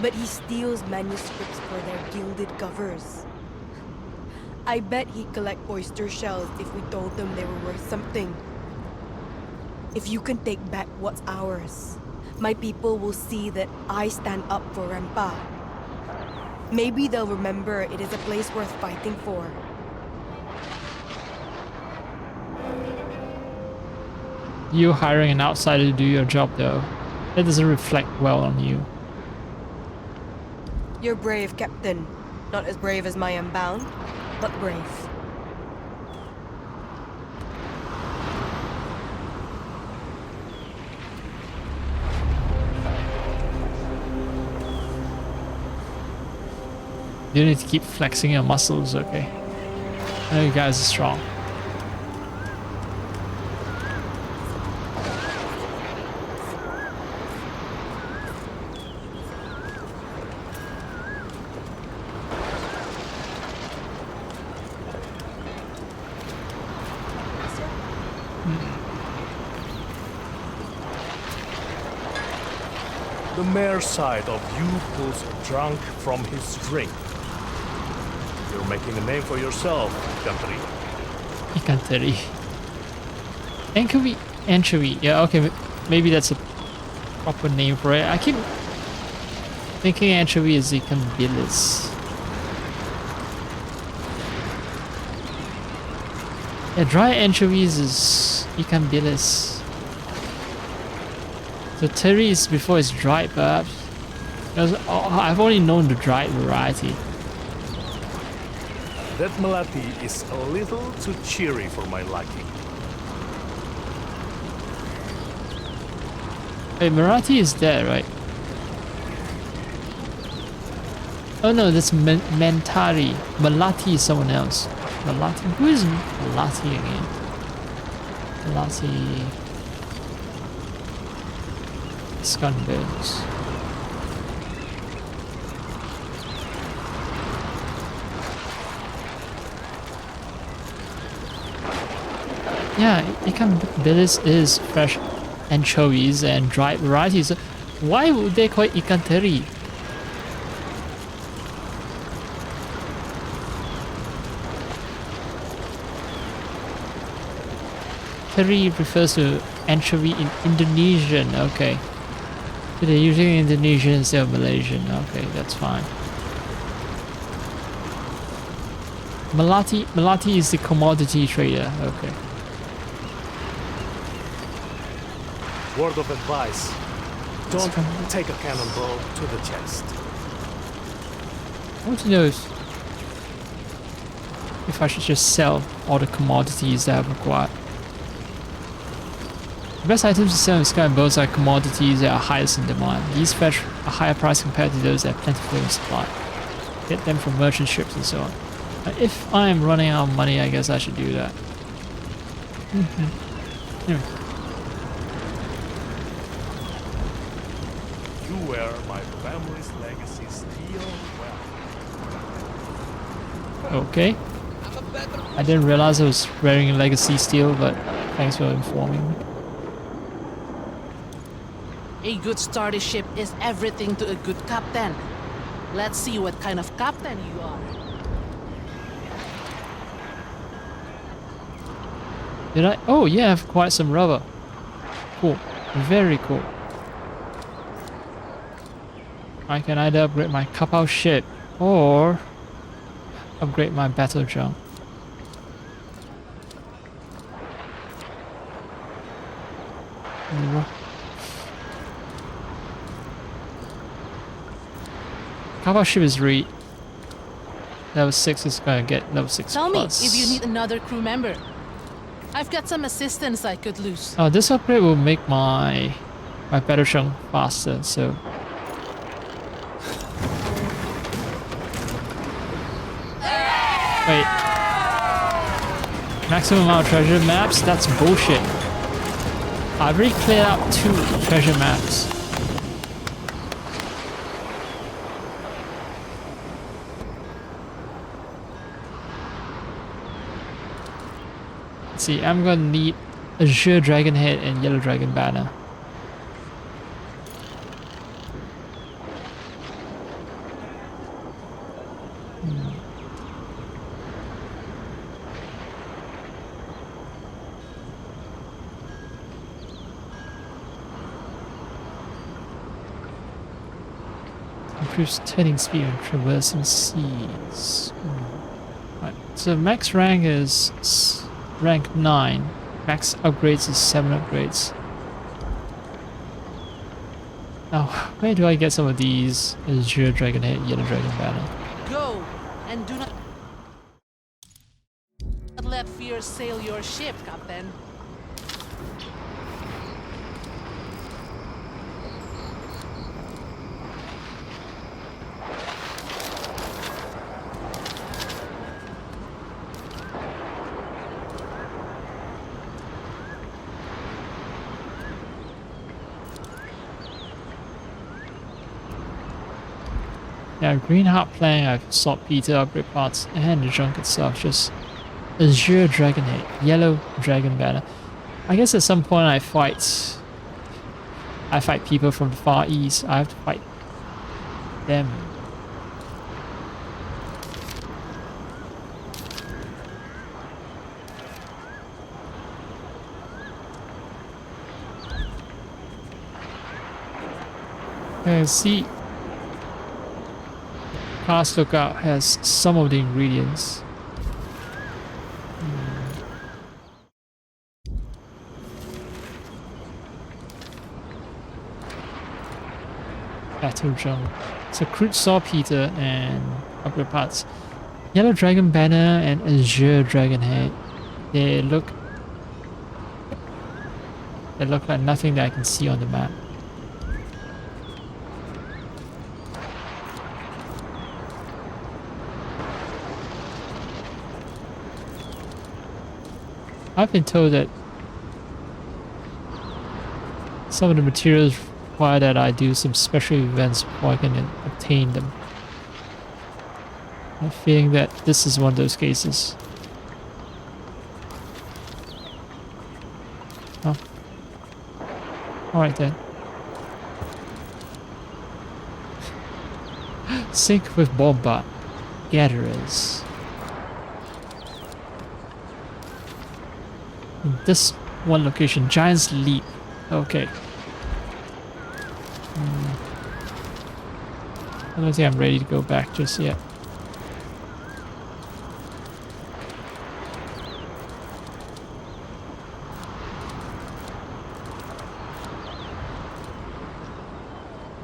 but he steals manuscripts for their gilded covers. I bet he'd collect oyster shells if we told them they were worth something. If you can take back what's ours, my people will see that I stand up for Rempa. Maybe they'll remember it is a place worth fighting for. You hiring an outsider to do your job though, that doesn't reflect well on you. You're brave, Captain. Not as brave as my unbound, but brave. You need to keep flexing your muscles, okay? I know you guys are strong. The mayor's side of you pulls drunk from his drink. You're making a name for yourself, country. Ikanteri. Anchovy. Yeah, okay, maybe that's a proper name for it. I keep Thinking anchovy is Icambilis. Yeah, dry anchovies is Icambilis. So terry is before it's dried, perhaps. I've only known the dried variety. That Malati is a little too cheery for my liking. Wait, Marathi is there, right? Oh no, that's Mentari. Malati is someone else. Malati? Who is Malati again? Malati... Scunbirds. Yeah, Icambilis is fresh anchovies and dried varieties. Why would they call it ikan teri? Teri refers to anchovy in Indonesian. Okay. So they're using Indonesian instead of Malaysian. Okay, that's fine. Malati is the commodity trader. Okay. Word of advice. Don't take a cannonball to the chest. I want to know if I should just sell all the commodities that I've acquired. The best items to sell in Sky and Boats are commodities that are highest in demand. These fetch a higher price compared to those that are plentiful in supply. Get them from merchant ships and so on. If I am running out of money, I guess I should do that. Anyway. You wear my family's legacy steel well. Okay. I didn't realize I was wearing legacy steel, but thanks for informing me. A good sturdy ship is everything to a good captain. Let's see what kind of captain you are. Did I? Oh yeah, I have quite some rubber. Cool. Very cool. I can either upgrade my Kapao ship or upgrade my battle junk. Kapao ship is level 6 is gonna get level 6 Tell plus. me if you need another crew member. I've got some assistants I could lose. Oh, this upgrade will make my battle junk faster, so wait. Maximum amount of treasure maps? That's bullshit. I've already cleared out 2 treasure maps. Let's see, I'm gonna need Azure Dragon Head and Yellow Dragon Banner. Improves turning speed and traversing seas. Right, so max rank is rank 9. Max upgrades is 7 upgrades. Now, where do I get some of these? Azure Dragon Head, Yellow Dragon Banner. Go and do not let fear sail your ship, Captain. Yeah, Green Heart Plank, I've saltpeter upgrade parts, and the junk itself, just Azure Dragon Head, Yellow Dragon Banner. I guess at some point I fight people from the Far East, I have to fight them. See, Cast Lookout has some of the ingredients. Battle Drum. So crude saltpeter and upgrade parts. Yellow Dragon Banner and Azure Dragon Head. They look like nothing that I can see on the map. I've been told that some of the materials require that I do some special events before I can obtain them. I'm feeling that this is one of those cases. Oh. Alright then. Sync with Bombard. Gatherers. In this one location, Giant's Leap. Okay. I don't think I'm ready to go back just yet.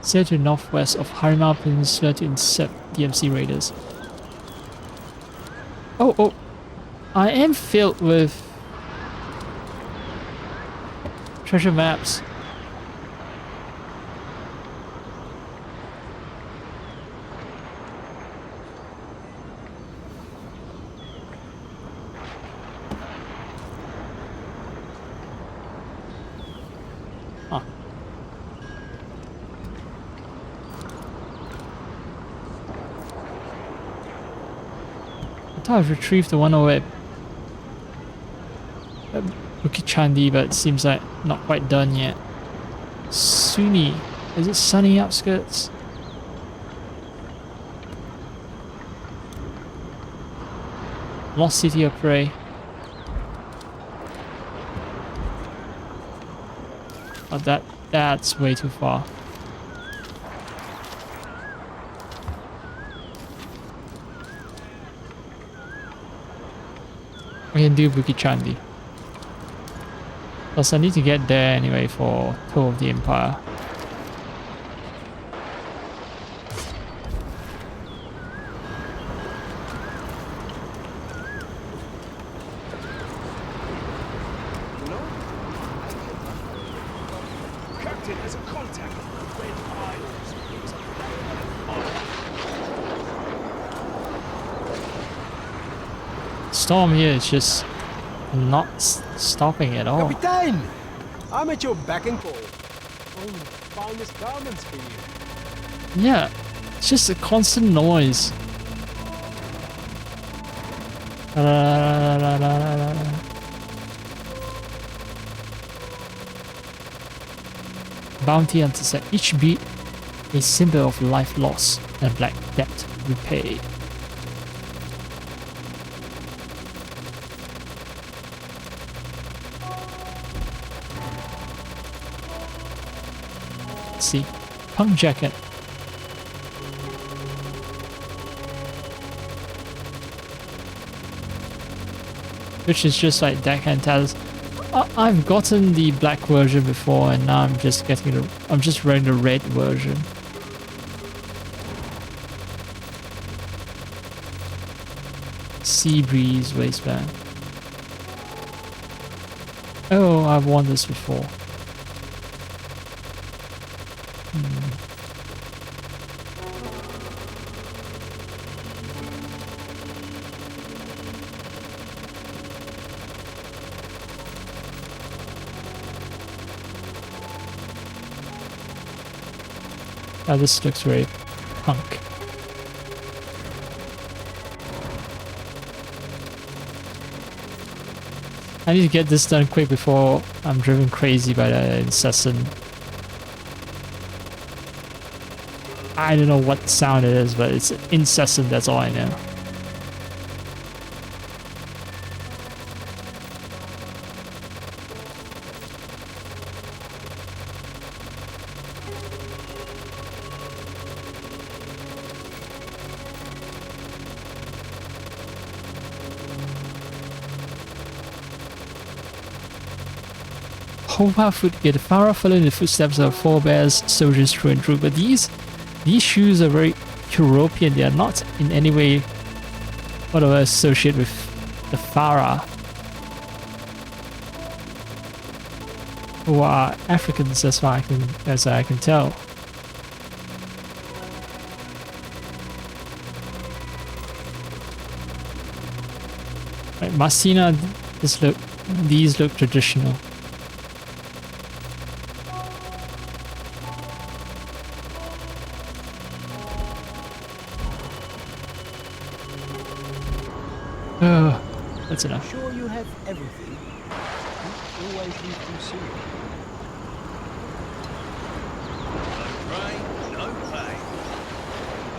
Sail to the northwest of Harimau Peninsula to intercept DMC raiders. Oh, I am filled with treasure maps. Huh. I thought I've retrieved the one away Bukit Chandi, but it seems like not quite done yet. Sunni. Is it Sunny Outskirts? Lost City of Prey. Oh, that's way too far. I can do Bukit Chandi. Plus I need to get there anyway for Toe of the Empire. Captain has a contact with Red Isles. Storm here is just not stopping at all. Captain! I'm at your beck and call. Only the finest garments for you. Yeah, it's just a constant noise. Bounty intercept. Each beat a symbol of life lost and black debt repaid. See, punk jacket. Which is just like Deckhand Talus. I've gotten the black version before, and now I'm just wearing the red version. Sea breeze waistband. Oh, I've worn this before. Oh, this looks very punk. I need to get this done quick before I'm driven crazy by the incessant. I don't know what sound it is, but it's incessant, that's all I know. Hova footgear. The Farah follow in the footsteps of forebears, soldiers through and through. But these shoes are very European. They are not in any way whatever associated with the Farah, who are Africans as far as I can tell. Right, Masina, these look traditional. Oh, that's enough. Sure you have everything. You always leave too soon.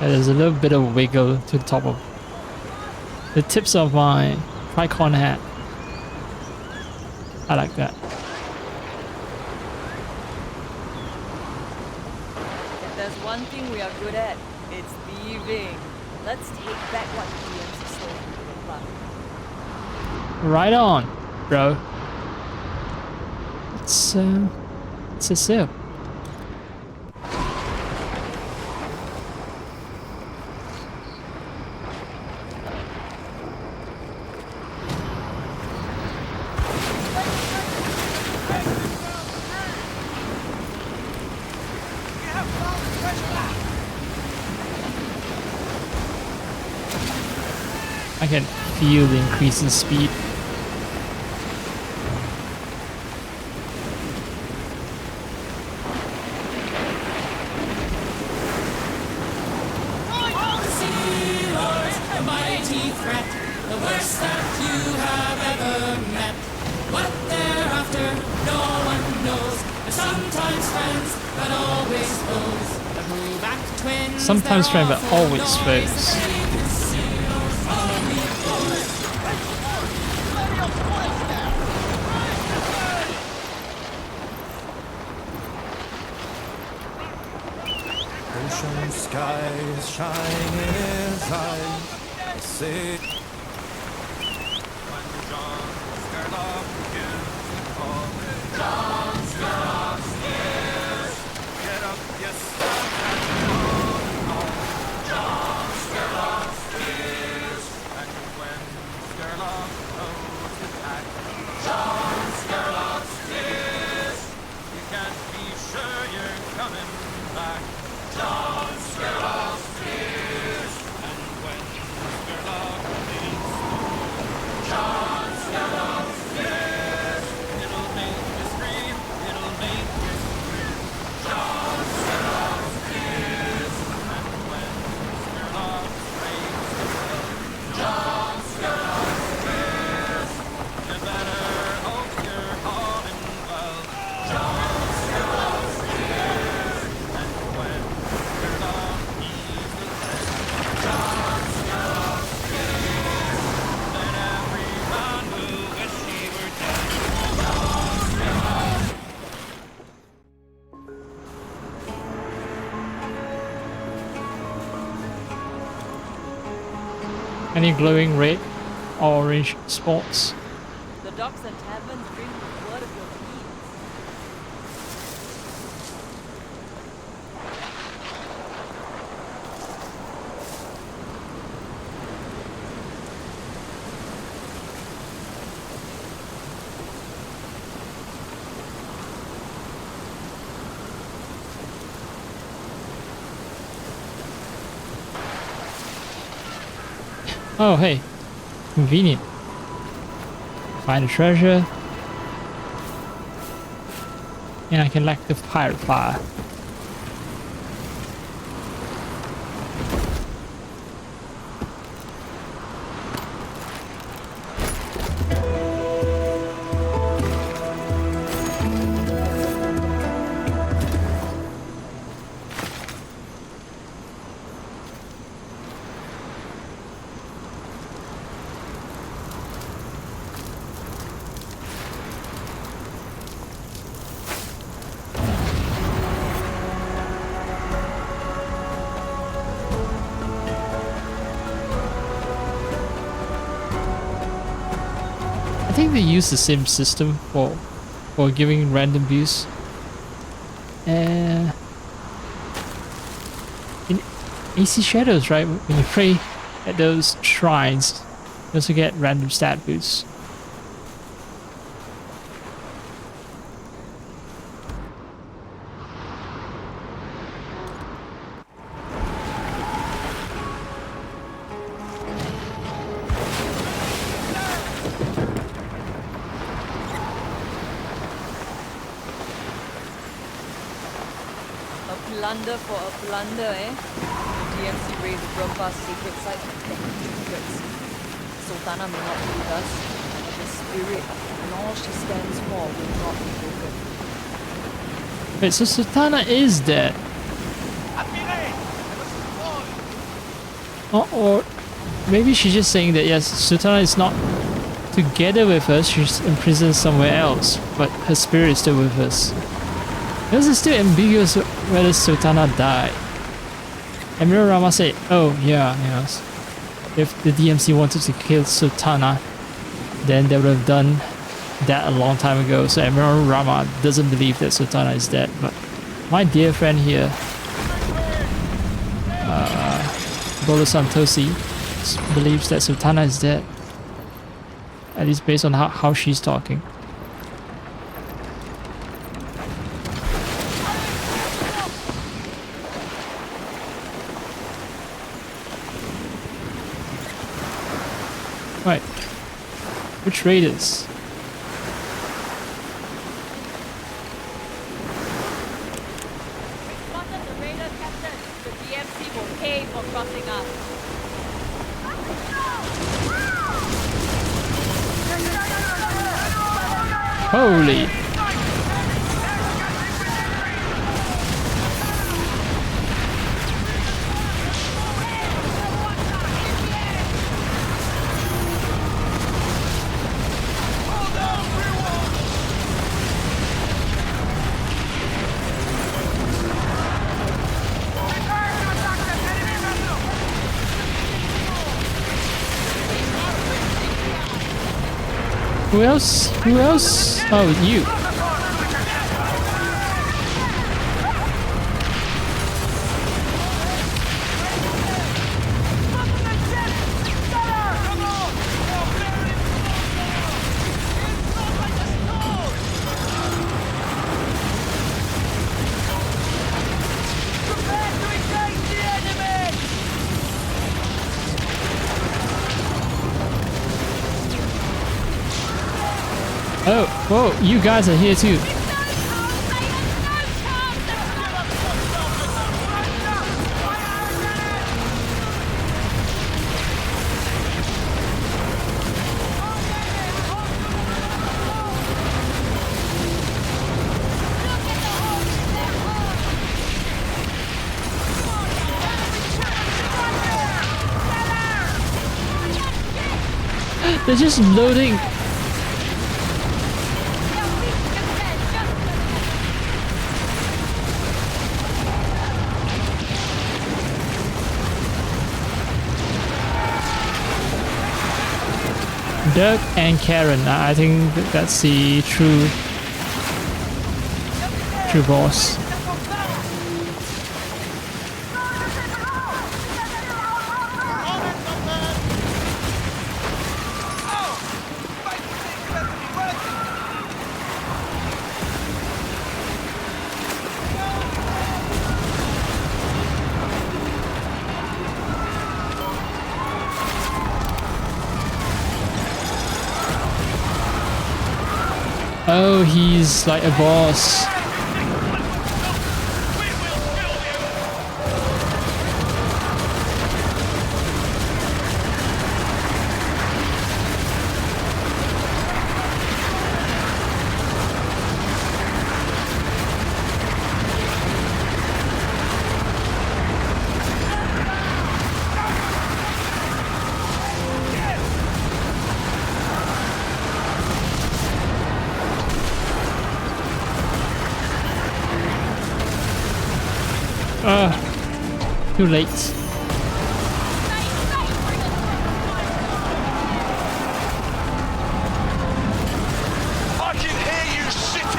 Yeah, there's a little bit of wiggle to the top of the tips of my tricorn hat. I like that. If there's one thing we are good at, it's thieving. Let's take back what DMC stole from the club. Right on, bro. It's a sip. I can feel the increase in speed. Sealords, the mighty threat, the worst that you have ever met. What they're after, no one knows. They're sometimes friends, but always foes. The Bruvac twins, Sometimes friend, but always foes. Ocean skies shine in his eyes. I say. Any glowing red or orange spots? The docks and taverns drink the blood of your thieves. Oh, hey. Convenient. Find a treasure. And I can light the pirate fire. I think they use the same system for for giving random views. In AC Shadows, right, when you pray at those shrines, you also get random stat boosts. Plunder for a plunder, eh? DMC raised the Grumpa's sacred site and collected trinkets. Sultana may not be with us, but her spirit and all she stands for will not be broken. Wait, so Sultana is dead? Or maybe she's just saying that yes, Sultana is not together with us, she's imprisoned somewhere else, but her spirit is still with us. Because it's still ambiguous whether Sultana died. Admiral Rama said, oh yeah, yes. If the DMC wanted to kill Sultana, then they would have done that a long time ago. So Admiral Rama doesn't believe that Sultana is dead. But my dear friend here, Bolo Santosi, believes that Sultana is dead. At least based on how she's talking. Right. Which raiders? Spotted the raider, Captain. The DMC will pay for crossing us. Holy! Who else? Who else? Oh, you. Oh, whoa, you guys are here too. They're just loading. Dirk and Karen, I think that's the true boss. Oh, he's like a boss. Too late. I can hear you, city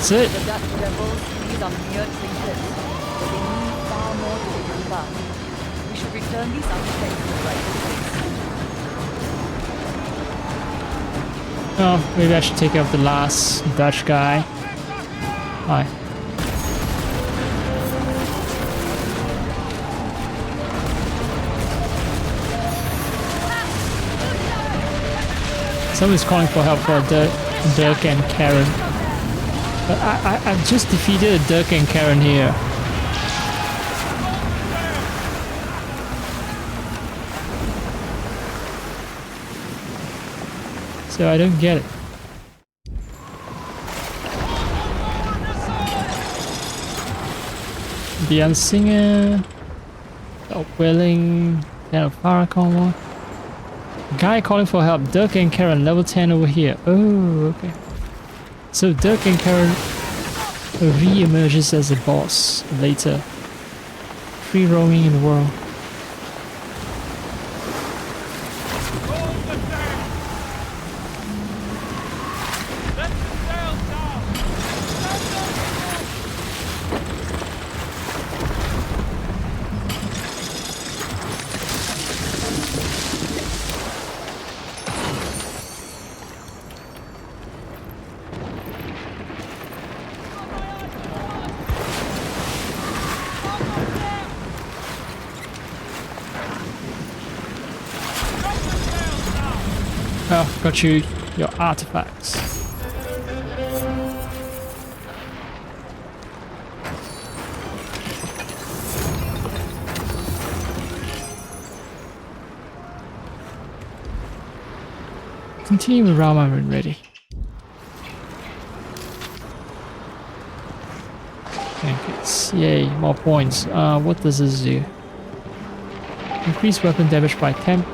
That's it. The Dutch rebels, these are mere trinkets, but they mean far more to the Rumba. We should return these artifacts to the rightful place. Oh, maybe I should take care of the last Dutch guy. Hi. Someone's calling for help for Dirk and Karen. But I've just defeated Dirk and Karen here. So I don't get it. The Unsinger, the Welling, then a Farrakhan. Guy calling for help. Dirk and Karen, level 10 over here. Oh, okay. So Dirk and Karen re-emerges as a boss later. Free roaming in the world. Oh, got you your artifacts. Continue with Rama when ready. Pancakes. Yay, more points. What does this do? Increase weapon damage by 10%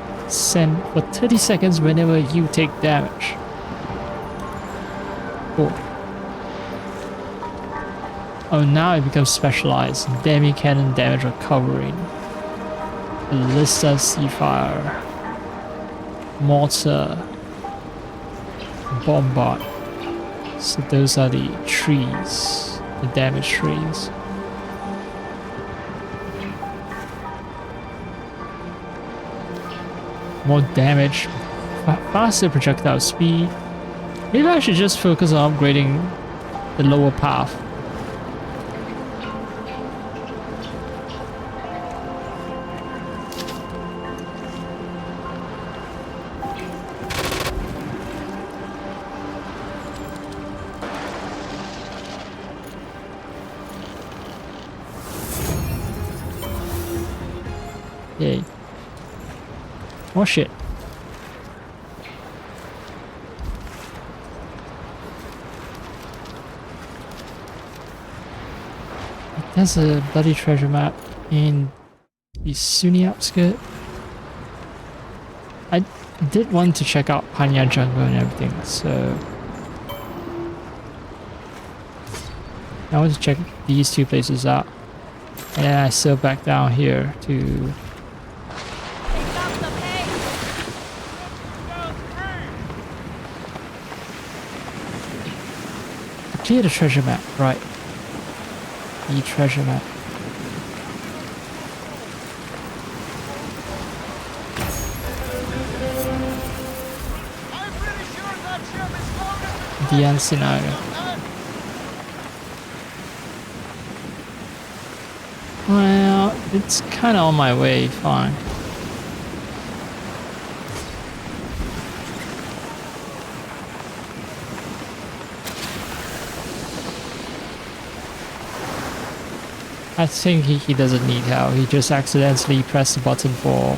for 30 seconds whenever you take damage. Cool. Oh, now it becomes specialized. Demi cannon damage recovery. Ballista Seafire. Mortar. Bombard. So those are the trees. The damage trees. More damage, faster projectile speed. Maybe I should just focus on upgrading the lower path. Yay. Oh shit. There's a bloody treasure map in the Sunni outskirt. I did want to check out Panya Jungle and everything, so I want to check these two places out. And then I sail back down here to clear the treasure map, right? The treasure map. The end scenario. Well, it's kind of on my way, fine. I think he doesn't need help. He just accidentally pressed the button for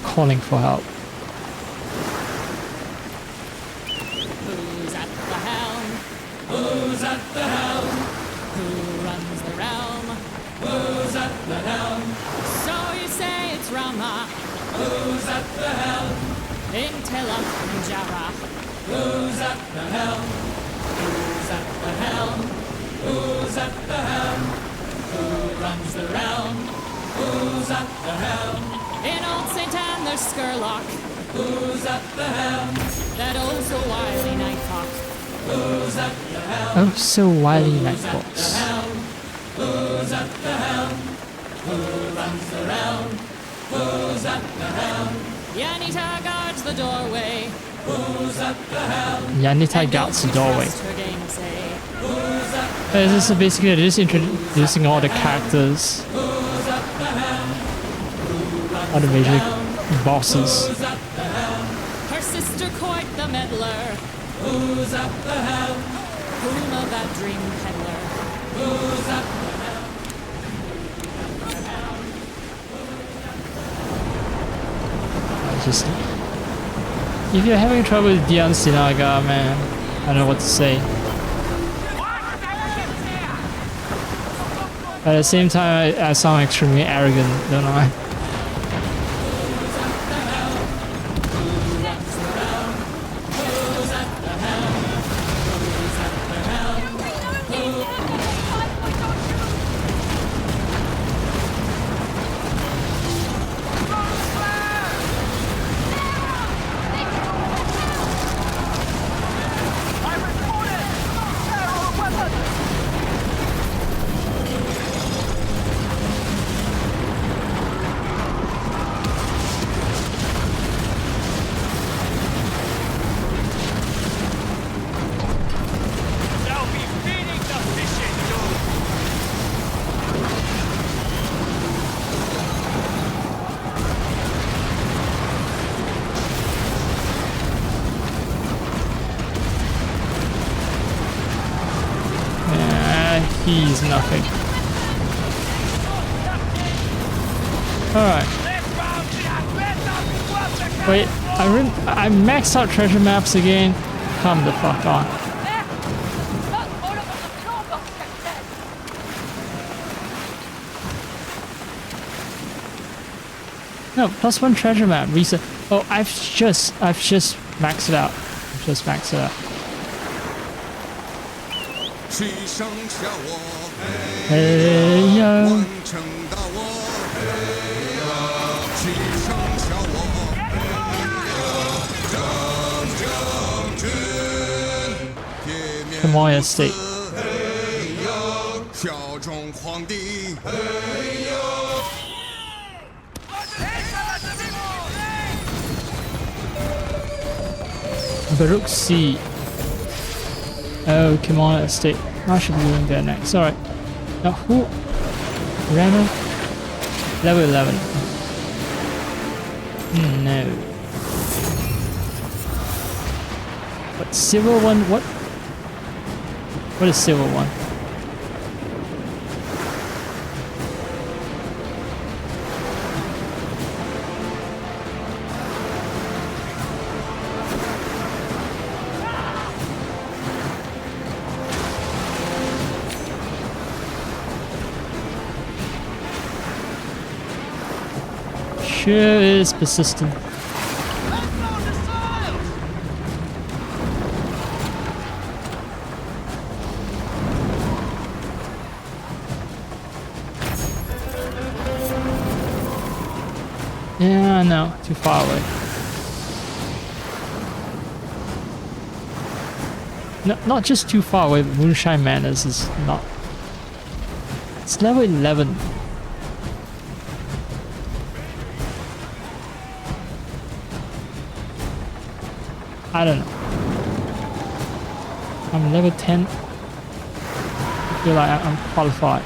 calling for help. Who's at the helm? Who's at the helm? Who runs the realm? Who's at the helm? So you say it's Rama. Who's at the helm? In Telem and Jara. Who's at the helm? Who's at the helm? Who's at the helm? Who runs the realm? Who's at the helm? In Old St. Anne there's Skurlock. Who's at the helm? That oh so wily Nighthawk. Oh, so wily Nightbox. Who's at the helm? Who runs the realm? Who's at the helm? Yanita guards the doorway. Who's at the helm? Yanita guards the doorway. Her gainsay. Who's at This is basically just introducing all the characters, Who's at the helm? all the major bosses. Who's at the helm? Her sister Court the meddler. Who's at the helm? Whom of that dream peddler? Who's at the helm? Just if you're having trouble with Dion Sinaga, man, I don't know what to say. At the same time, I sound extremely arrogant, don't I? He's nothing. Alright. Wait, I maxed out treasure maps again. Come the fuck on. No, +1 treasure map. Reset. Oh, I've just maxed it out. I've just maxed it out. Hey yo. Kamoya State. Baruch C. Oh, Kamoya State. I should be doing that next. Alright. Now who? Reno? Level 11. No. What? Silver one? What? What is silver one? Sure is persistent. Yeah, no, too far away. No, not just too far away, but Moonshine Manors is not. It's level 11. I don't know. I'm level 10. I feel like I'm qualified.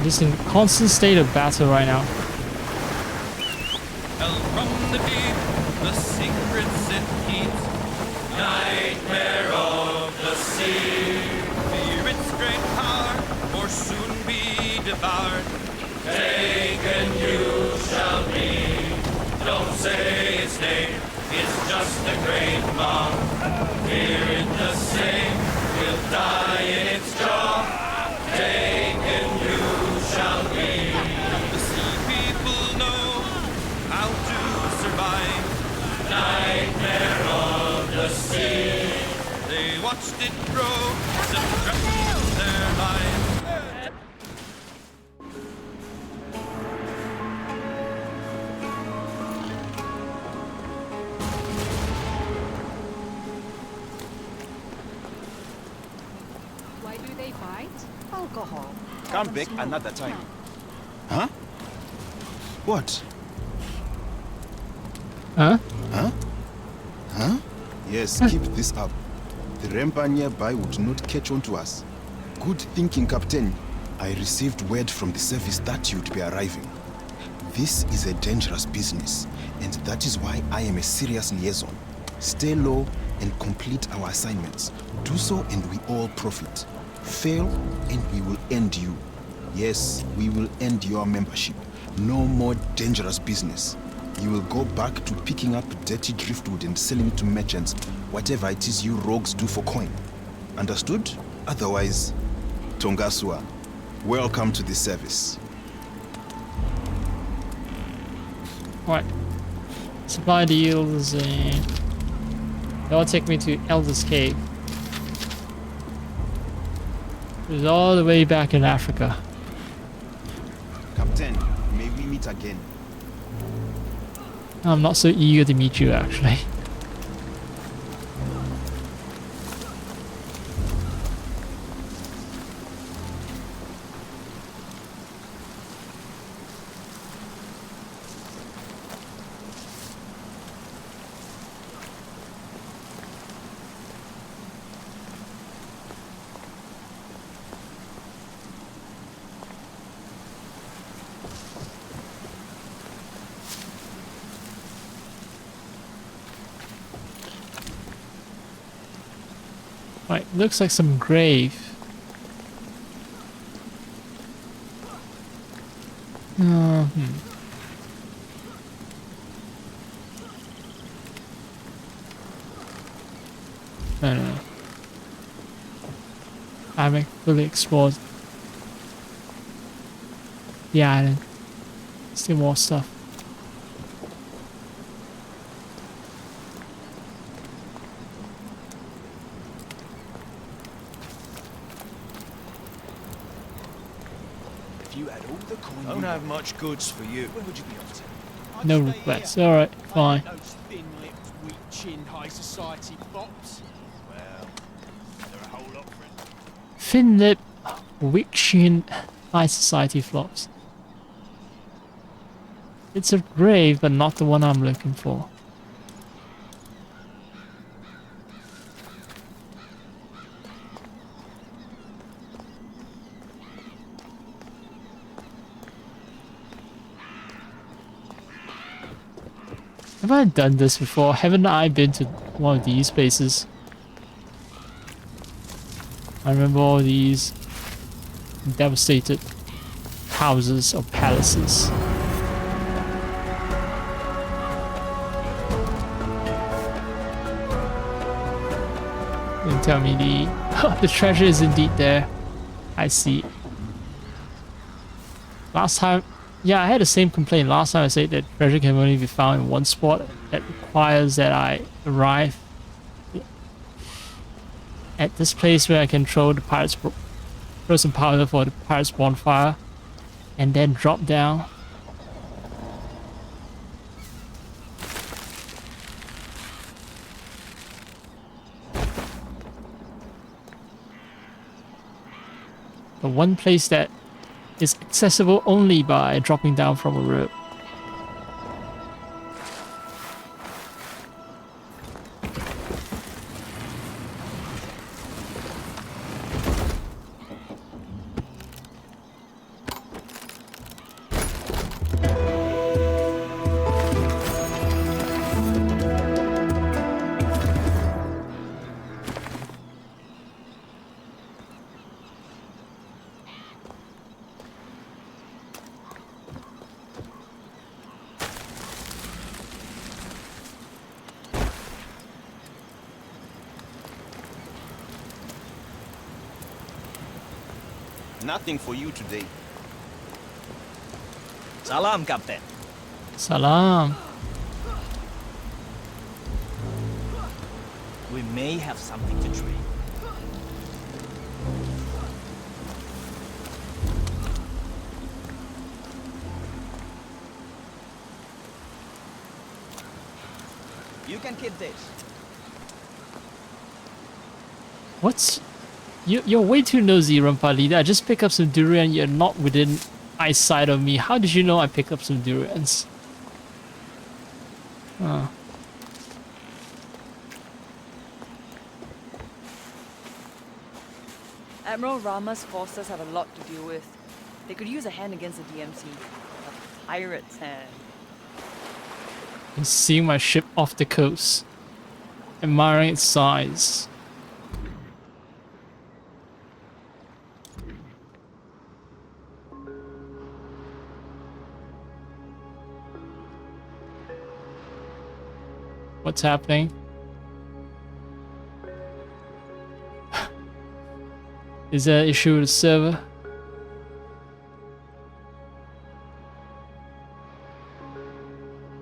Just in constant state of battle right now. Hell from the deep, the secrets it keeps. Nightmare of the sea. Fear its great power, or soon be devoured. Taken you shall be. Don't say its name, it's just a great maw. Fear it the same, will die in its jaw. Taken you shall be. watched it grow as it threatened their lives. Why do they fight? Alcohol. Come back another time. Huh? What? Huh? Huh? Huh? Yes, keep this up. The Rempa nearby would not catch on to us. Good thinking, Captain. I received word from the service that you'd be arriving. This is a dangerous business, and that is why I am a serious liaison. Stay low and complete our assignments. Do so and we all profit. Fail and we will end you. Yes, we will end your membership. No more dangerous business. You will go back to picking up dirty driftwood and selling it to merchants, whatever it is you rogues do for coin. Understood? Otherwise, Tongasua, welcome to the service. Right. Supply deals. That'll take me to Elder's Cave. It's all the way back in Africa. Captain, may we meet again? I'm not so eager to meet you, actually. Right, looks like some grave. I don't know. I haven't fully explored the island. Still more stuff. If you had all the coin, don't have much goods for you. Where would you be off to? No regrets. Alright, fine. Those thin-lipped, weak-chinned high society fops. Well, they're a whole lot friend. Thin lip, weak chin, high society flops. It's a grave, but not the one I'm looking for. Have I done this before? Haven't I been to one of these places? I remember all these devastated houses or palaces. And tell me the treasure is indeed there. I see. Last time, yeah, I had the same complaint last time. I said that treasure can only be found in one spot. That requires that I arrive at this place where I can throw the pirates, throw some powder for the pirates' bonfire, and then drop down. The one place that is accessible only by dropping down from a rope. Nothing for you today. Salam, Captain. Salam. We may have something to trade. You can keep this. What's... You're way too nosy, Rampa leader. I just pick up some durian. You're not within eyesight of me. How did you know I pick up some durians? Oh. Admiral Rama's forces have a lot to deal with. They could use a hand against the DMC. A pirate's hand. And seeing my ship off the coast, admiring its size. What's happening? Is there an issue with the server?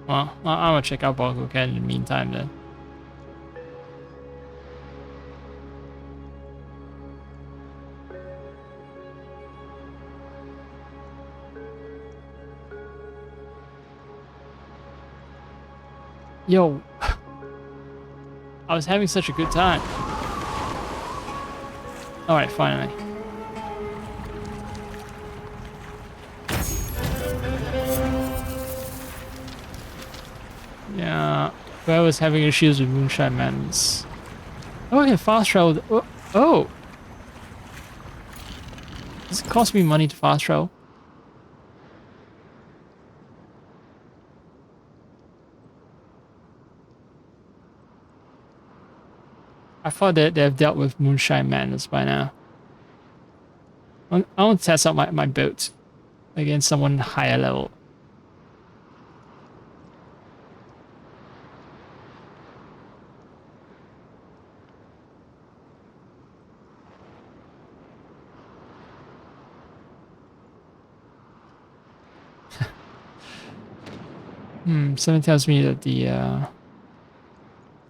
Well, I'm gonna check out Bakugan in the meantime then. Yo, I was having such a good time. Alright, finally. Yeah, but I was having issues with Moonshine Madness. Oh, I can fast travel. Oh! Does it cost me money to fast travel? I thought that they've dealt with Moonshine Madness by now. I want to test out my boat against someone higher level. Something tells me that the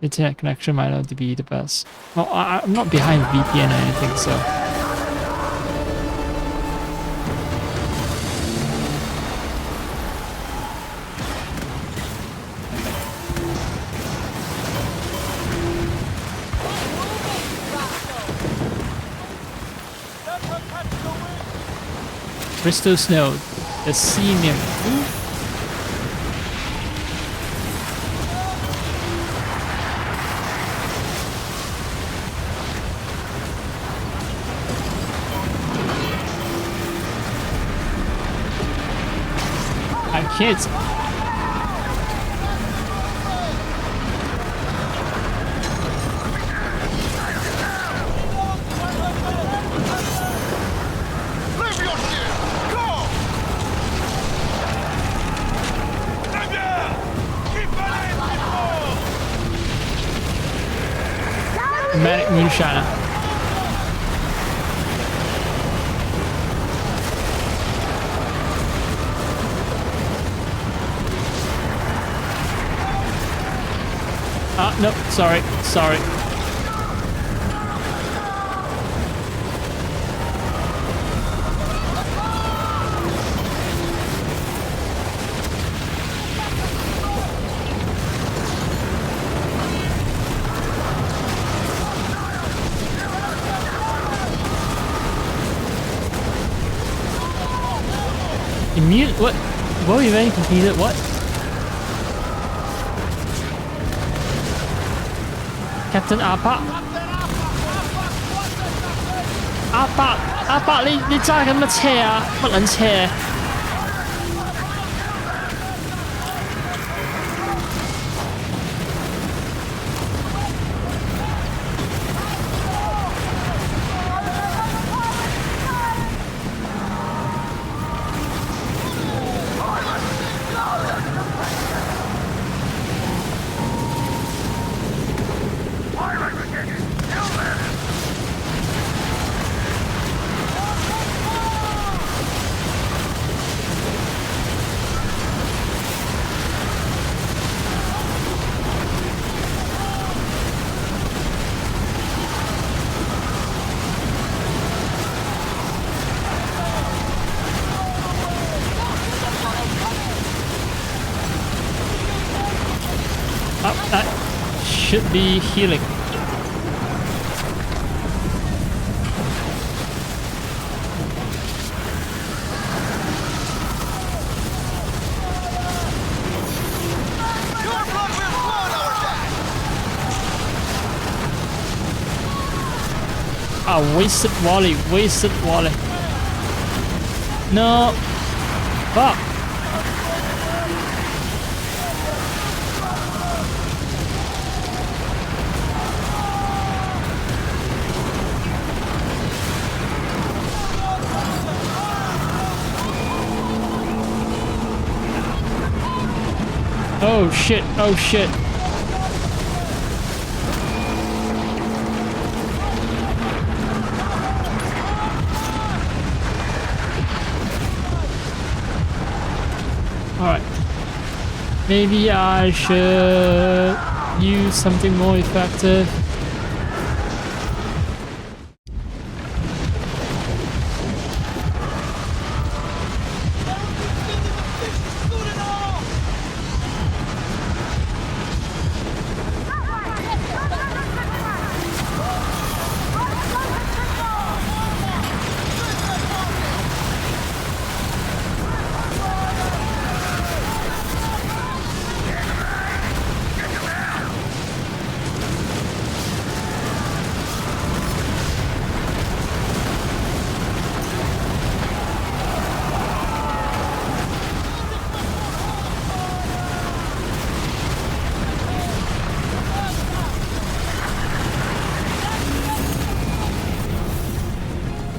internet connection might not be the best. Well, I'm not behind VPN or anything, so... Crystal Snow, the sea nymph. Kids. Manic Moonshiner. No, sorry. Immune? What? Whoa, you already completed what? Captain Apak. Apak, 你揸緊乜車啊？乜撚車？ that should be healing. Ah, wasted volley, wasted volley. No. Fuck. Oh shit, oh shit. Alright. Maybe I should use something more effective.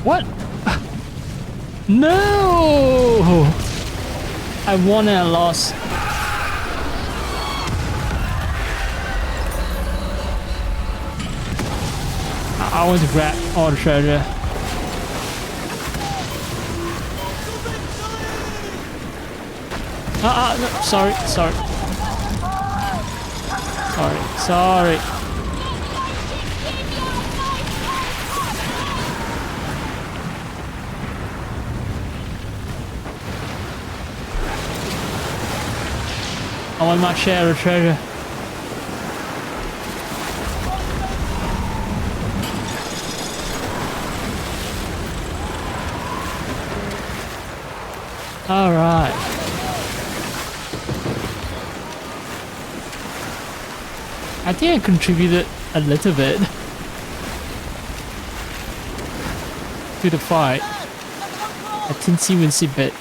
What? No! I won and I lost. I want to grab all the treasure. No, sorry. Sorry. I want my share of treasure. All right. I think I contributed a little bit to the fight. A teensy-weensy bit.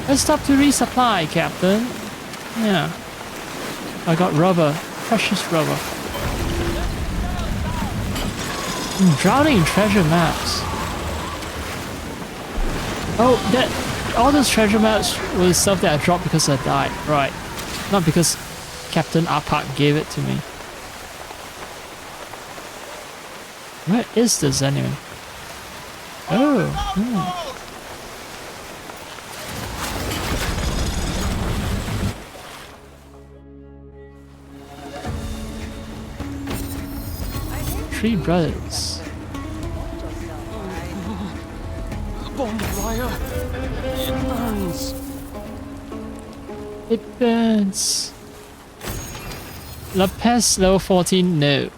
Let's stop to resupply, Captain. Yeah. I got rubber. Precious rubber. I'm drowning in treasure maps. Oh, all those treasure maps was stuff that I dropped because I died. Right. Not because Captain Arpak gave it to me. Where is this anyway? Oh. 3 brothers. Bonfire. It burns. It burns. La Peste level 14, no.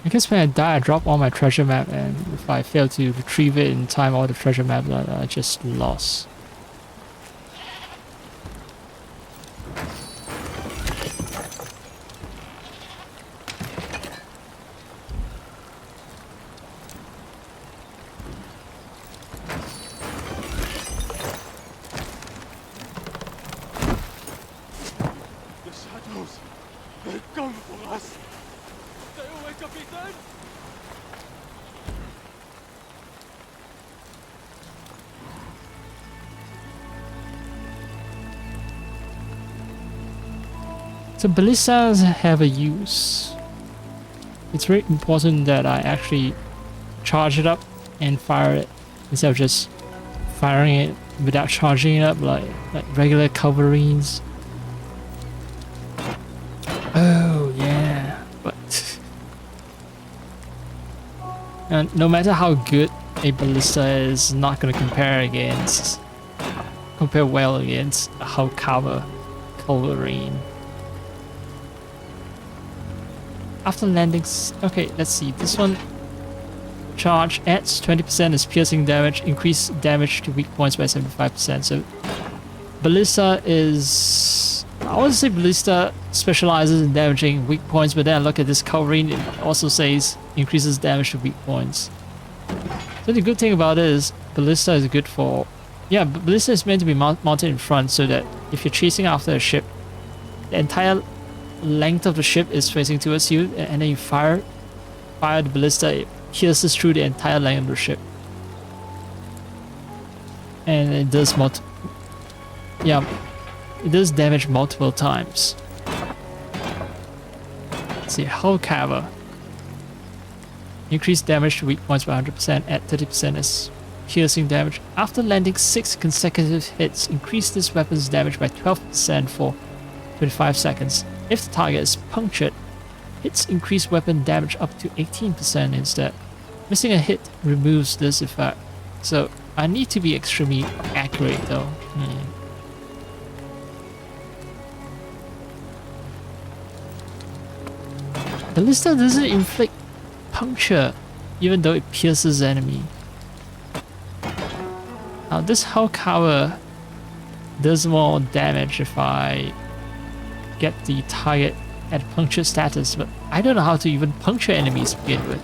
I guess when I die, I drop all my treasure map, and if I fail to retrieve it in time, all the treasure map I just lost. So ballistas have a use. It's very important that I actually charge it up and fire it instead of just firing it without charging it up like regular Culverines. Oh yeah, but and no matter how good a ballista is, not gonna compare well against a Hellkava Culverine. After landing, okay, let's see. This one, charge adds 20% is piercing damage, increase damage to weak points by 75%. So ballista is, I want to say ballista specializes in damaging weak points, but then I look at this Culverine, it also says increases damage to weak points. So the good thing about it is ballista is good for, yeah, ballista is meant to be mounted in front so that if you're chasing after a ship, the entire length of the ship is facing towards you, and then you fire the ballista, it pierces through the entire length of the ship, and it does it does damage multiple times. Let's see, Hellkava. Increase damage to weak points by 100%, add 30% as piercing damage. After landing 6 consecutive hits, increase this weapon's damage by 12% for 25 seconds. If the target is punctured, hits increase weapon damage up to 18% instead. Missing a hit removes this effect. So I need to be extremely accurate though. Ballista doesn't inflict puncture even though it pierces the enemy. Now this Hellkava does more damage if I get the target at puncture status, but I don't know how to even puncture enemies to begin with.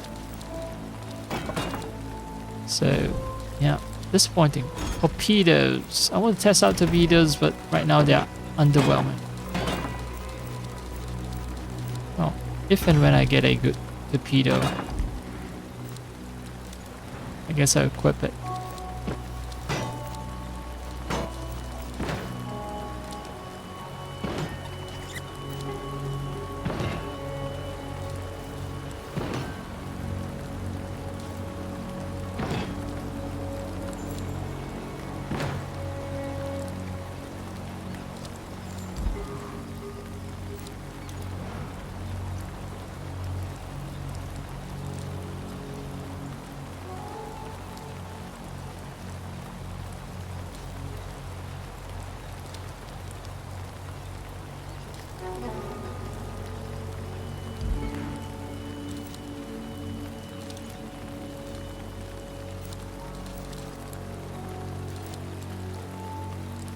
So yeah, disappointing. Torpedoes. I want to test out torpedoes, but right now they are underwhelming. Well, if and when I get a good torpedo, I guess I'll equip it.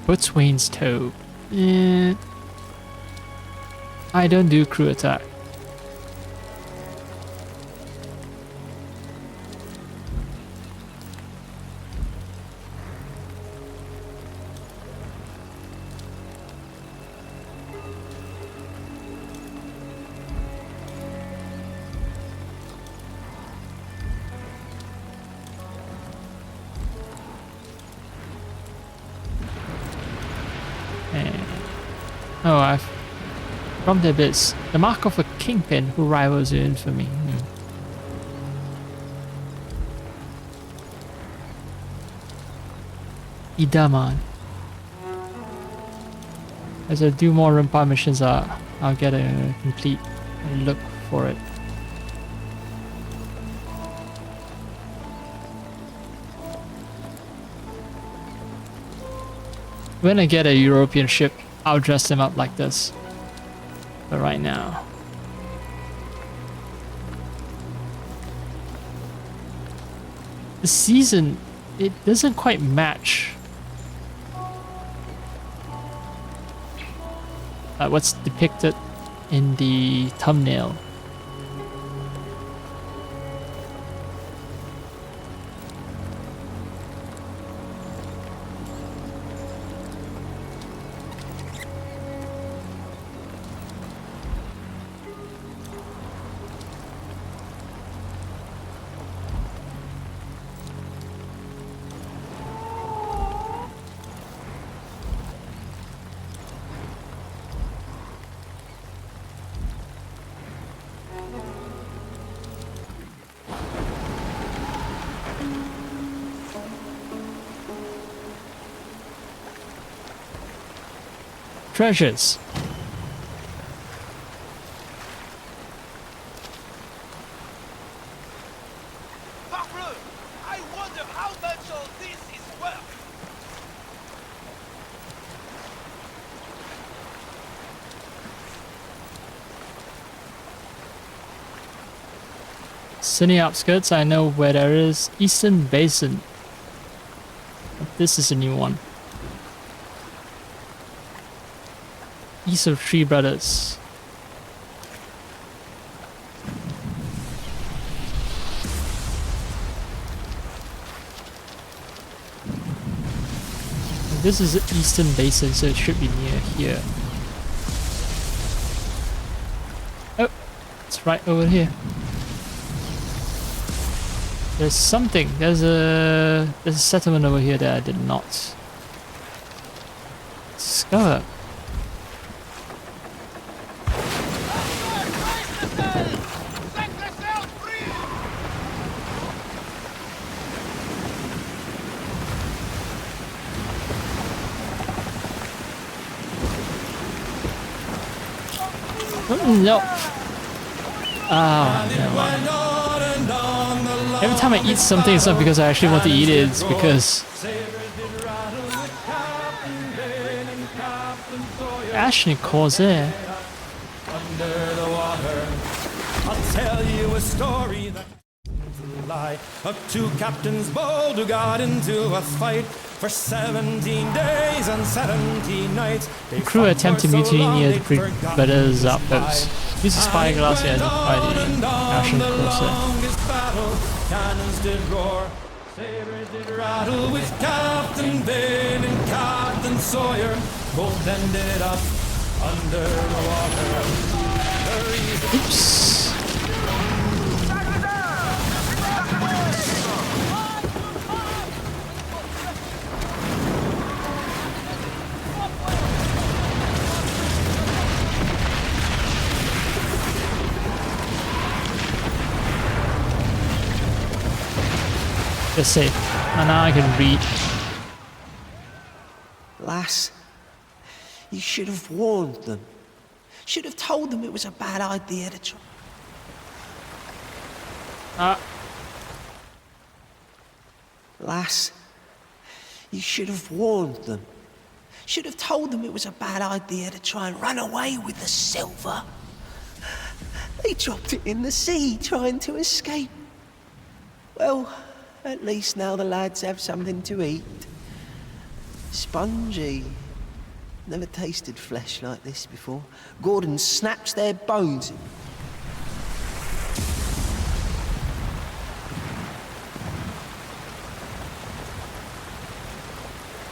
Boatswain's Toe. I don't do crew attack. Oh, I've from the abyss. The mark of a kingpin who rivals in infamy. Idaman. As I do more Rimpa missions, I'll get a complete look for it. When I get a European ship, I'll dress them up like this. But right now, the season, it doesn't quite match what's depicted in the thumbnail. treasures. I wonder how much all this is worth. City outskirts, I know where there is. Eastern Basin. This is a new one. East of Three Brothers. This is the Eastern Basin, so it should be near here. Oh, it's right over here. There's something. There's a settlement over here that I did not discover. No. Oh, never mind. Every time I eat something, it's not because I actually want to eat it, it's because Ashley calls there. Under the water, I'll tell you a story that lie of two captains bold who got into a fight for 17 days and 17 nights. The crew attempted mutiny near the Greek Brothers outpost. Use a spyglass to identify the Ashen Crosser. Cannons did roar, sabers did rattle with Captain Vane and Captain Sawyer. Both ended up under the water. Oops. Just say, and now I can read. Lass, you should have warned them. Should have told them it was a bad idea to try. Lass, you should have warned them. Should have told them it was a bad idea to try and run away with the silver. They dropped it in the sea, trying to escape. Well, at least now the lads have something to eat. Spongy. Never tasted flesh like this before. Gordon snaps their bones.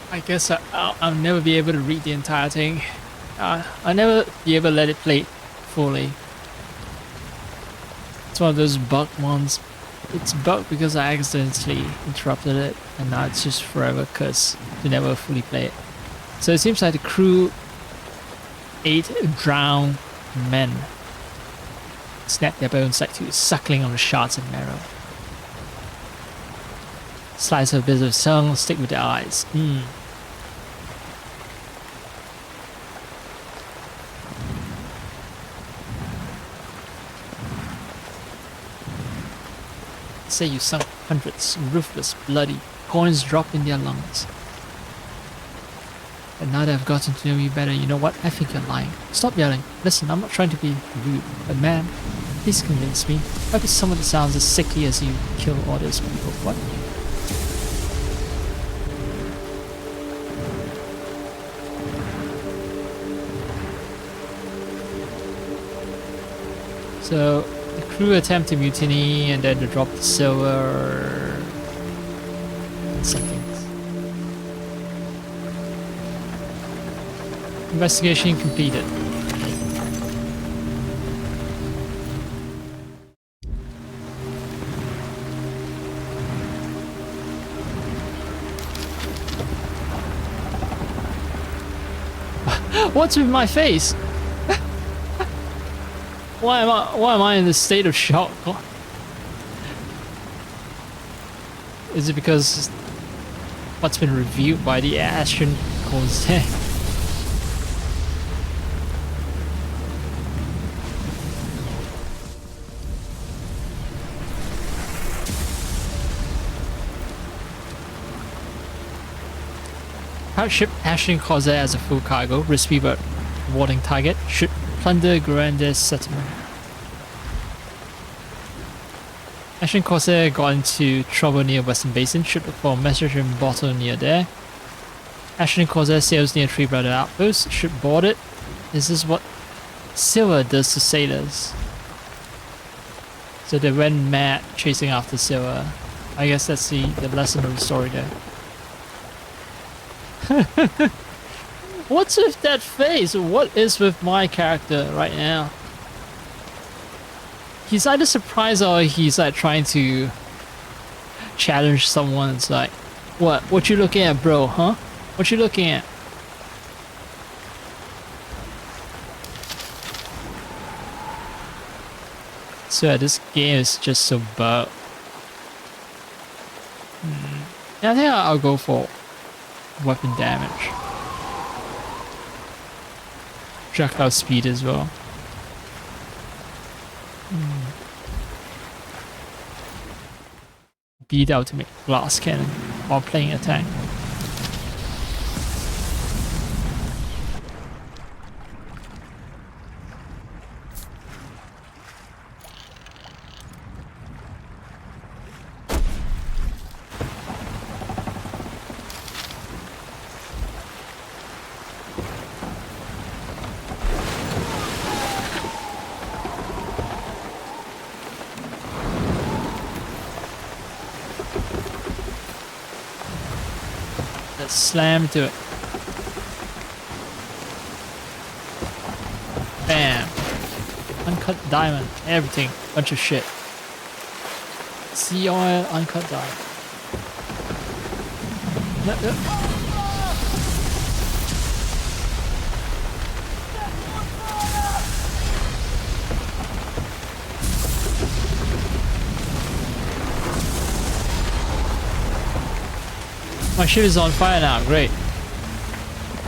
I guess I'll never be able to read the entire thing. I'll never be able to let it play fully. It's one of those bug ones. It's bugged because I accidentally interrupted it, and now it's just forever cursed to never fully play it. So it seems like the crew 8 drowned men snapped their bones like to suckling on the shards of marrow. Slice of bits of tongue, stick with the eyes. Say you sunk hundreds, ruthless, bloody, coins drop in their lungs. But now that I've gotten to know you better, you know what? I think you're lying. Stop yelling. Listen, I'm not trying to be rude, but man, please convince me. Why be someone that sounds as sickly as you kill all those people? What? So the crew attempt to mutiny and then to drop the silver and something. Investigation completed. What's with my face? Why am I in this state of shock? Is it because what's been reviewed by the Ashen Corsair? Pirate ship Ashen Corsair as a full cargo, risky but rewarding target, should plunder Grandes settlement. Ashen Corsair got into trouble near Western Basin, should look for a message in bottle near there. Ashen Corsair sails near Three Brother Outpost, should board it. This is what Silver does to sailors. So they went mad chasing after Silver. I guess that's the lesson of the story there. What's with that face? What is with my character right now? He's either surprised or he's like trying to challenge someone. It's like, what you looking at, bro, huh? What you looking at? So yeah, this game is just so bugged. Yeah, I think I'll go for weapon damage. Projectile speed as well. Be the ultimate glass cannon while playing a tank. Slam to it. Bam. Uncut diamond. Everything. Bunch of shit. Sea oil, uncut diamond. My ship is on fire now, great.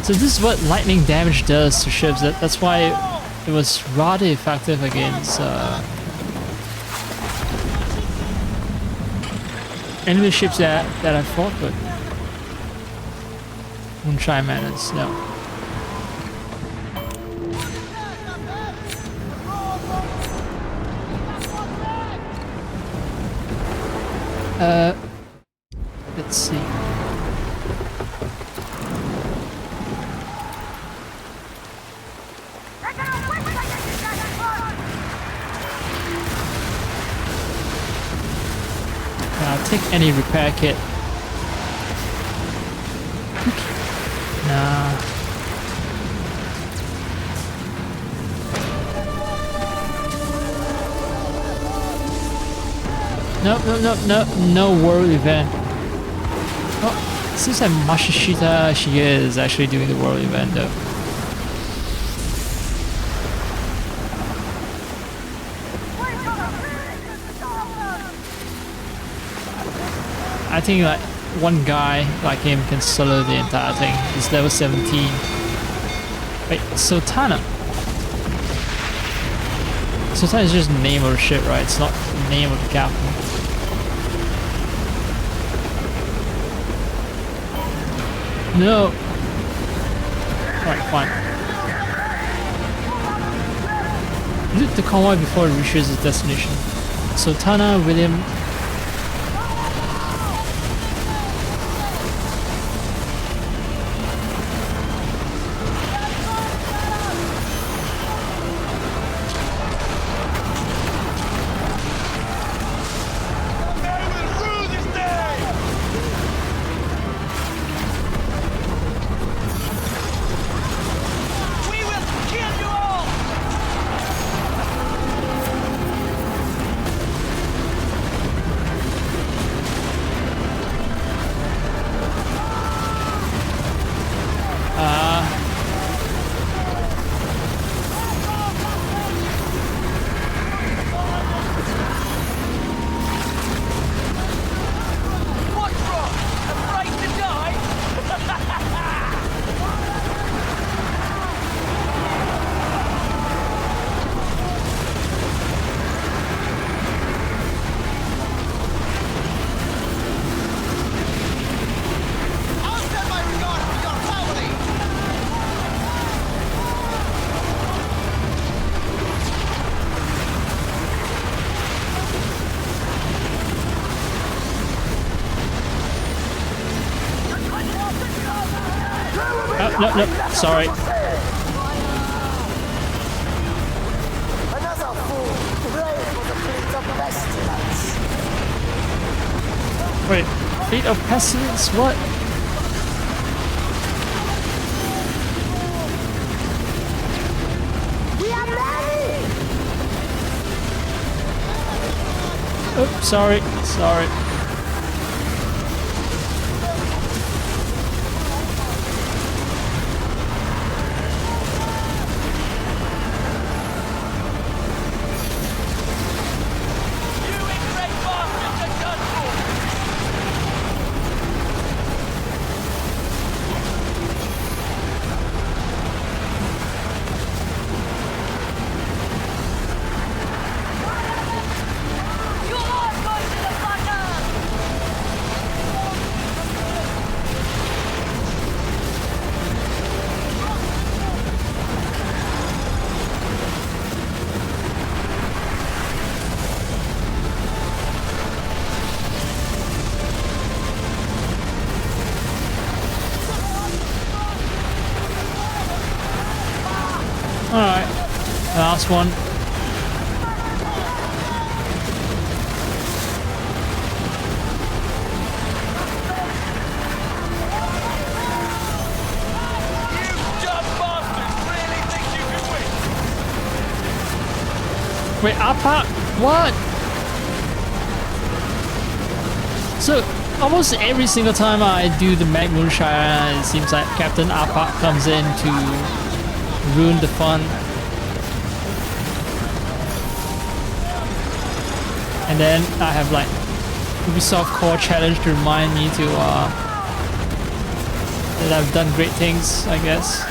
So this is what lightning damage does to ships. That's why it was rather effective against enemy ships that I fought with. Moonshine Madness, no. Let's see. Take any repair kit. Nah. No world event. Oh, it seems like Mashishita Shiga is actually doing the world event though. I think like one guy like him can solo the entire thing. He's level 17. Wait, Sultana. Sultana is just the name of the ship, right? It's not the name of the captain. No. Alright, fine. Loot the convoy before it reaches its destination. Sultana, William. No, no, sorry. Another fool, brave for the fleet of pestilence. Wait, fleet of pestilence? What? We are ready! Oh, sorry, sorry. Alright, last one. Wait, Appa? What? So, almost every single time I do the Mag Moonshire, it seems like Captain Appa comes in to ruin the fun. And then I have like Ubisoft Core Challenge to remind me to that I've done great things, I guess.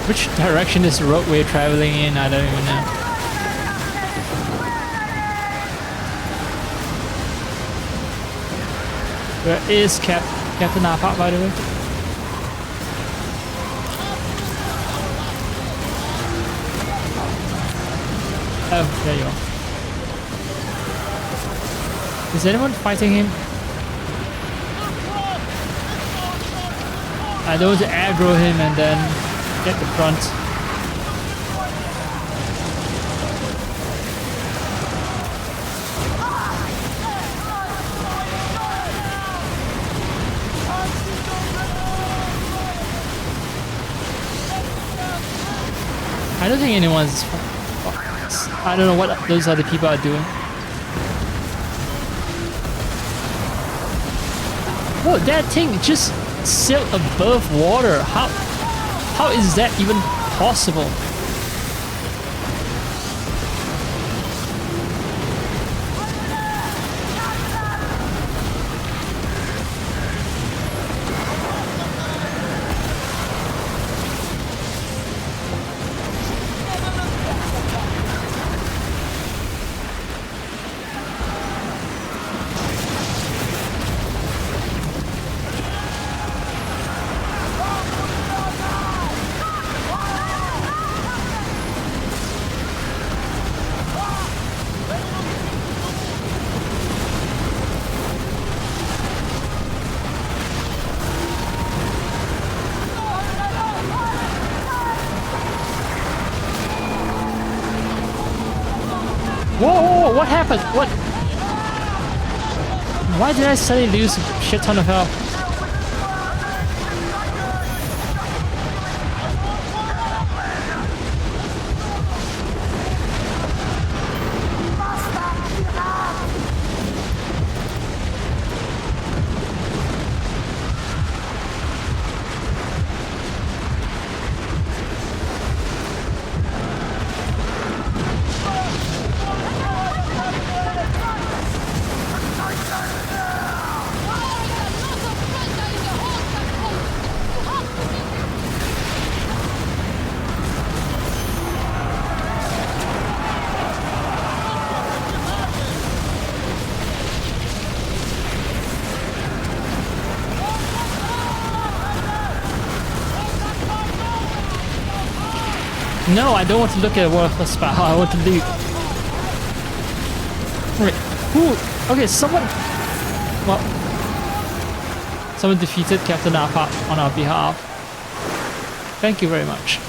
Which direction is the road we're traveling in? I don't even know. Where is Captain Appa, by the way? Oh, there you are. Is anyone fighting him? I don't want to aggro him and then get the front. I don't think anyone's... I don't know what those other people are doing. Whoa, that thing just sailed above water. How is that even possible? Whoa, what happened? What? Why did I suddenly lose a shit ton of health? No, I don't want to look at a worthless spell. I want to loot. Wait, who? Okay, someone. Well, someone defeated Captain Arpat on our behalf. Thank you very much.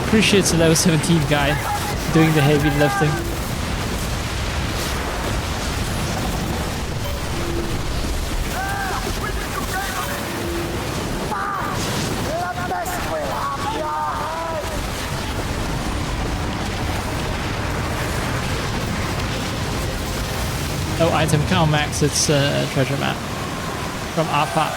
Appreciate the level 17 guy doing the heavy lifting. Oh, item count max, it's a treasure map from Arpat.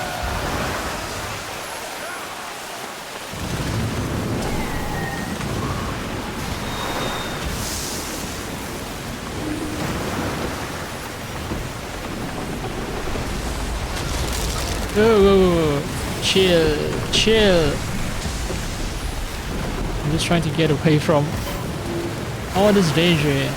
Whoa, chill. I'm just trying to get away from all this danger here.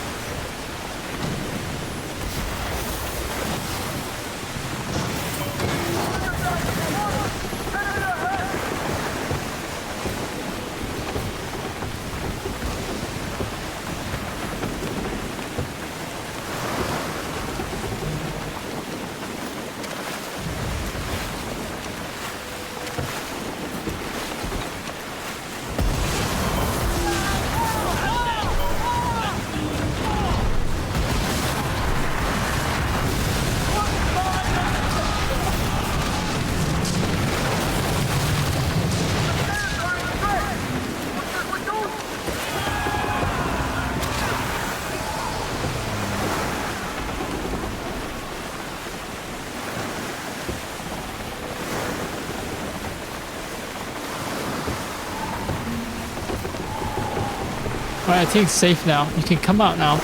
Alright, I think it's safe now. You can come out now,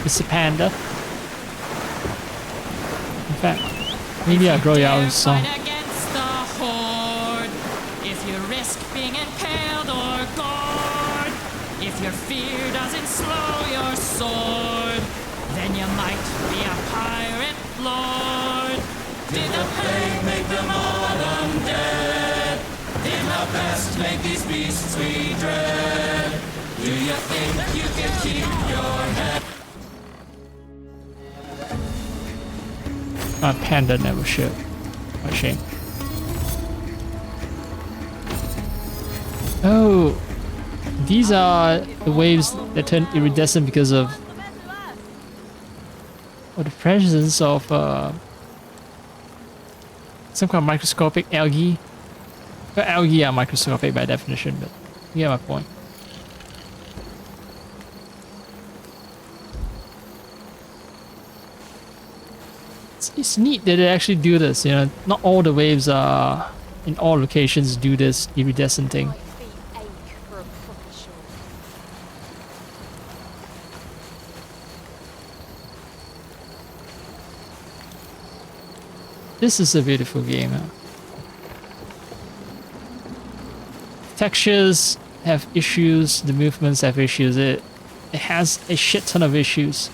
Mr. Panda. In fact, maybe I'll grow your own song. Against the horde, if you risk being impaled or gored, if your fear doesn't slow your sword, then you might be a pirate lord. Did the plague make them all undead? Did the pest make these beasts we dread? Do you think you can keep your head? Panda never should. What a shame. Oh, these are the waves that turn iridescent because of the presence of some kind of microscopic algae. Well, algae are microscopic by definition, but you get my point. It's neat that they actually do this, you know. Not all the waves are in all locations do this iridescent thing. This is a beautiful game. Huh? Textures have issues, the movements have issues. It has a shit ton of issues.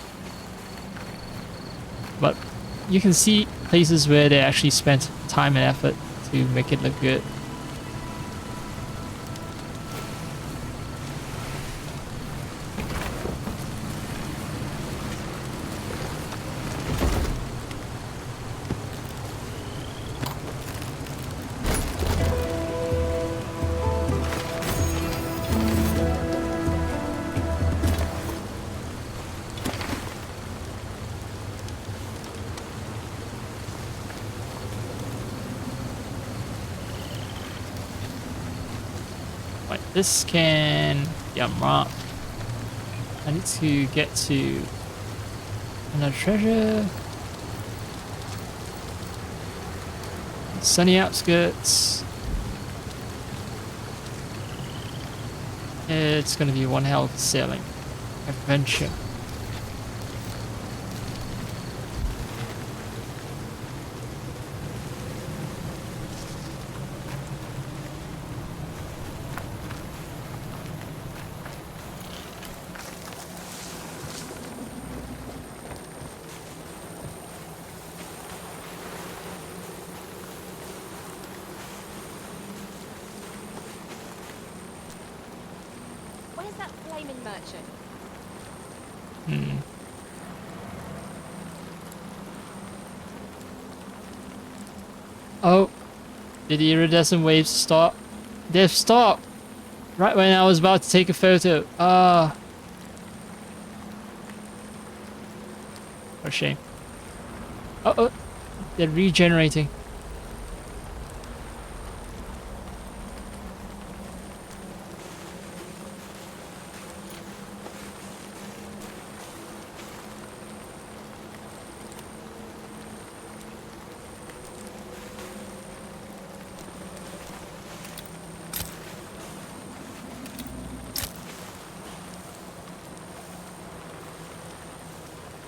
But you can see places where they actually spent time and effort to make it look good. This can be unmarked. I need to get to another treasure. Sunny outskirts. It's gonna be one hell of a sailing adventure. diamond merchant. Hmm. Oh, did the iridescent waves stop? They've stopped! Right when I was about to take a photo. Ah. What a shame. Oh, they're regenerating.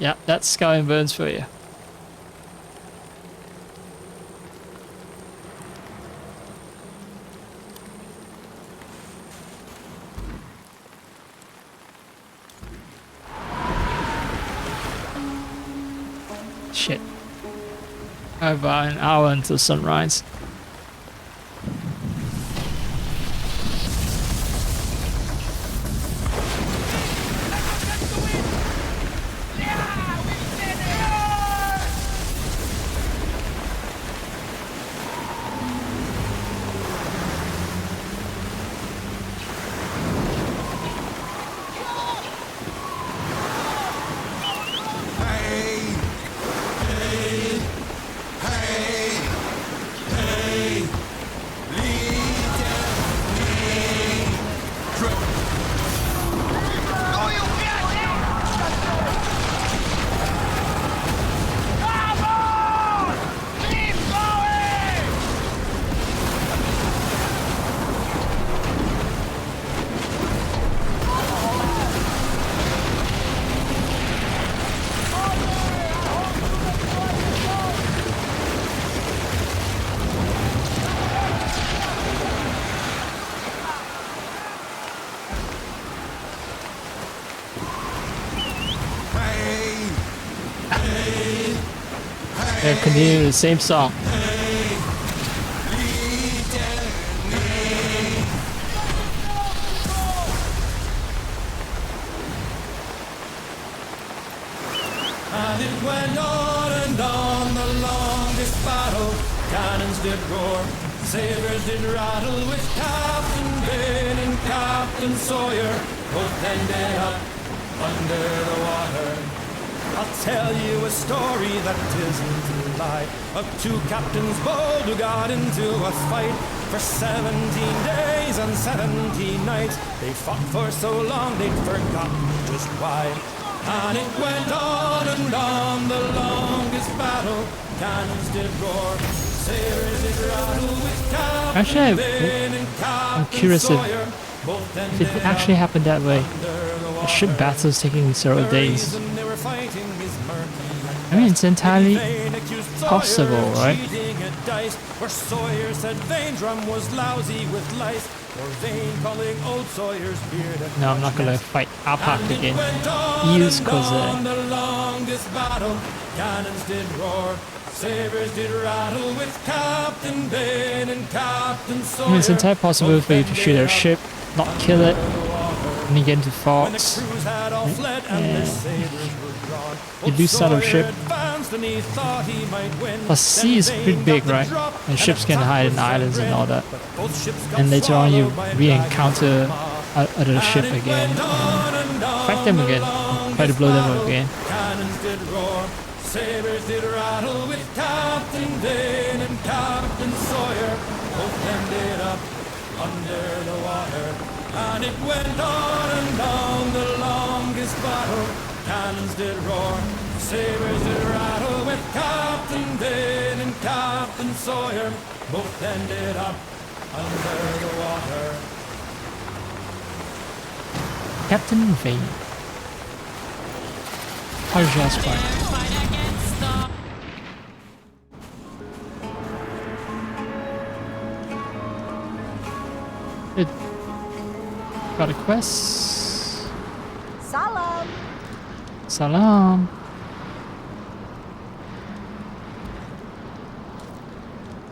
Yeah, that's Sky and Burns for you. Shit. About an hour until sunrise. And continue the same song. And it went on and on, the longest battle. Cannons did roar, sabers did rattle, with Captain Vane and Captain Sawyer both ended up under the water. I'll tell you a story that isn't a lie, of two captains bold who got into a fight. For 17 days and 17 nights, they fought for so long they'd forgotten just why. And it went on and on, the longest battle. Cannons did roar, sailors did rattle, with Captain Vane and Captain I'm curious Sawyer. if it actually happened that way. The ship battles taking several days. I mean, it's entirely possible, right? Where Sawyer said Vane's rum was lousy with lice, or Vane calling old Sawyer's beard. No, I'm not gonna fight Alpak again. Use cause the longest battle, cannons did roar, sabers did rattle, with Captain Vane and Captain Sawyer. I mean, it's entirely possible for you to shoot at a ship, not kill it, and you get into forts. You lose sight of ship. Plus, sea is pretty big, right? And ships can hide in islands and all that. And later on, you re-encounter other ship again, and fight them again, try to blow them up again. Sabers did rattle, with Captain Vane and Captain Sawyer both ended up under the water. And it went on and on, the longest battle. Cannons did roar, sabers did rattle, with Captain Vane and Captain Sawyer both ended up under the water. Captain Vane. How did you ask why? It got a quest. Salam. Salam.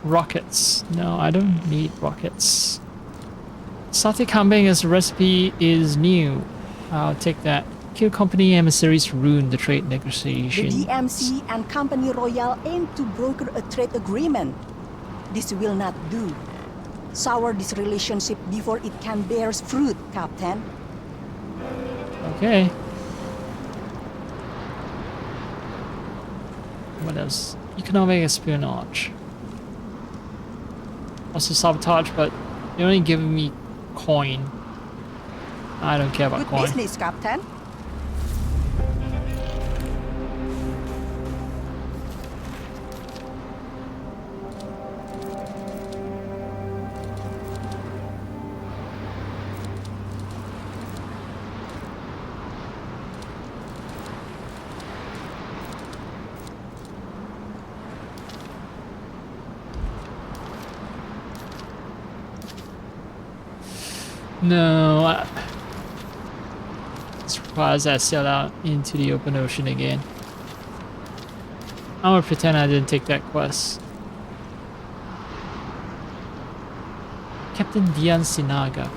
Rockets. No, I don't need rockets. Satay kambing as a recipe is new. I'll take that. Kill company emissaries ruin the trade The negotiation. DMC and Company Royal aim to broker a trade agreement. This will not do. Sour this relationship before it can bear fruit, Captain. Okay. What else? Economic espionage. Also sabotage, but they're only giving me coin. I don't care about Good coin. business, Captain. No, this requires I sail out into the open ocean again. I'm gonna pretend I didn't take that quest. Captain Dion Sinaga.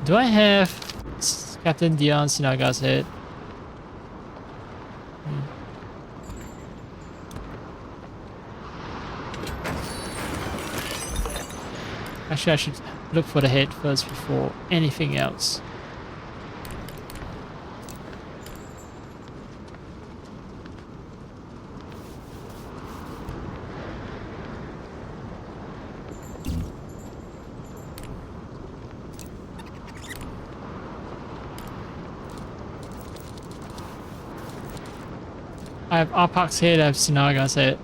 Do I have Captain Dion Sinaga's head? Actually, I should look for the head first before anything else. I have Arpak's head, I have Sinaga's head.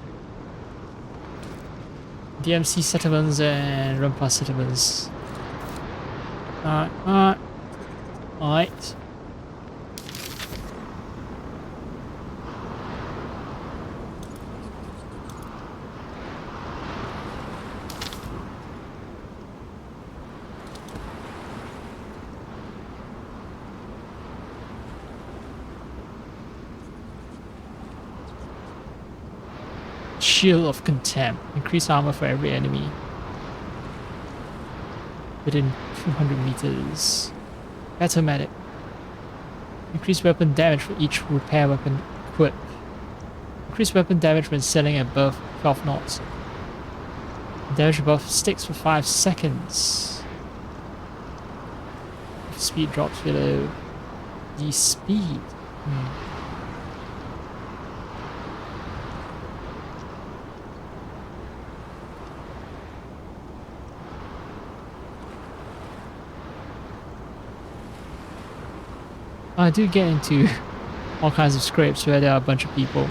DMC settlements and Rumpa settlements. Alright. Shield of Contempt. Increase armor for every enemy within 200 meters. Battle-matic. Increase weapon damage for each repair weapon equipped. Increase weapon damage when sailing above 12 knots. Damage above sticks for 5 seconds. If speed drops below the speed. I do get into all kinds of scrapes where there are a bunch of people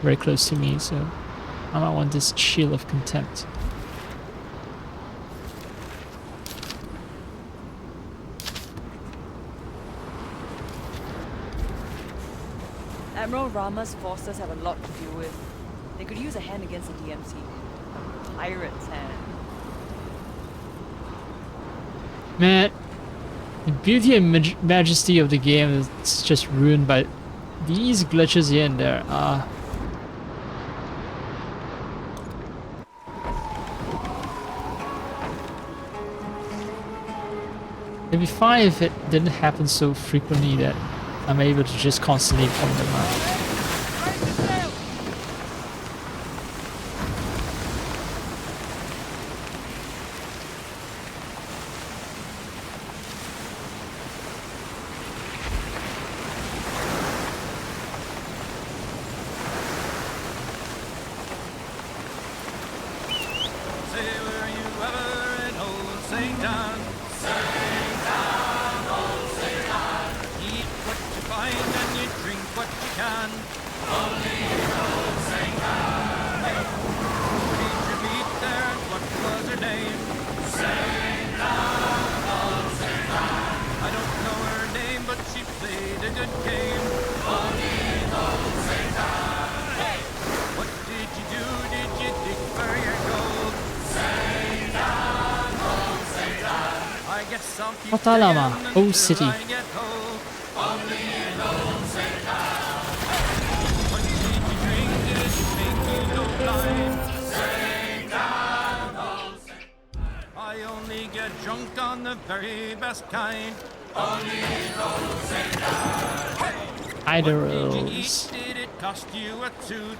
very close to me, so I might want this Shield of Contempt. Admiral Rama's forces have a lot to deal with. They could use a hand against the DMC. A pirate's hand. Man, the beauty and majesty of the game is just ruined by these glitches here and there. It'd be fine if it didn't happen so frequently that I'm able to just constantly point them out. Patalama, Old City. I only get drunk on the very best kind. Idols. Did it cost you a tooth?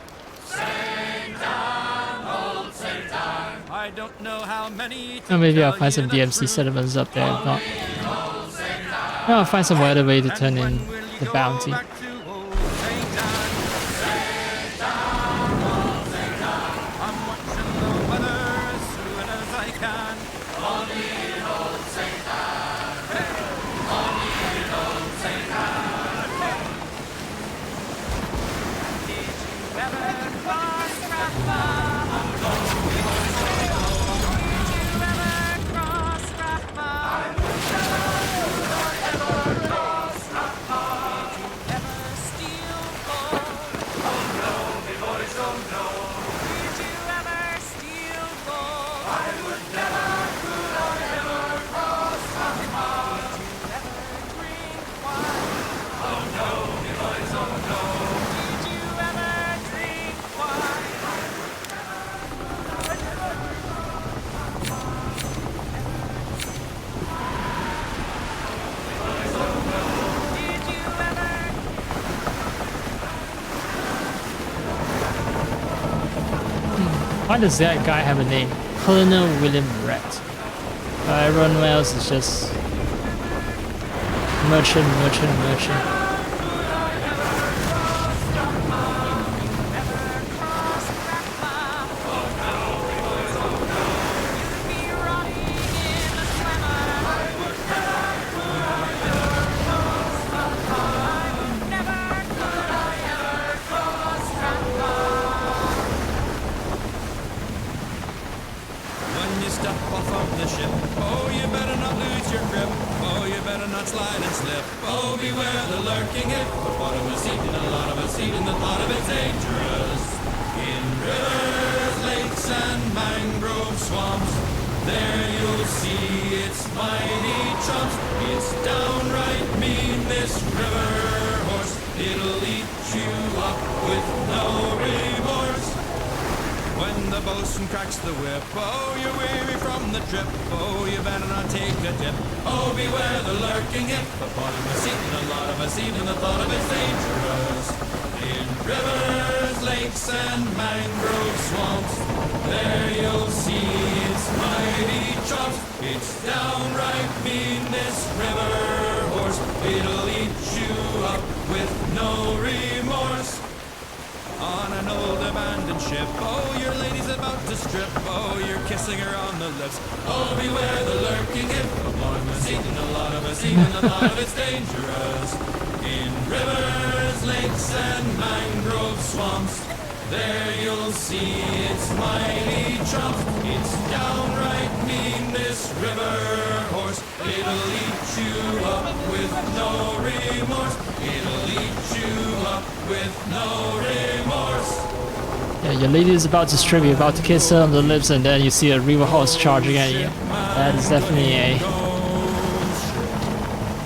I don't know how many. Oh, maybe I'll find some DMC settlements up there. If not, I'll find some other way to turn in the bounty. Why does that guy have a name? Colonel William Rhett. Everyone else is just merchant. Your lady is about to strip you, about to kiss her on the lips, and then you see a river horse charging at you. That is definitely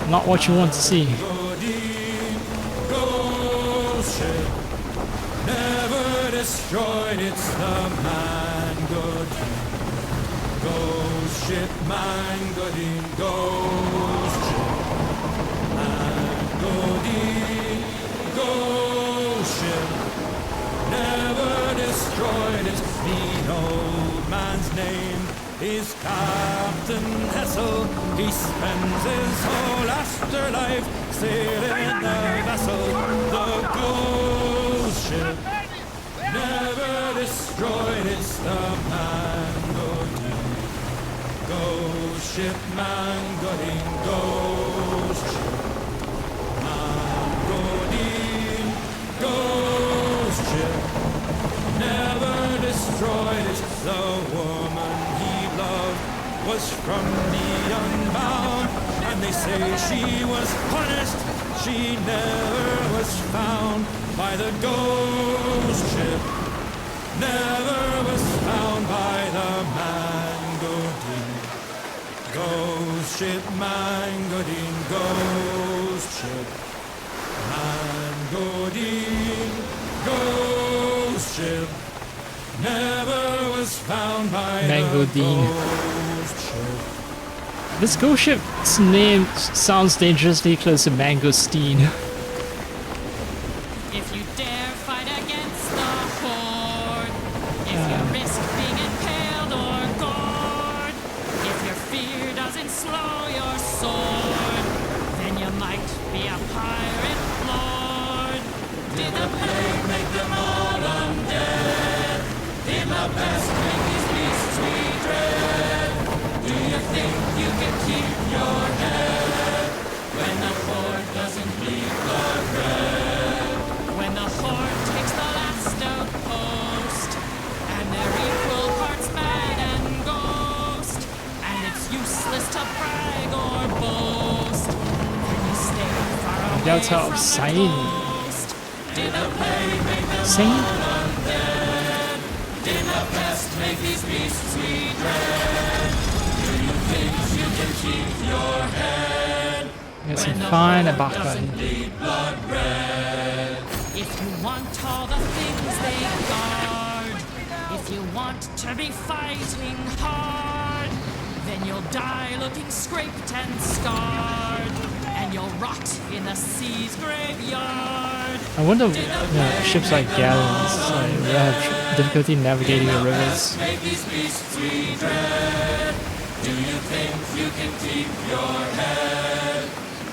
not what you want to see. Never destroyed, it's the man Godin. Ghost ship, man Godin, ghost ship. Man Godin, ghost ship. Never destroyed it. The old man's name is Captain Hessel. He spends his whole afterlife sailing the vessel, the ghost ship. Never destroyed, it's the man Godin. Ghost ship, man Godin, ghost ship. Man Godin, ghost ship. Never destroyed it. The woman he loved was from the unbound, and they say she was punished. She never was found by the ghost ship. Never was found by the man Godin. Ghost ship, man Godin, ghost ship. Man Godin, ghost ship. Never was found by Mango the Dean. ghost ship. This ghost ship's name sounds dangerously close to Mangosteen. If you dare fight against the Horde, if you risk being impaled or gored, if your fear doesn't slow your sword, then you might be a pirate lord. Did the plague make them all undead? Did the pest make these beasts we dread? Do you think you can keep your head when the Horde doesn't bleed blood red? When the Horde takes the last outpost, and they're equal parts man and ghost, and it's useless to brag or boast, then you stay far away Delta from of the Sain. coast. Did the plague make them Sain? all undead? Did the pest make these beasts we dread? Do you think you can keep your head Get some when the fine Horde Abaka doesn't in. bleed blood red? If you want all the things they guard, if you want to be fighting hard, then you'll die looking scraped and scarred, and you'll rot in the sea's graveyard. I wonder, ships like galleons will have difficulty navigating the rivers. Make these beasts we dread. Do you think you can keep your head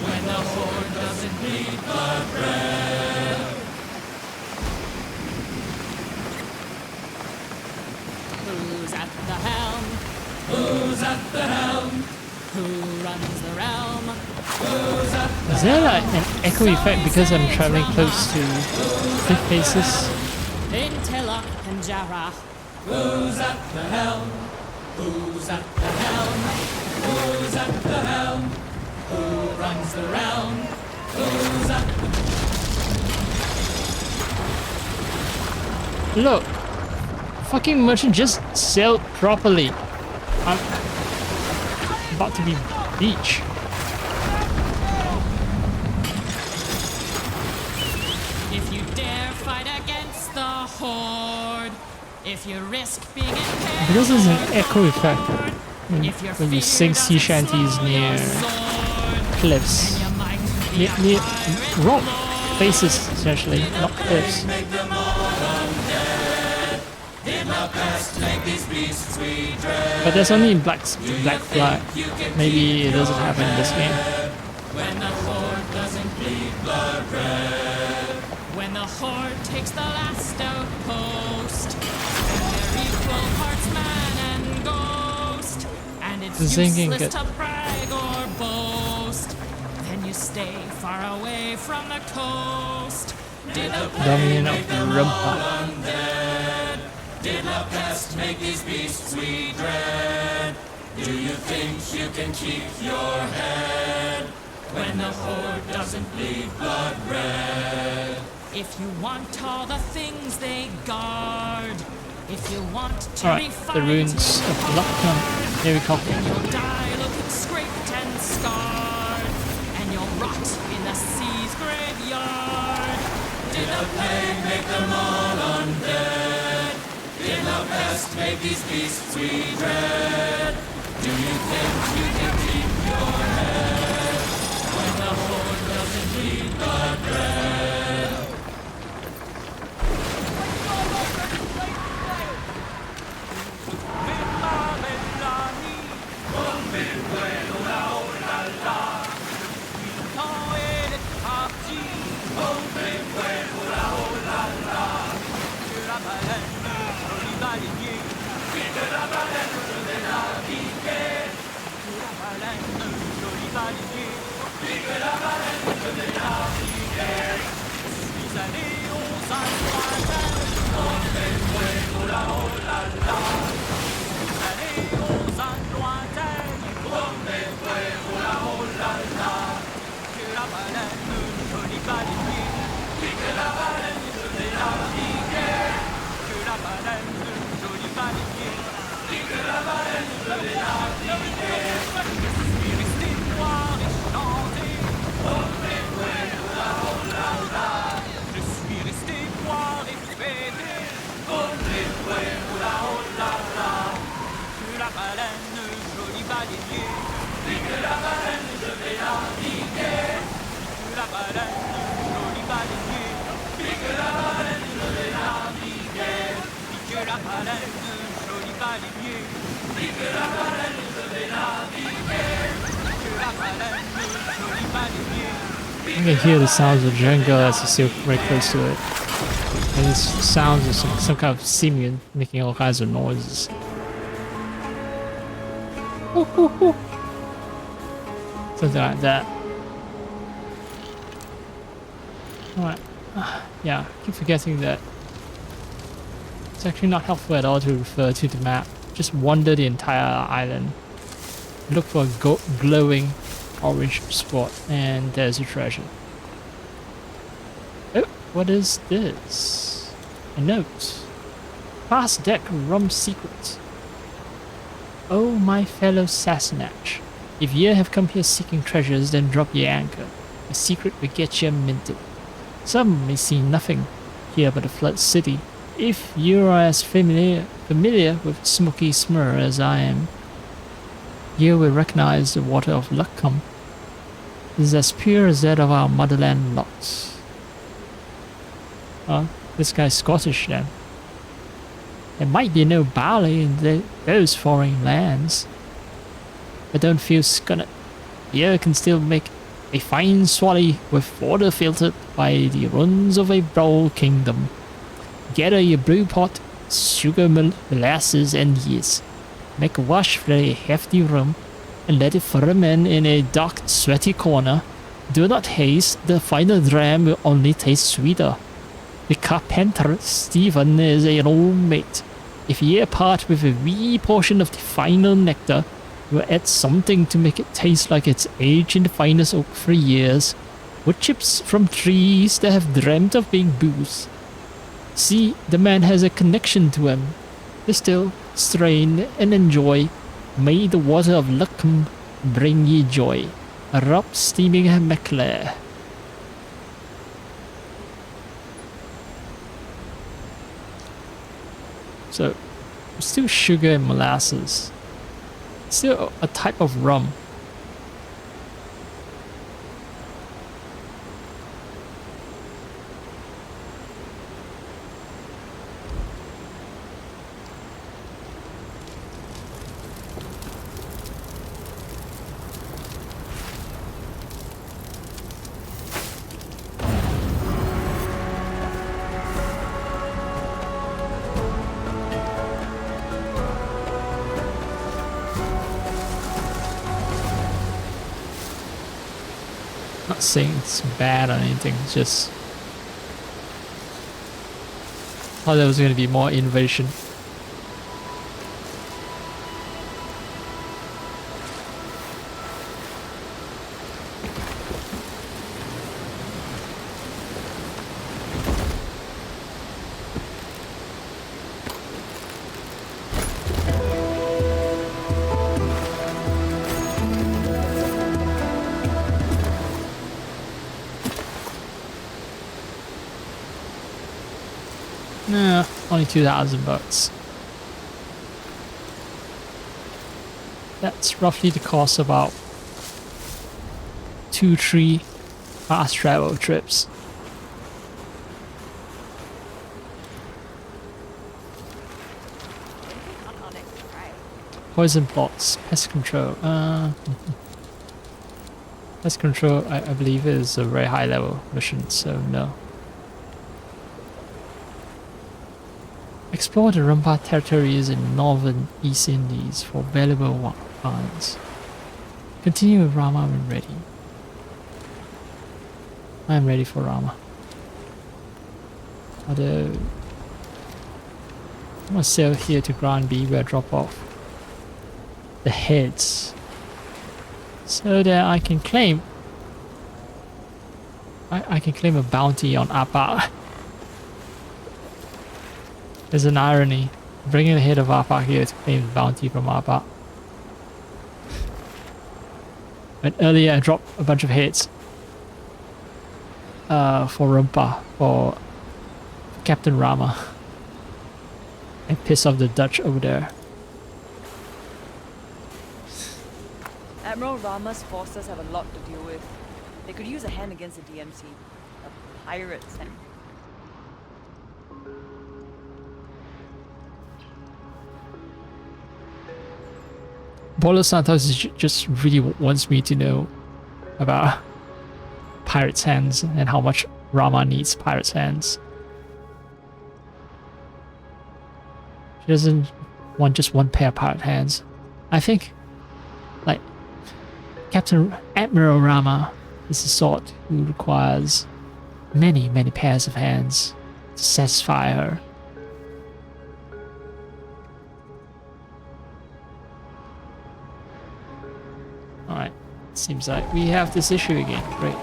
when the Horde doesn't bleed blood red? Who's at the helm? Who's at the helm? Who runs the realm? Who's at the Is there like an echo effect because I'm traveling close to cliff faces? in Tilloch and Jarrah? Who's at the helm? Who's at the helm? Who's at the helm? Who runs the realm? Who's at the... Look! Fucking merchant just sailed properly. I'm about to be beach. If you dare fight against the Horde, if you risk being impaled, Because there's an echo effect when you sing sea shanties near cliffs. Near rock faces, essentially, not cliffs. But that's only in Black Flag. Maybe it doesn't happen in this game. when the Horde doesn't bleed blood red, when the Horde takes the last outpost, and they're equal parts man and ghost, and it's The singing useless good. to brag or boast, then you stay far away from the coast. Did the Dominion plague of make them Rumpa. all undead? Did the pest make these beasts we dread? Do you think you can keep your head when the Horde doesn't bleed blood red? If you want all the things they guard, if you want to be Alright, the fighting runes of Lucknow. Here we come. you'll die looking scraped and scarred, and you'll rot in the sea's graveyard. Did the plague make them all undead? Did the pest make these beasts we dread? Do you think you can keep your head when the Horde doesn't bleed blood red? I can hear the sounds of jungle as you still very close to it. And it sounds of some kind of simian making all kinds of noises. Something like that. Alright. Yeah, I keep forgetting that it's actually not helpful at all to refer to the map. Just wander the entire island. Look for a glowing orange spot, and there's a treasure. Oh, what is this? A note. Past deck rum secret. Oh, my fellow Sassenach. If ye have come here seeking treasures, then drop your anchor. A secret will get ye minted. Some may see nothing here but a flood city. If you are as familiar with Smoky Smur as I am, you will recognize the water of Luckham. It is as pure as that of our motherland lots. Oh, this guy's Scottish then. There might be no barley in those foreign lands, but don't feel scunnet. You can still make a fine swally with water filtered by the runs of a broad kingdom. Gather your brew pot, sugar, molasses, and yeast. Make a wash for a hefty rum, and let it ferment in a dark, sweaty corner. Do not haste, the final dram will only taste sweeter. The carpenter, Stephen, is an old mate. If ye part with a wee portion of the final nectar, you will add something to make it taste like it's aged in the finest oak for years. Wood chips from trees that have dreamt of being booze. See, the man has a connection to him. Distill, strain, and enjoy. May the water of Luckham bring ye joy. Rob steaming McClare. So, still sugar and molasses. Still a type of rum. Not saying it's bad or anything, it's just thought there was going to be more innovation. Nah, only 2,000 bucks. That's roughly the cost of about 2-3 fast travel trips. Poison plots, pest control. Pest control, I believe, is a very high level mission, so no. Explore the Rumpa territories in northern East Indies for valuable finds. Continue with Rama when ready. I am ready for Rama. Although I'm gonna sail here to Grand B where I drop off the heads so that I can claim I can claim a bounty on Appa. There's an irony, bringing the head of Appa here to claim the bounty from Appa. But earlier I dropped a bunch of heads for Rumpa, for Captain Rama, and piss off the Dutch over there. Admiral Rama's forces have a lot to deal with. They could use a hand against the DMC. The pirates and... Bola Santos just really wants me to know about Pirate's Hands and how much Rama needs Pirate's Hands. She doesn't want just one pair of Pirate Hands. I think, like, Captain Admiral Rama is the sort who requires many, many pairs of hands to satisfy her. Alright, seems like we have this issue again. Great.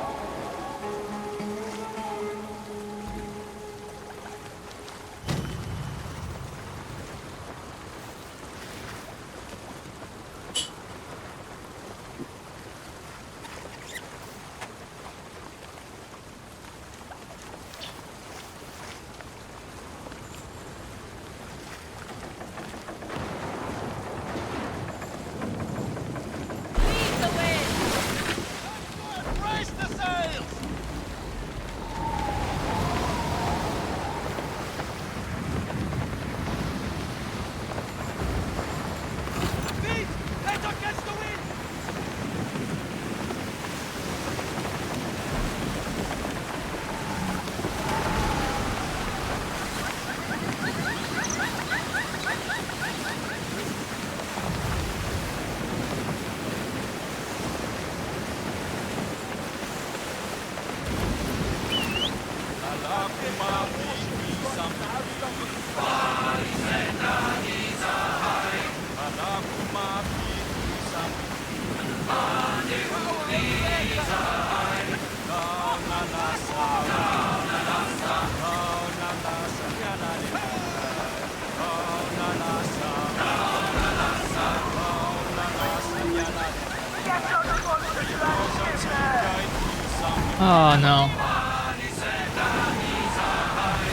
Oh no.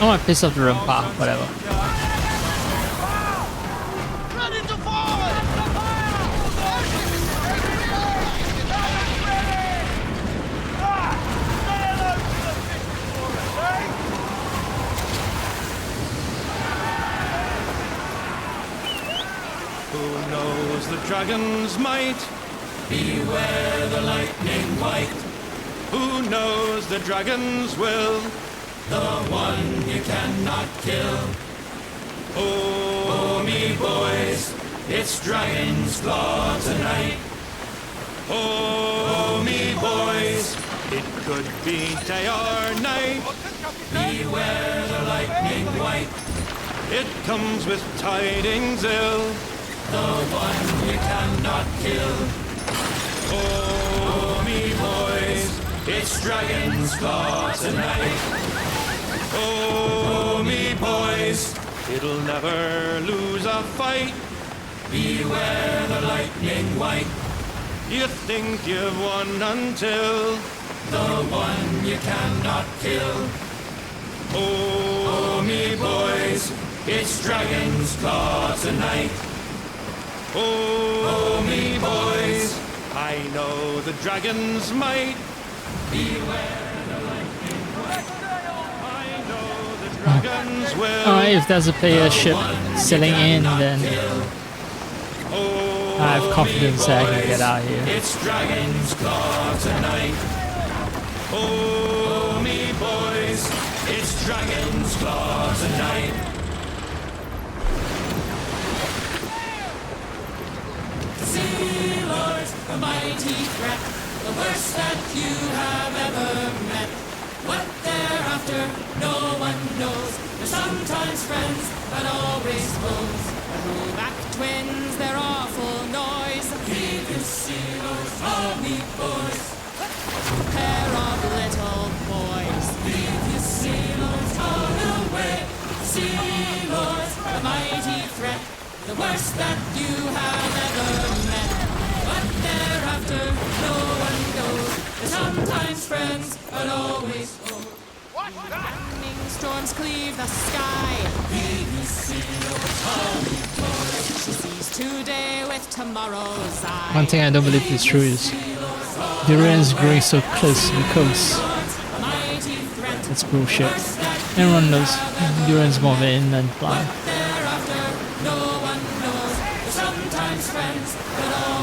I want to piss off the Rimpa, whatever. Who knows the dragon's might? Beware the lightning white. Who knows the dragon's will? The one you cannot kill. Oh, me boys, it's Dragon's Claw tonight. Oh, me boys, it could be day or night. Beware the lightning white. It comes with tidings ill. The one you cannot kill. Oh, me boys, it's Dragon's Claw tonight. Oh, me boys, it'll never lose a fight. Beware the lightning white. You think you've won until the one you cannot kill. Oh, me boys, it's Dragon's Claw tonight. Oh, me boys, I know the dragon's might. Beware the lightning white. I know the dragon's will. Alright, if there's a player ship sailing in, then I have confidence that I can get out of here. It's Dragon's Claw tonight. Oh, me boys, it's Dragon's Claw tonight. Sailors, a mighty threat, the worst that you have ever met. What they're after, no one knows. They're sometimes friends, but always foes. The Ruback twins, their awful noise. Previous sailors, all me boys. A pair of little boys. Previous sailors, all away. Sailors, a mighty threat, the worst that you have ever met. What they're after, no one knows. They're sometimes friends, but always foes. Lightning storms cleave the sky. She sees today with tomorrow's eye. One thing I don't believe is true is the Iran's growing so close to the coast. That's bullshit. Everyone knows the Iran's more of an inland plan. No one knows. They're sometimes friends, but always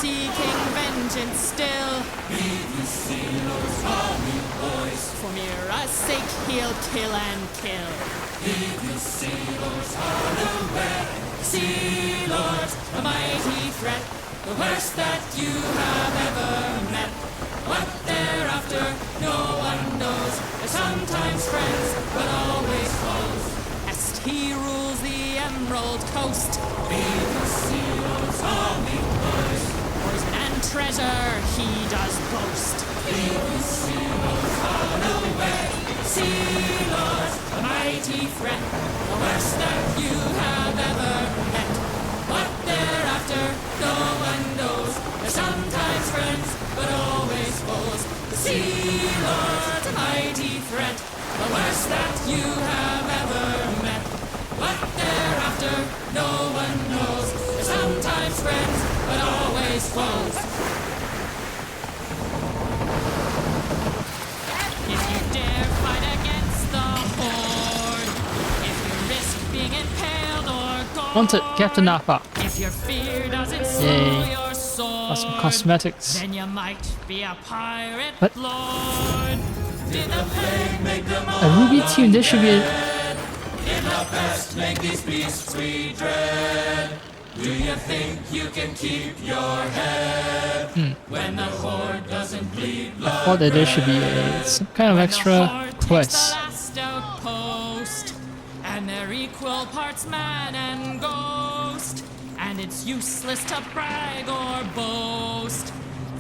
seeking vengeance still. Leave you sailors, army boys. For Mira's sake, he'll kill and kill. Leave you sailors unaware. Sea Lords, a mighty threat, the worst that you have ever met. What they're after, no one knows. They're sometimes friends, but always foes. Est he rules the Emerald Coast. Leave you sailors, army boys. Poison and treasure he does boast. Leave you sailors unaware. Sea Lords, a mighty threat, the worst that you have ever met. What they're after, no one knows. They're sometimes friends, but always foes. The Sea Lords, a mighty threat, the worst that you have ever met. What they're after, no one knows. They're sometimes friends, but always foes. If you dare fight against the Horde, if you risk being impaled or gored, Wanted, Captain Nappa. if your fear doesn't slow Yay. your sword, Got some cosmetics. then you might be a pirate What? lord. Did the plague make them all A Ruby team, there should be a... Did the pest make these beasts we dread? Do you think you can keep your head when the Horde doesn't bleed I blood? thought that there should be some kind of extra quest. last outpost, and they're equal parts man and ghost, and it's useless to brag or boast.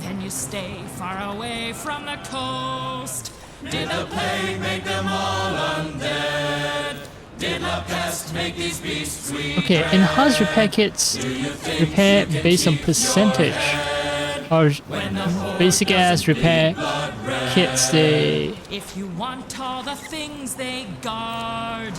Then you stay far away from the coast. Did the plague make them all undead? Did the pest make these beasts we Okay, enhanced repair kits repair based on percentage. Or basic ass repair kits, they If you want all the things they guard,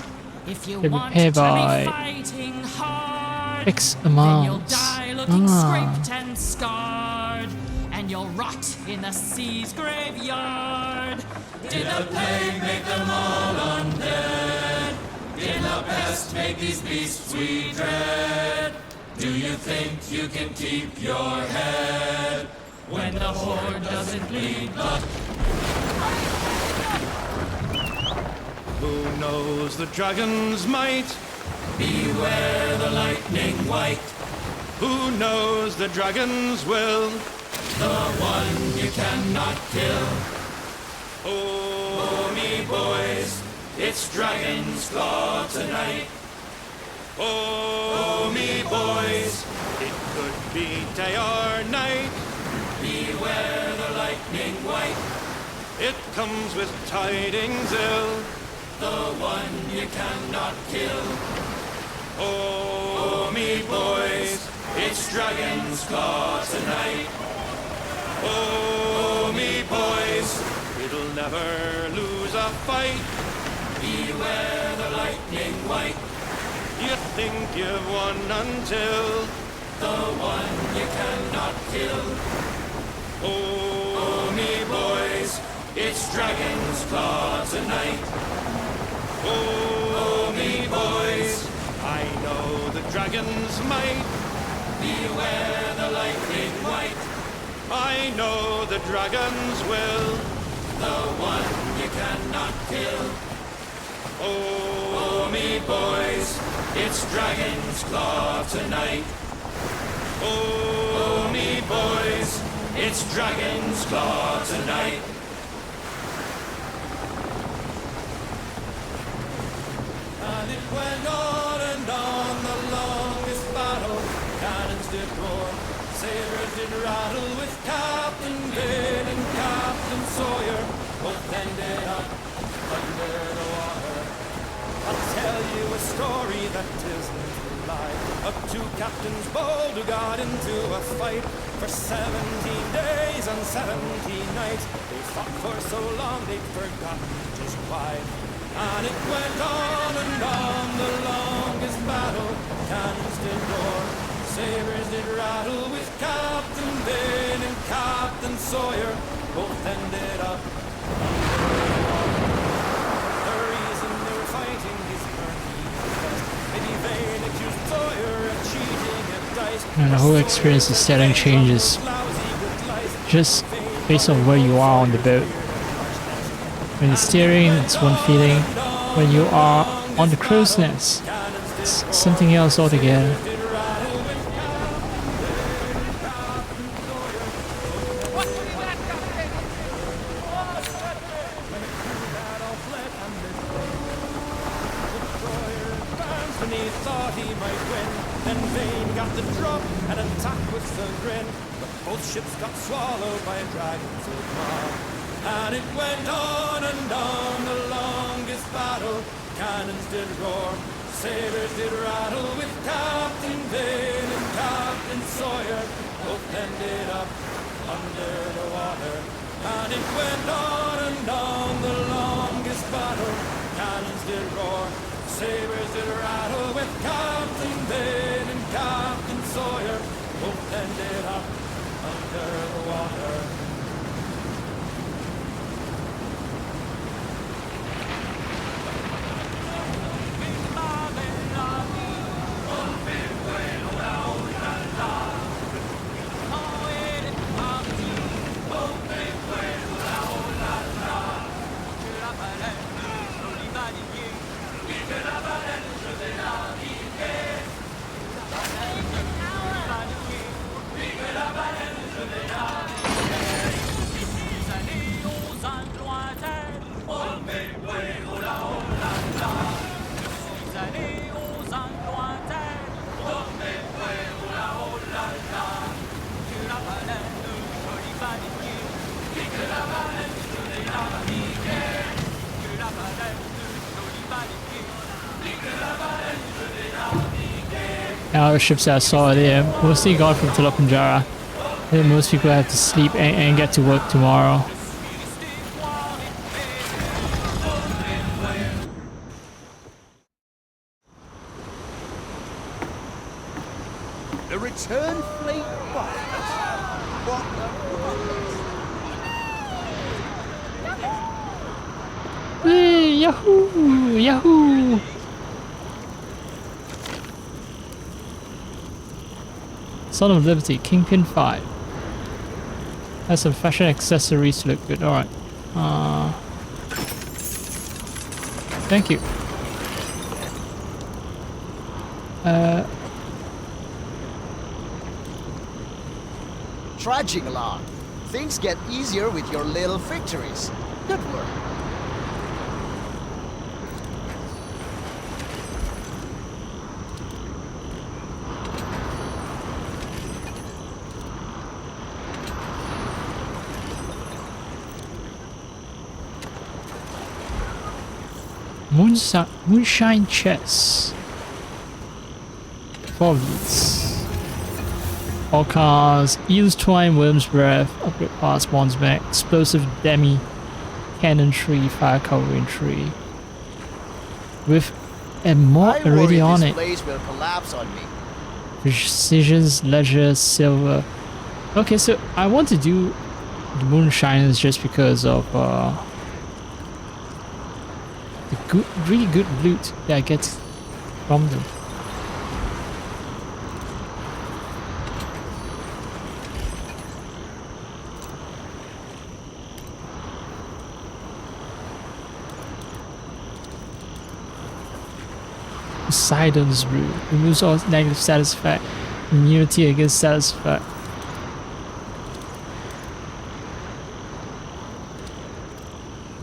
if you They want repair to by be fighting hard, X then you'll amounts. die looking Ah. scraped and scarred, and you'll rot in the sea's graveyard. Did the plague make them all undead? Did the pest make these beasts we dread? Do you think you can keep your head when the Horde doesn't bleed blood? Who knows the dragon's might? Beware the lightning white, Who knows the dragon's will? the one you cannot kill. Oh, Me boys, it's Dragon's Claw tonight. oh, me boys, it could be day or night. Beware the lightning white, It comes with tidings ill. the one you cannot kill. Oh, me boys, It's Dragon's Claw tonight. oh, me boys, it'll never lose a fight. Beware the lightning white, You think you've won until, the one you cannot kill. oh, Me boys, it's Dragon's Claw tonight. oh, me boys, I know the dragon's might. Beware the lightning white, I know the dragon's will. the one you cannot kill. Oh, Me boys, it's Dragon's Claw tonight. oh, me Boys, it's Dragon's Claw tonight. And it went on and on, the longest battle. Cannons did roar, sabers did rattle, with Captain Vane and Captain Sawyer both ended up under the water. I'll tell you a story that isn't a lie, of two captains bold who got into a fight. For 17 days and 17 nights, they fought for so long they'd forgotten just why. And it went on and on, the longest battle. Cannons did roar, sabers did rattle, with Captain Vane and Captain Sawyer both ended up under the water. The reason they were fighting is murky. Maybe Vane accused Sawyer of cheating at dice. And the whole experience of steering changes just based on where you are on the boat. When you're steering, it's one feeling. When you are on the crow's nest, it's something else altogether. Thought he might win, then Vane got the drop and attacked with a grin. But both ships got swallowed by a dragon so mob. And it went on and on, the longest battle. Cannons did roar, sabers did rattle, with Captain Vane and Captain Sawyer both ended up under the water. And it went on, the longest battle. Cannons did roar, sabers did rattle, with Captain Vane and Captain Sawyer both ended up under the water. Now the ships that I saw there, mostly gone from Teluk Penjara. I think most people have to sleep and get to work tomorrow. The return fleet bombers. What the Hey, Yahoo! Yahoo! Son of Liberty, Kingpin 5. Has some fashion accessories to look good. Alright. Thank you. Trudging along. Things get easier with your little victories. Good work. Moonshine chess. 4 leads. All cars, Eels Twine, Worm's Breath, Upgrade Parts, Bonds Back, Explosive Demi, Cannon Tree, Fire Covering Tree. With a mod already on it. Place will collapse on me. Precisions, Ledger, Silver. Okay, so I want to do the Moonshiners just because of the really good loot that I get from them. Poseidon's Brew removes all negative status effect, immunity against status effect.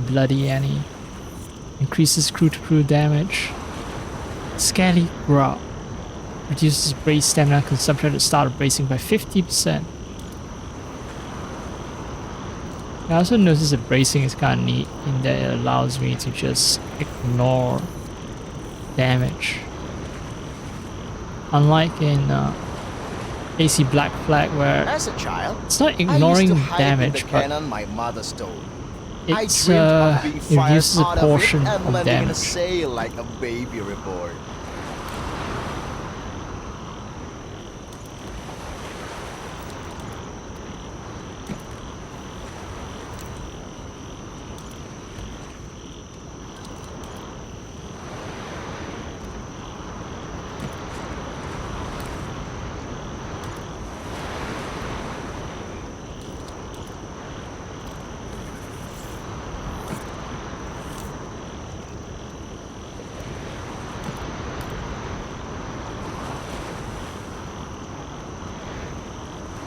Bloody Annie increases crew-to-crew damage. Scaly Grub reduces brace stamina consumption at the start of bracing by 50%. I also noticed that bracing is kind of neat in that it allows me to just ignore damage. Unlike in AC Black Flag, where As a child, it's not ignoring I used to hide damage, in the but cannon my mother stole. it's I dreamed of being it fired reduces a out portion of it and of landing in a damage. sail like a baby reborn.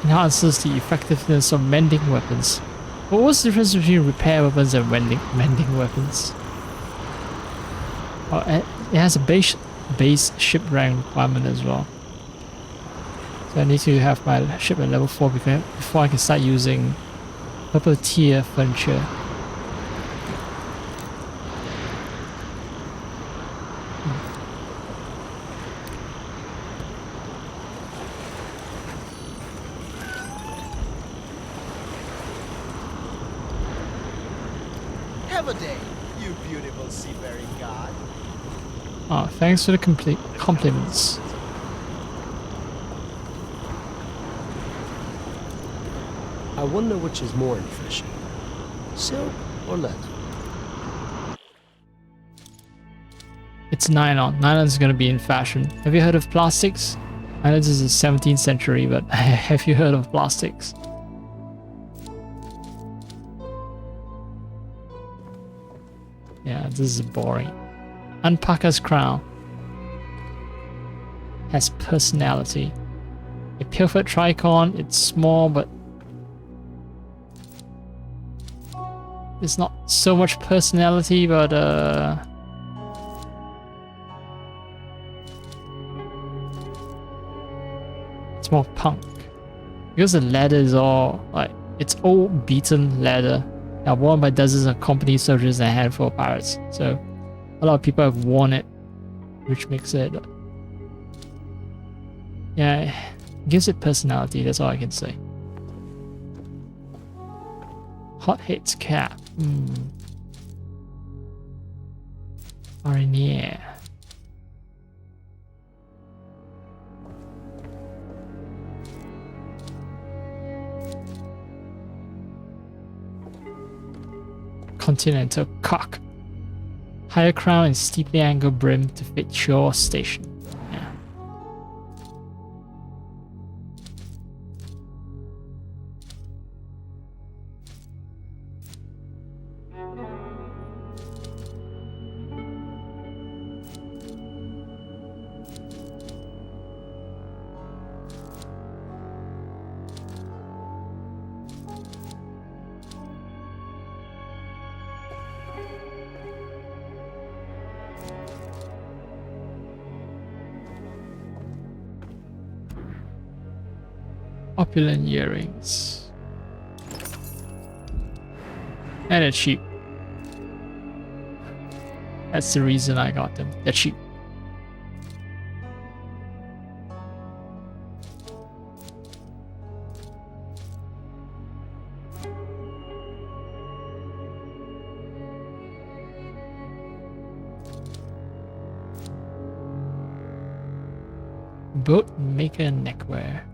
enhances the effectiveness of mending weapons. But what's the difference between repair weapons and mending weapons? Oh, it has a base ship rank requirement as well. So I need to have my ship at level 4 before I can start using upper tier furniture. Have a day, you beautiful seafaring god. Oh, thanks for the compliments. I wonder which is more in fashion, silk or leather. It's nylon. Nylon is going to be in fashion. Have you heard of plastics? I know this is the 17th century, but have you heard of plastics? Yeah, this is boring. Unpacker's crown has personality. A Pilfered Tricon, it's small, but it's not so much personality, but it's more punk. Because the leather is all like, it's old beaten leather. Now worn by dozens of company soldiers and a handful of pirates. So a lot of people have worn it, which makes it, yeah, gives it personality. That's all I can say. Hot hits cap. Arenier. Continental cock. Higher crown and steeply angled brim to fit shore station. Yeah. Opulent earrings. And they're cheap. That's the reason I got them. They're cheap. Boat maker neckwear.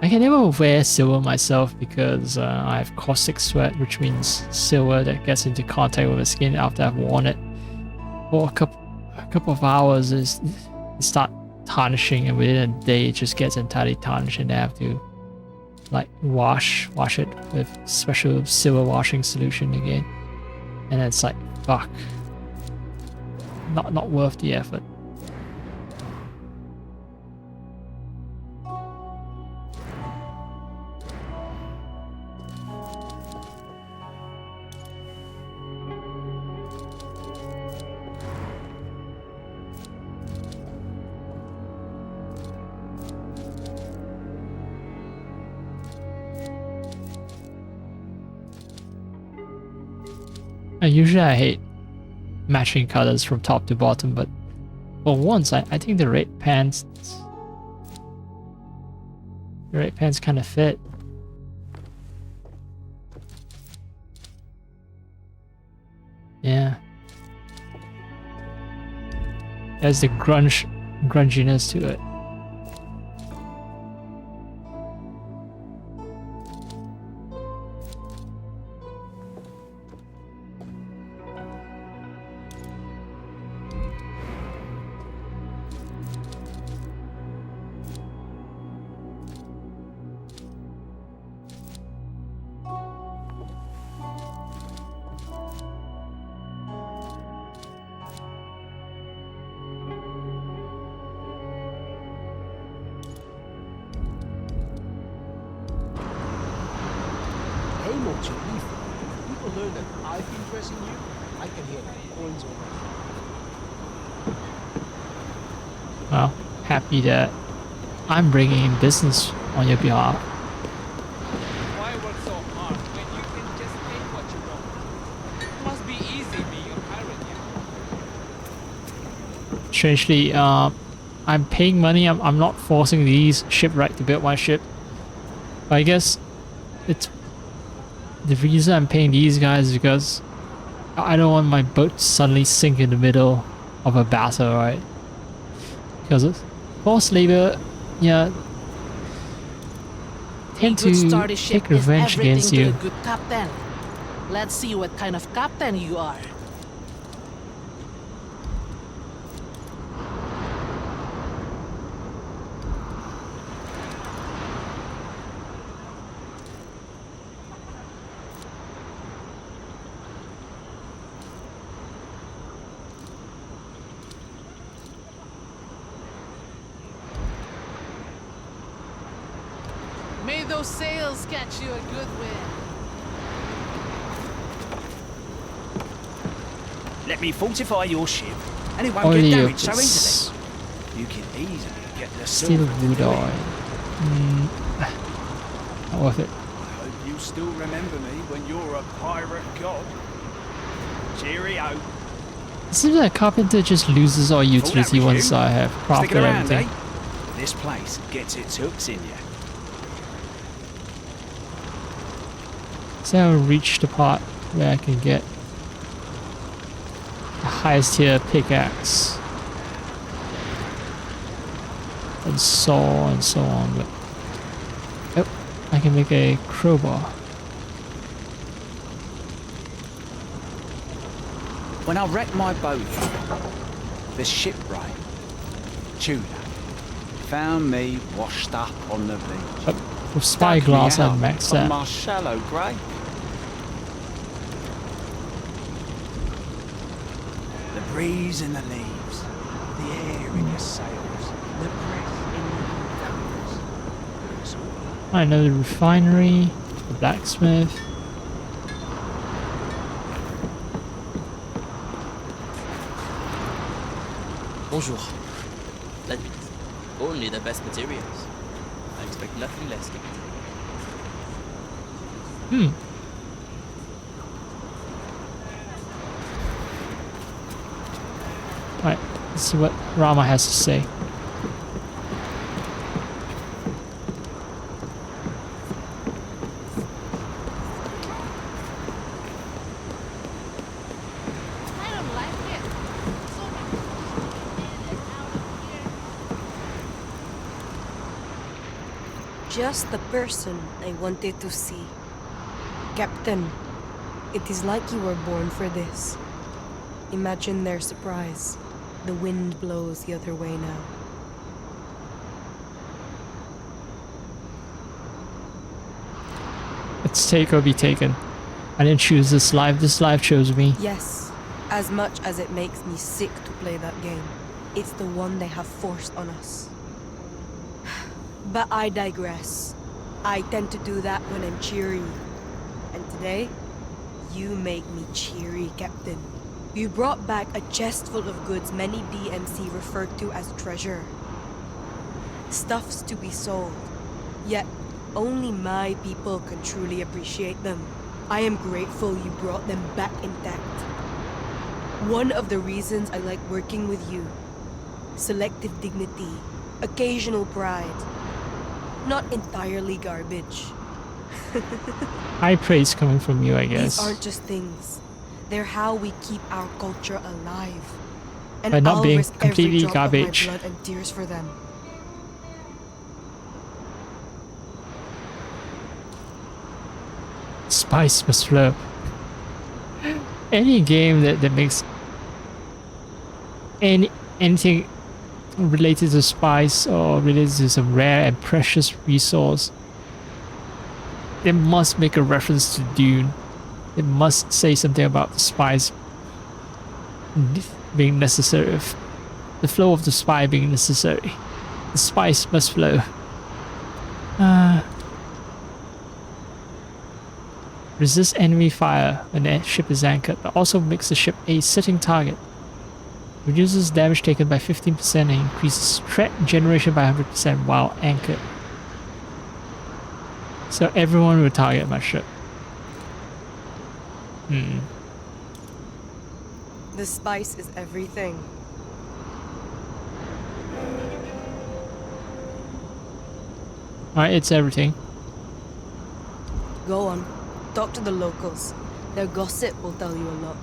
I can never wear silver myself because I have caustic sweat, which means silver that gets into contact with the skin after I've worn it for a couple of hours is start tarnishing, and within a day it just gets entirely tarnished, and I have to like wash it with special silver washing solution again, and it's like fuck, not worth the effort. Usually I hate matching colors from top to bottom, but for once I think the red pants kind of fit. Yeah. There's the grunginess to it. I'm not Chalif. People learn that I've been dressing you, I can hear the coins already. Well, happy that I'm bringing in business on your behalf. Why work so hard when you can just take what you want? It must be easy being a pirate, you know? Strangely, I'm paying money. I'm not forcing these shipwright to build my ship. But I guess it's the reason I'm paying these guys is because I don't want my boat to suddenly sink in the middle of a battle, right? Because forced labor, yeah, tend Good to stewardship take revenge is against everything you. to a good captain. Let's see what kind of captain you are. May those sails catch you a good wind. Let me fortify your ship, and it won't get damaged so Oleopus. easily. You can easily get the Steel silver to wood do it. oil. Not worth it. I hope you still remember me when you're a pirate god. Cheerio. It seems like Carpenter just loses all utility was once you. I have crafted Sticking around, everything. eh? This place gets its hooks in you. So I'll reach the part where I can get the highest tier pickaxe and saw and so on, but oh, I can make a crowbar. When I wrecked my boat, the shipwright, Tudor, found me washed up on the beach. But with spyglass Dug me and out maxed on out. my shallow grave. The breeze in the leaves, the air in your sails, the breath in your lungs. It's all I know the refinery, the blacksmith. Bonjour. Let only the best materials. I expect nothing less, Captain. Right, let's see what Rama has to say. I don't like it. So Just the person I wanted to see. Captain, it is like you were born for this. Imagine their surprise. The wind blows the other way now. It's take or be taken. I didn't choose this life chose me. Yes, as much as it makes me sick to play that game, it's the one they have forced on us. But I digress. I tend to do that when I'm cheery. And today, you make me cheery, Captain. You brought back a chest full of goods many DMC referred to as treasure. Stuffs to be sold. Yet, only my people can truly appreciate them. I am grateful you brought them back intact. One of the reasons I like working with you. Selective dignity, occasional pride. Not entirely garbage. High praise coming from you, I guess. These aren't just things. They're how we keep our culture alive. And By not I'll being risk every completely drop garbage. of my blood and tears for them. Spice must flow. Any game that makes anything related to spice or related to some rare and precious resource, they must make a reference to Dune. It must say something about the spice being necessary. The flow of the spy being necessary. The spice must flow. Resists enemy fire when the ship is anchored, but also makes the ship a sitting target. Reduces damage taken by 15% and increases threat generation by 100% while anchored. So everyone will target my ship. The spice is everything. Alright, it's everything. Go on. Talk to the locals. Their gossip will tell you a lot.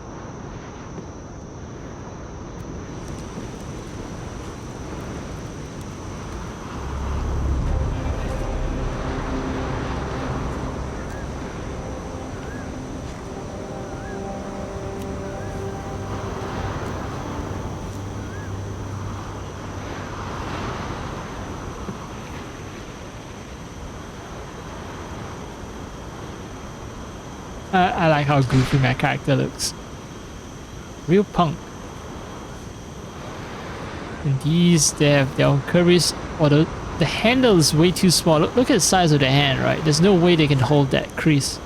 I like how goofy my character looks. Real punk. And these, they have their own curves, or the handle is way too small. Look at the size of the hand, right? There's no way they can hold that crease,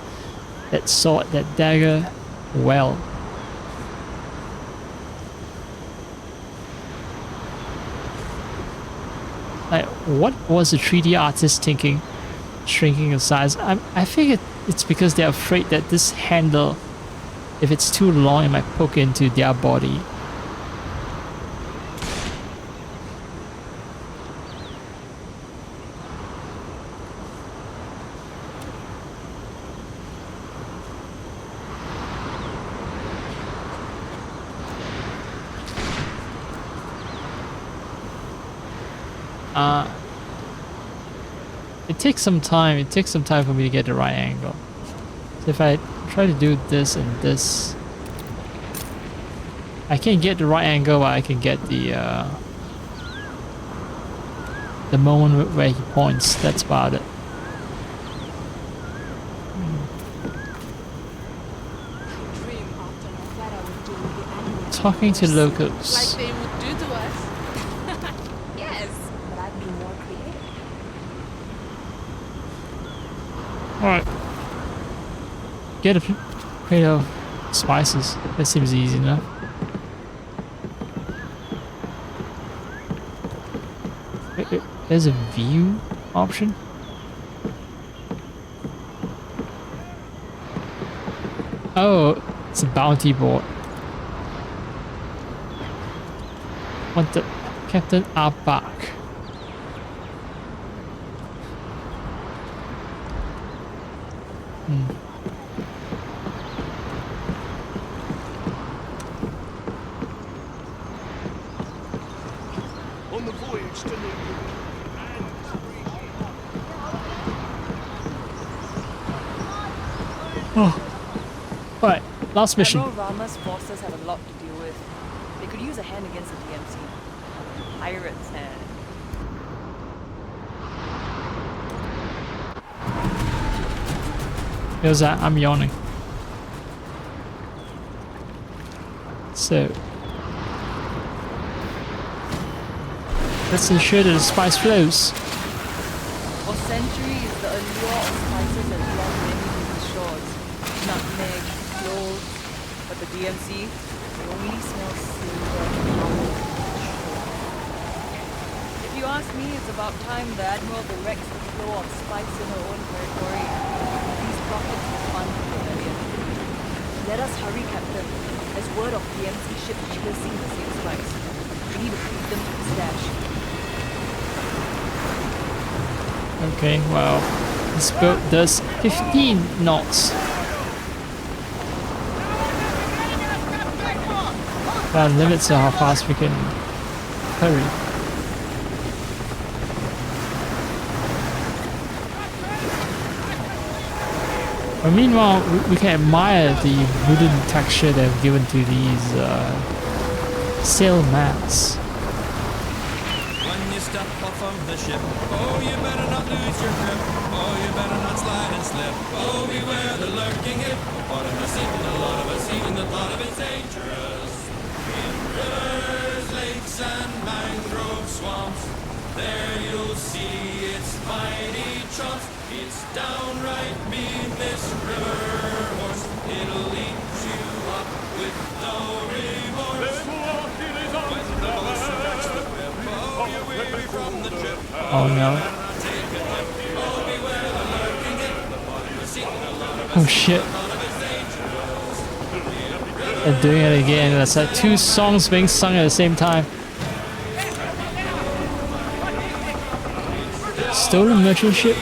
that sword, that dagger well. Like, what was the 3D artist thinking, shrinking the size? I figured it's because they're afraid that this handle, if it's too long, it might poke into their body. It takes some time. It takes some time for me to get the right angle. So if I try to do this and this, I can't get the right angle, but I can get the moment where he points. That's about it. Talking to locals. Like they would do to us. Yes, but I'd be more creative. Alright. Get a plate of spices. That seems easy enough. There's a view option. Oh, it's a bounty board. What the? Captain Abak. On the voyage to New Oh. Alright, last mission. Admiral Rama's forces have a lot to deal with. They could use a hand against the DMC. A pirate's hand. Here's that, I'm yawning. So let's ensure that the spice flows. For centuries, the allure of spices has drawn many to these shores. Nutmeg, cloves, but the DMC, it only smells silver and powder. If you ask me, it's about time the Admiral directs the flow of spice in her own territory. These profits will fund the rebellion. Let us hurry, Captain. There's word of DMC ships chasing the same spice. We need to feed them to the stash. Okay, well, this boat does 15 knots. That limits how fast we can hurry. But meanwhile, we can admire the wooden texture they've given to these sail mats. When you step off of the ship, oh, you better not lose your grip. Oh, you better not slide and slip. Oh, beware the lurking hippopotamus, even a lot of us, even the thought of it's dangerous. In rivers, lakes, and mangrove swamps, there you'll see its mighty trunks. It's downright mean, this river horse. It'll eat you up with no remorse. When the boats scratch the whip, oh, you're weary from the trip. Oh no. Oh shit. They're doing it again. That's like 2 songs being sung at the same time. Stolen merchant ship?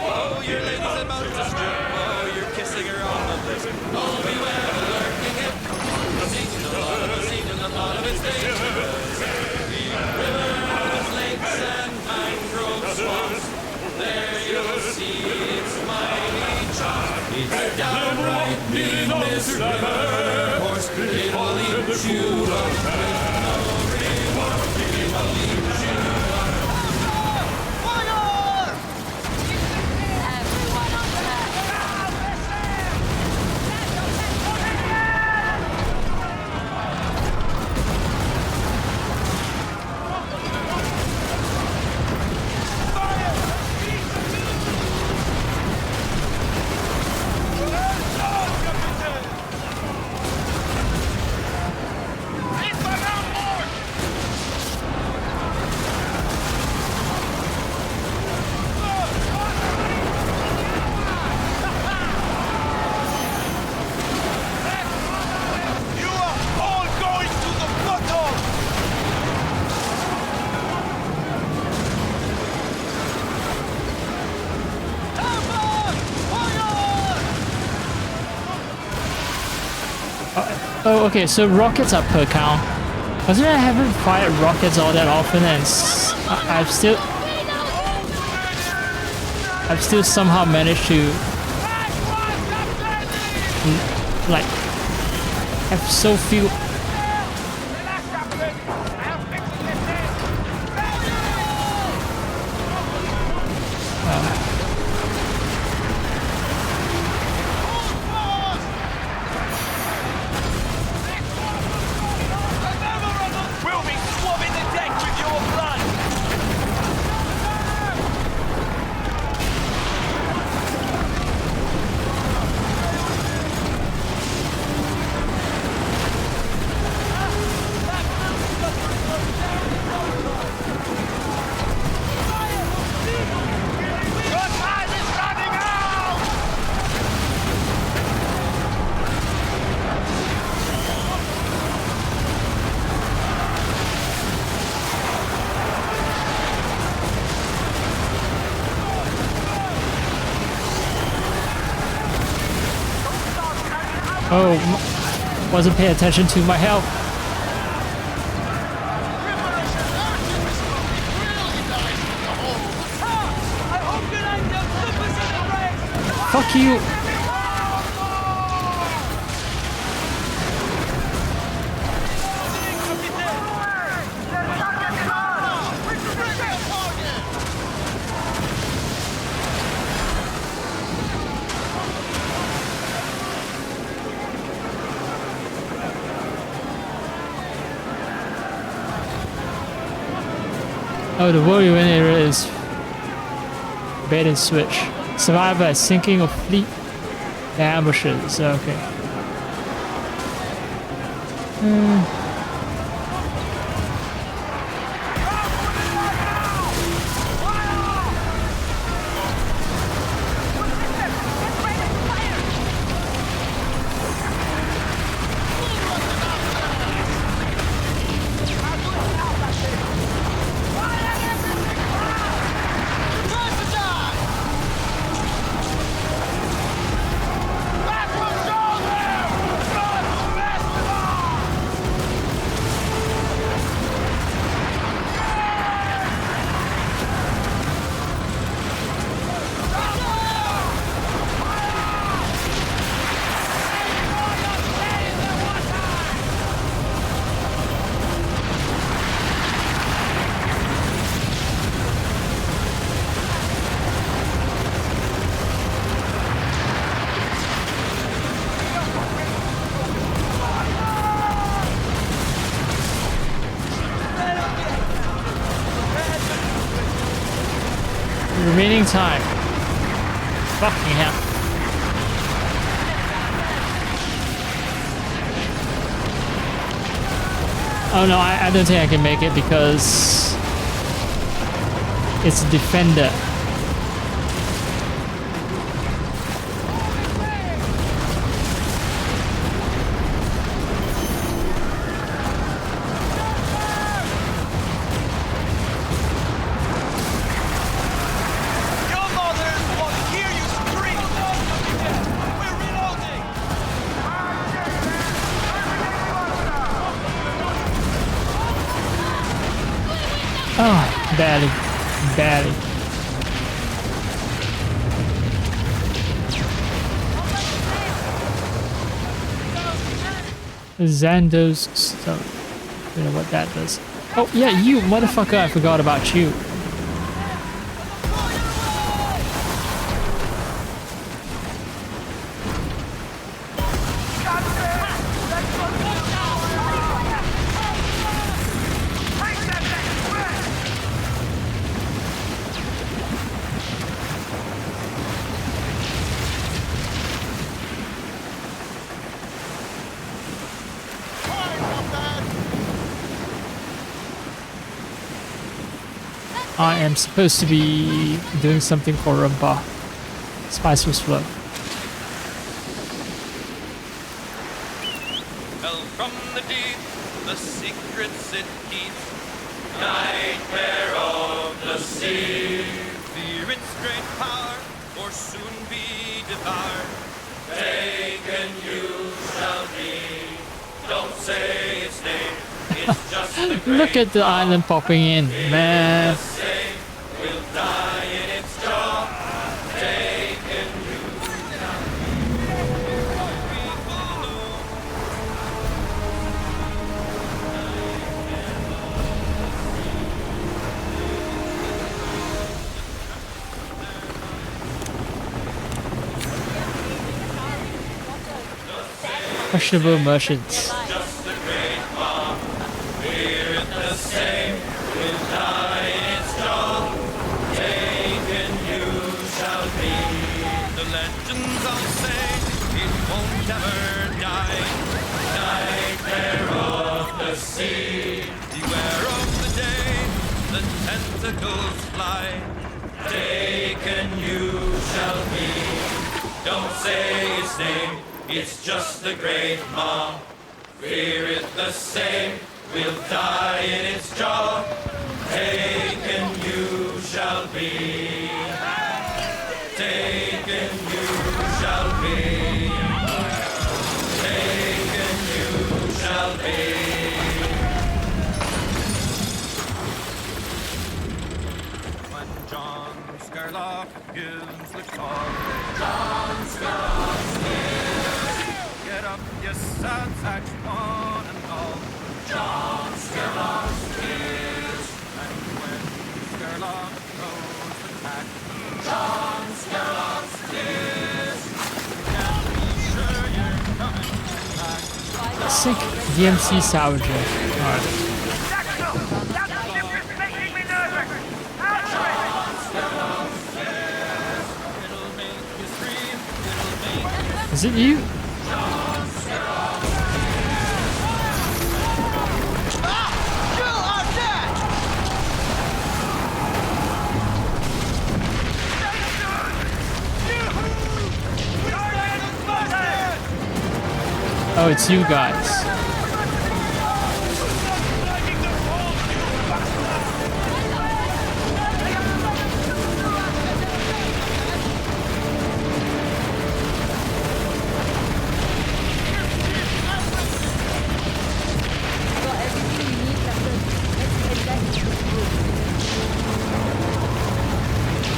Oh, your lady's about to strip. Oh, you're kissing her on the lips. Oh, beware the lurking hip. Seen a lot of its dangers. Rivers, lakes, and mangrove swamps. There you'll see its mighty charm. It's downright mean, this river horse. It'll eat you up with no remorse. It'll eat you up. Oh, okay, so rockets are per count. Wasn't I haven't fired rockets all that often, and I've still somehow managed to like have so few. Oh, wasn't paying attention to my health. Fuck you. Oh, the warrior area is bait and switch. Survive by sinking of fleet ambushes. Okay. Remaining time. Fucking hell. Oh no, I don't think I can make it because it's a defender. Oh, barely. Barely. Xando's stone. I don't know what that does. Oh, yeah, you motherfucker, I forgot about you. I am supposed to be doing something for Rampa. Spice was flow. Hell from the deep, the secrets it keeps. Nightmare of the sea. Fear its great power, or soon be devoured. Taken you shall be. Don't say its name. It's just the great Look at the island popping in, man. will die in its jaw. Taken you Questionable merchants. sea. Beware of the day the tentacles fly. Taken you shall be. Don't say its name, it's just the great maw. Fear it the same, we'll die in its jaw. Taken you shall be. Taken you shall be. Taken you shall be. Scarlock gives the call. John Scarlock gives. Get up, you sad sacks, one and all. John Scarlock gives. And when Scarlock goes to attack, John Scarlock gives. Now be sure you're coming back. Sick DMC Salvager. Alright. Is it you? Oh, it's you guys.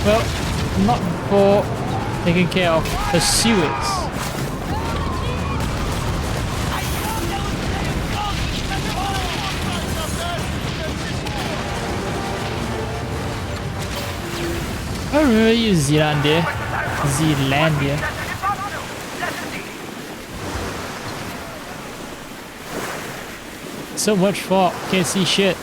Well, not for taking care of the sewers. I remember you, Zealandia. Zealandia. So much fog, can't see shit.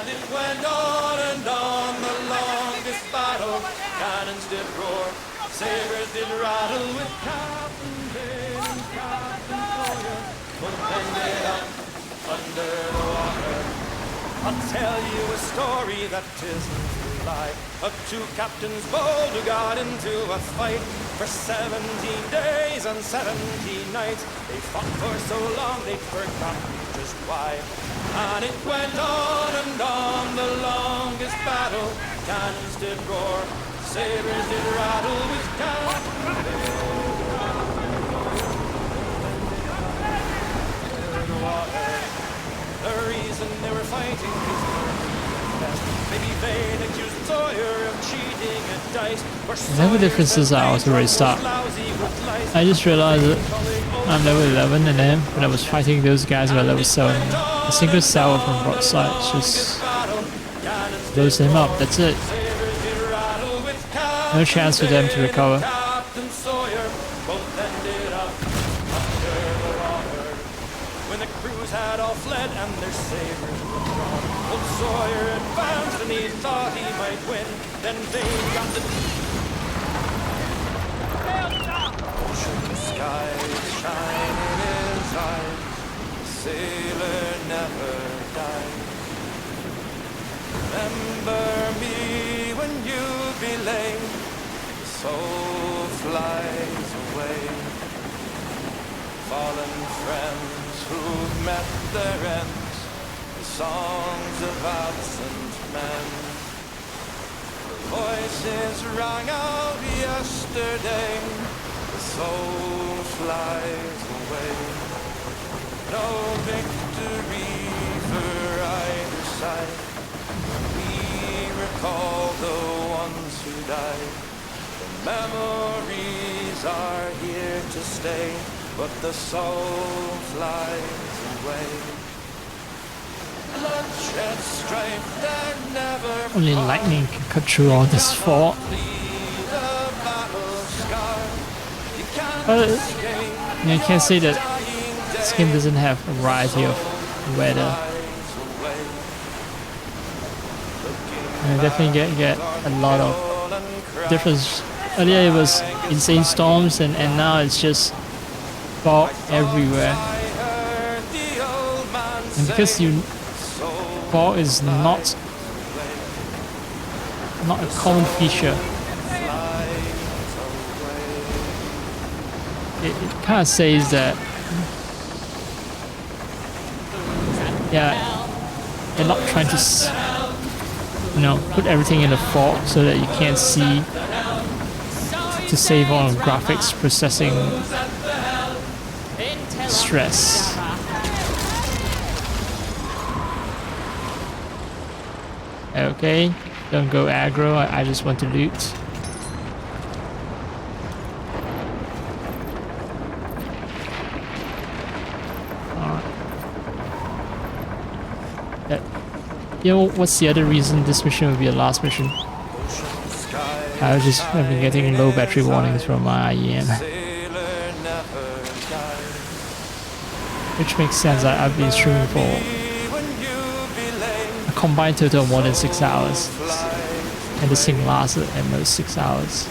And it went on and on, the longest battle. Cannons did roar, sabers did rattle with Captain Vane and Captain Sawyer. Both ended up under the water. I'll tell you a story that isn't a lie of two captains bold who got into a fight. For 17 days and 17 nights they fought for so long they'd forgotten just why. And it went on and on, the longest battle. Cannons did roar, sabers did rattle with Captain the water. The reason they were fighting is maybe Vane accused Sawyer of cheating at dice. Level differences are also very stark. I just realized that I'm level 11 and then when I was fighting those guys were level 7. A single salvo from broadside just blows them up, that's it. No chance for them to recover. Captain Sawyer both ended up under the water. When the crews had all fled and their sabers were drawn, old Sawyer advanced and he thought he might win. Then Vane got the ocean skies shine in his eyes. The sailor never died. Remember me when you be lame. The soul flies away. Fallen friends who've met their ends. The songs of absent men. The voices rang out yesterday. The soul flies away. No victory for either side. We recall the ones who died. The memories are here to stay, but the soul flies away. Bloodshed, strife, there never Only lightning can cut through all this fog. But you can't say that Skim doesn't have a variety of weather. And I definitely get a lot of difference. Earlier it was insane storms and now it's just fog everywhere. And because fog is not a common feature, it kind of says that they're not trying to put everything in the fog so that you can't see, to save on graphics processing stress. Okay, don't go aggro, I just want to loot. What's the other reason this mission will be a last mission? I've been getting low battery warnings from my IEM. Which makes sense, I've been streaming for a combined total of more than 6 hours. And this thing lasted at most 6 hours.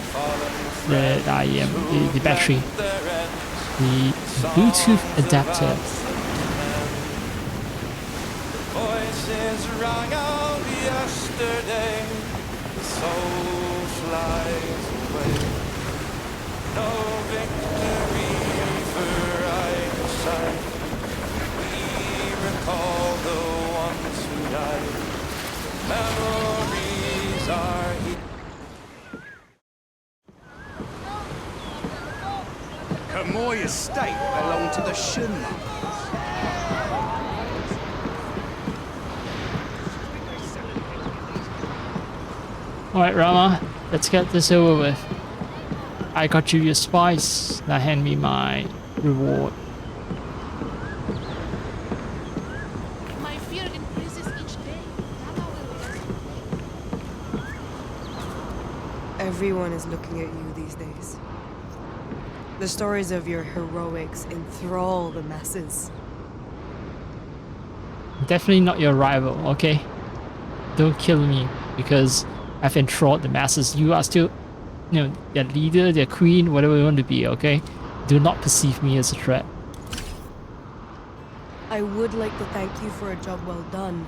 The IEM, the battery, the Bluetooth adapter. Rang out yesterday, the soul flies away. No victory for either side. We recall the ones who died. The memories are here. Kamoy estate belonged to the Shinra. Alright Rama, let's get this over with. I got you your spice, now hand me my reward. My fear increases each day. Everyone is looking at you these days. The stories of your heroics enthrall the masses. Definitely not your rival, okay? don't kill me because I've enthralled the masses. You are still, their leader, their queen, whatever you want to be, okay? Do not perceive me as a threat. I would like to thank you for a job well done,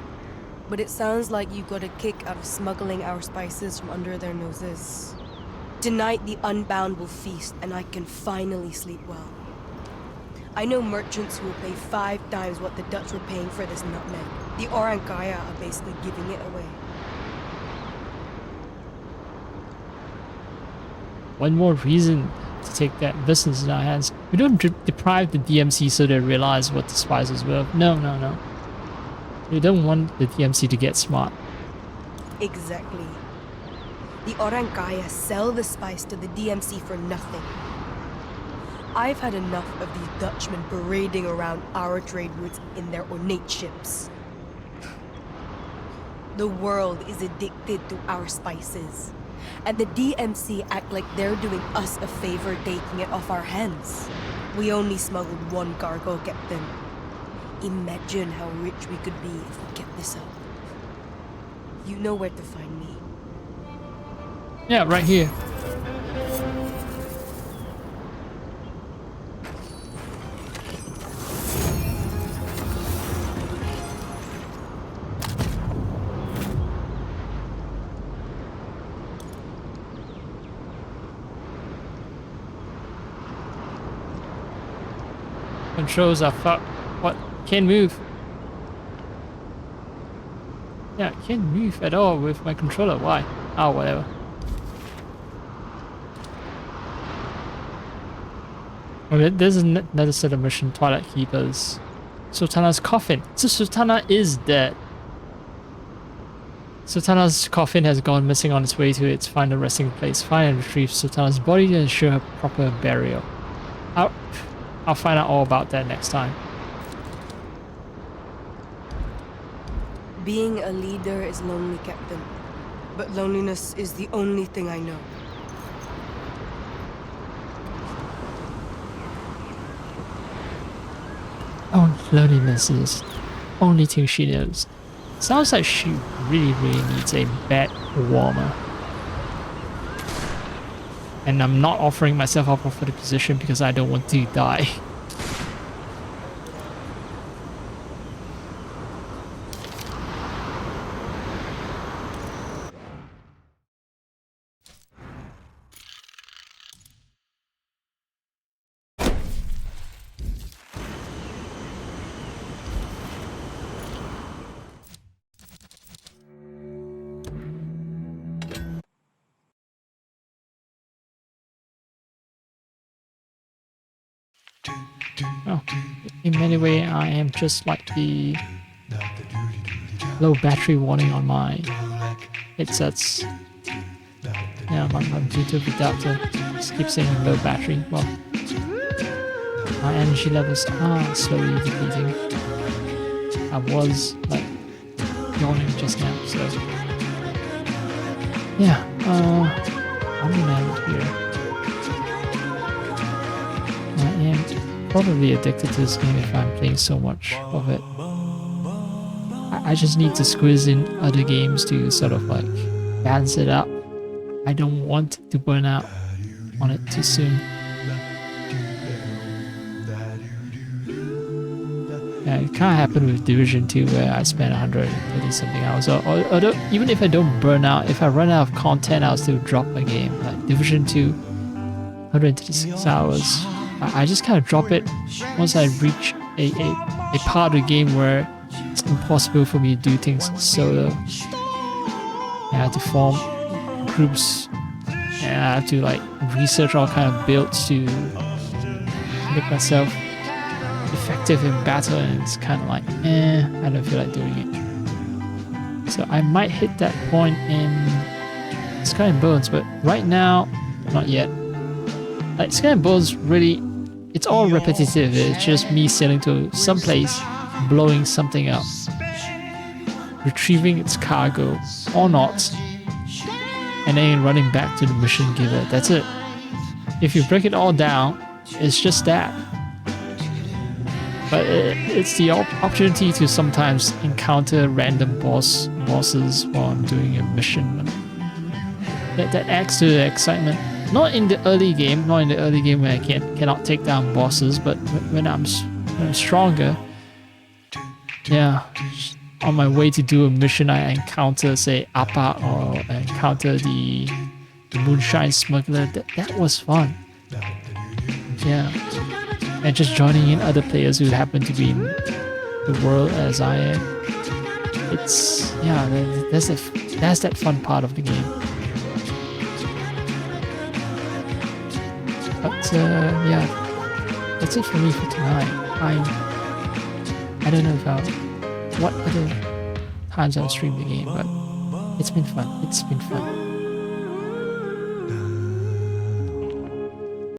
but it sounds like you got a kick out of smuggling our spices from under their noses. Tonight the Unbound will feast and I can finally sleep well. I know merchants who will pay 5 times what the Dutch were paying for this nutmeg. The Orang Kaya are basically giving it away. One more reason to take that business in our hands. We don't deprive the DMC so they realize what the spice is worth. No. We don't want the DMC to get smart. Exactly. The Orang Kaya sell the spice to the DMC for nothing. I've had enough of these Dutchmen parading around our trade routes in their ornate ships. The world is addicted to our spices, and the DMC act like they're doing us a favor taking it off our hands. We only smuggled 1 cargo, Captain. Imagine how rich we could be if we kept this up. You know where to find me. Yeah, right here. Controls are fucked. What? Can't move. Yeah, I can't move at all with my controller. Why? Oh, whatever. Okay, there's another set of mission. Twilight Keepers. Sultana's coffin. So Sultana is dead. Sultana's coffin has gone missing on its way to its final resting place. Find and retrieve Sultana's body to ensure her proper burial. I'll find out all about that next time. Being a leader is lonely, Captain. But loneliness is the only thing I know. Oh, loneliness is the only thing she knows. Sounds like she really needs a bed warmer. And I'm not offering myself up for the position because I don't want to die. Oh, in many ways I am just like the low battery warning on my headsets. Yeah, my Bluetooth adapter just keeps saying low battery. Well, my energy levels are slowly depleting. I was like yawning just now, so yeah, I'm gonna end here. I am probably addicted to this game if I'm playing so much of it. I just need to squeeze in other games to sort of like balance it up. I don't want to burn out on it too soon. Yeah, it kind of happened with Division 2 where I spent 130 something hours. Although even if I don't burn out, if I run out of content, I'll still drop a game. Like Division 2, 136 hours. I just kind of drop it once I reach a part of the game where it's impossible for me to do things solo. I have to form groups and I have to like research all kind of builds to make myself effective in battle, and it's kind of like I don't feel like doing it. So I might hit that point in Sky and Bones, but right now not yet. Like Sky and Bones really, it's all repetitive. It's just me sailing to some place, blowing something up, retrieving its cargo or not, and then running back to the mission giver. That's it. If you break it all down, it's just that. But it's the opportunity to sometimes encounter random bosses while I'm doing a mission. That adds to the excitement. Not in the early game, when I cannot take down bosses, but when I'm stronger, yeah. On my way to do a mission, I encounter, say, Appa, or I encounter the Moonshine Smuggler. That was fun. Yeah. And just joining in other players who happen to be in the world as I am. It's, yeah, that's that fun part of the game. But, yeah, that's it for me for tonight. I don't know about what other times I've streamed the game, but it's been fun.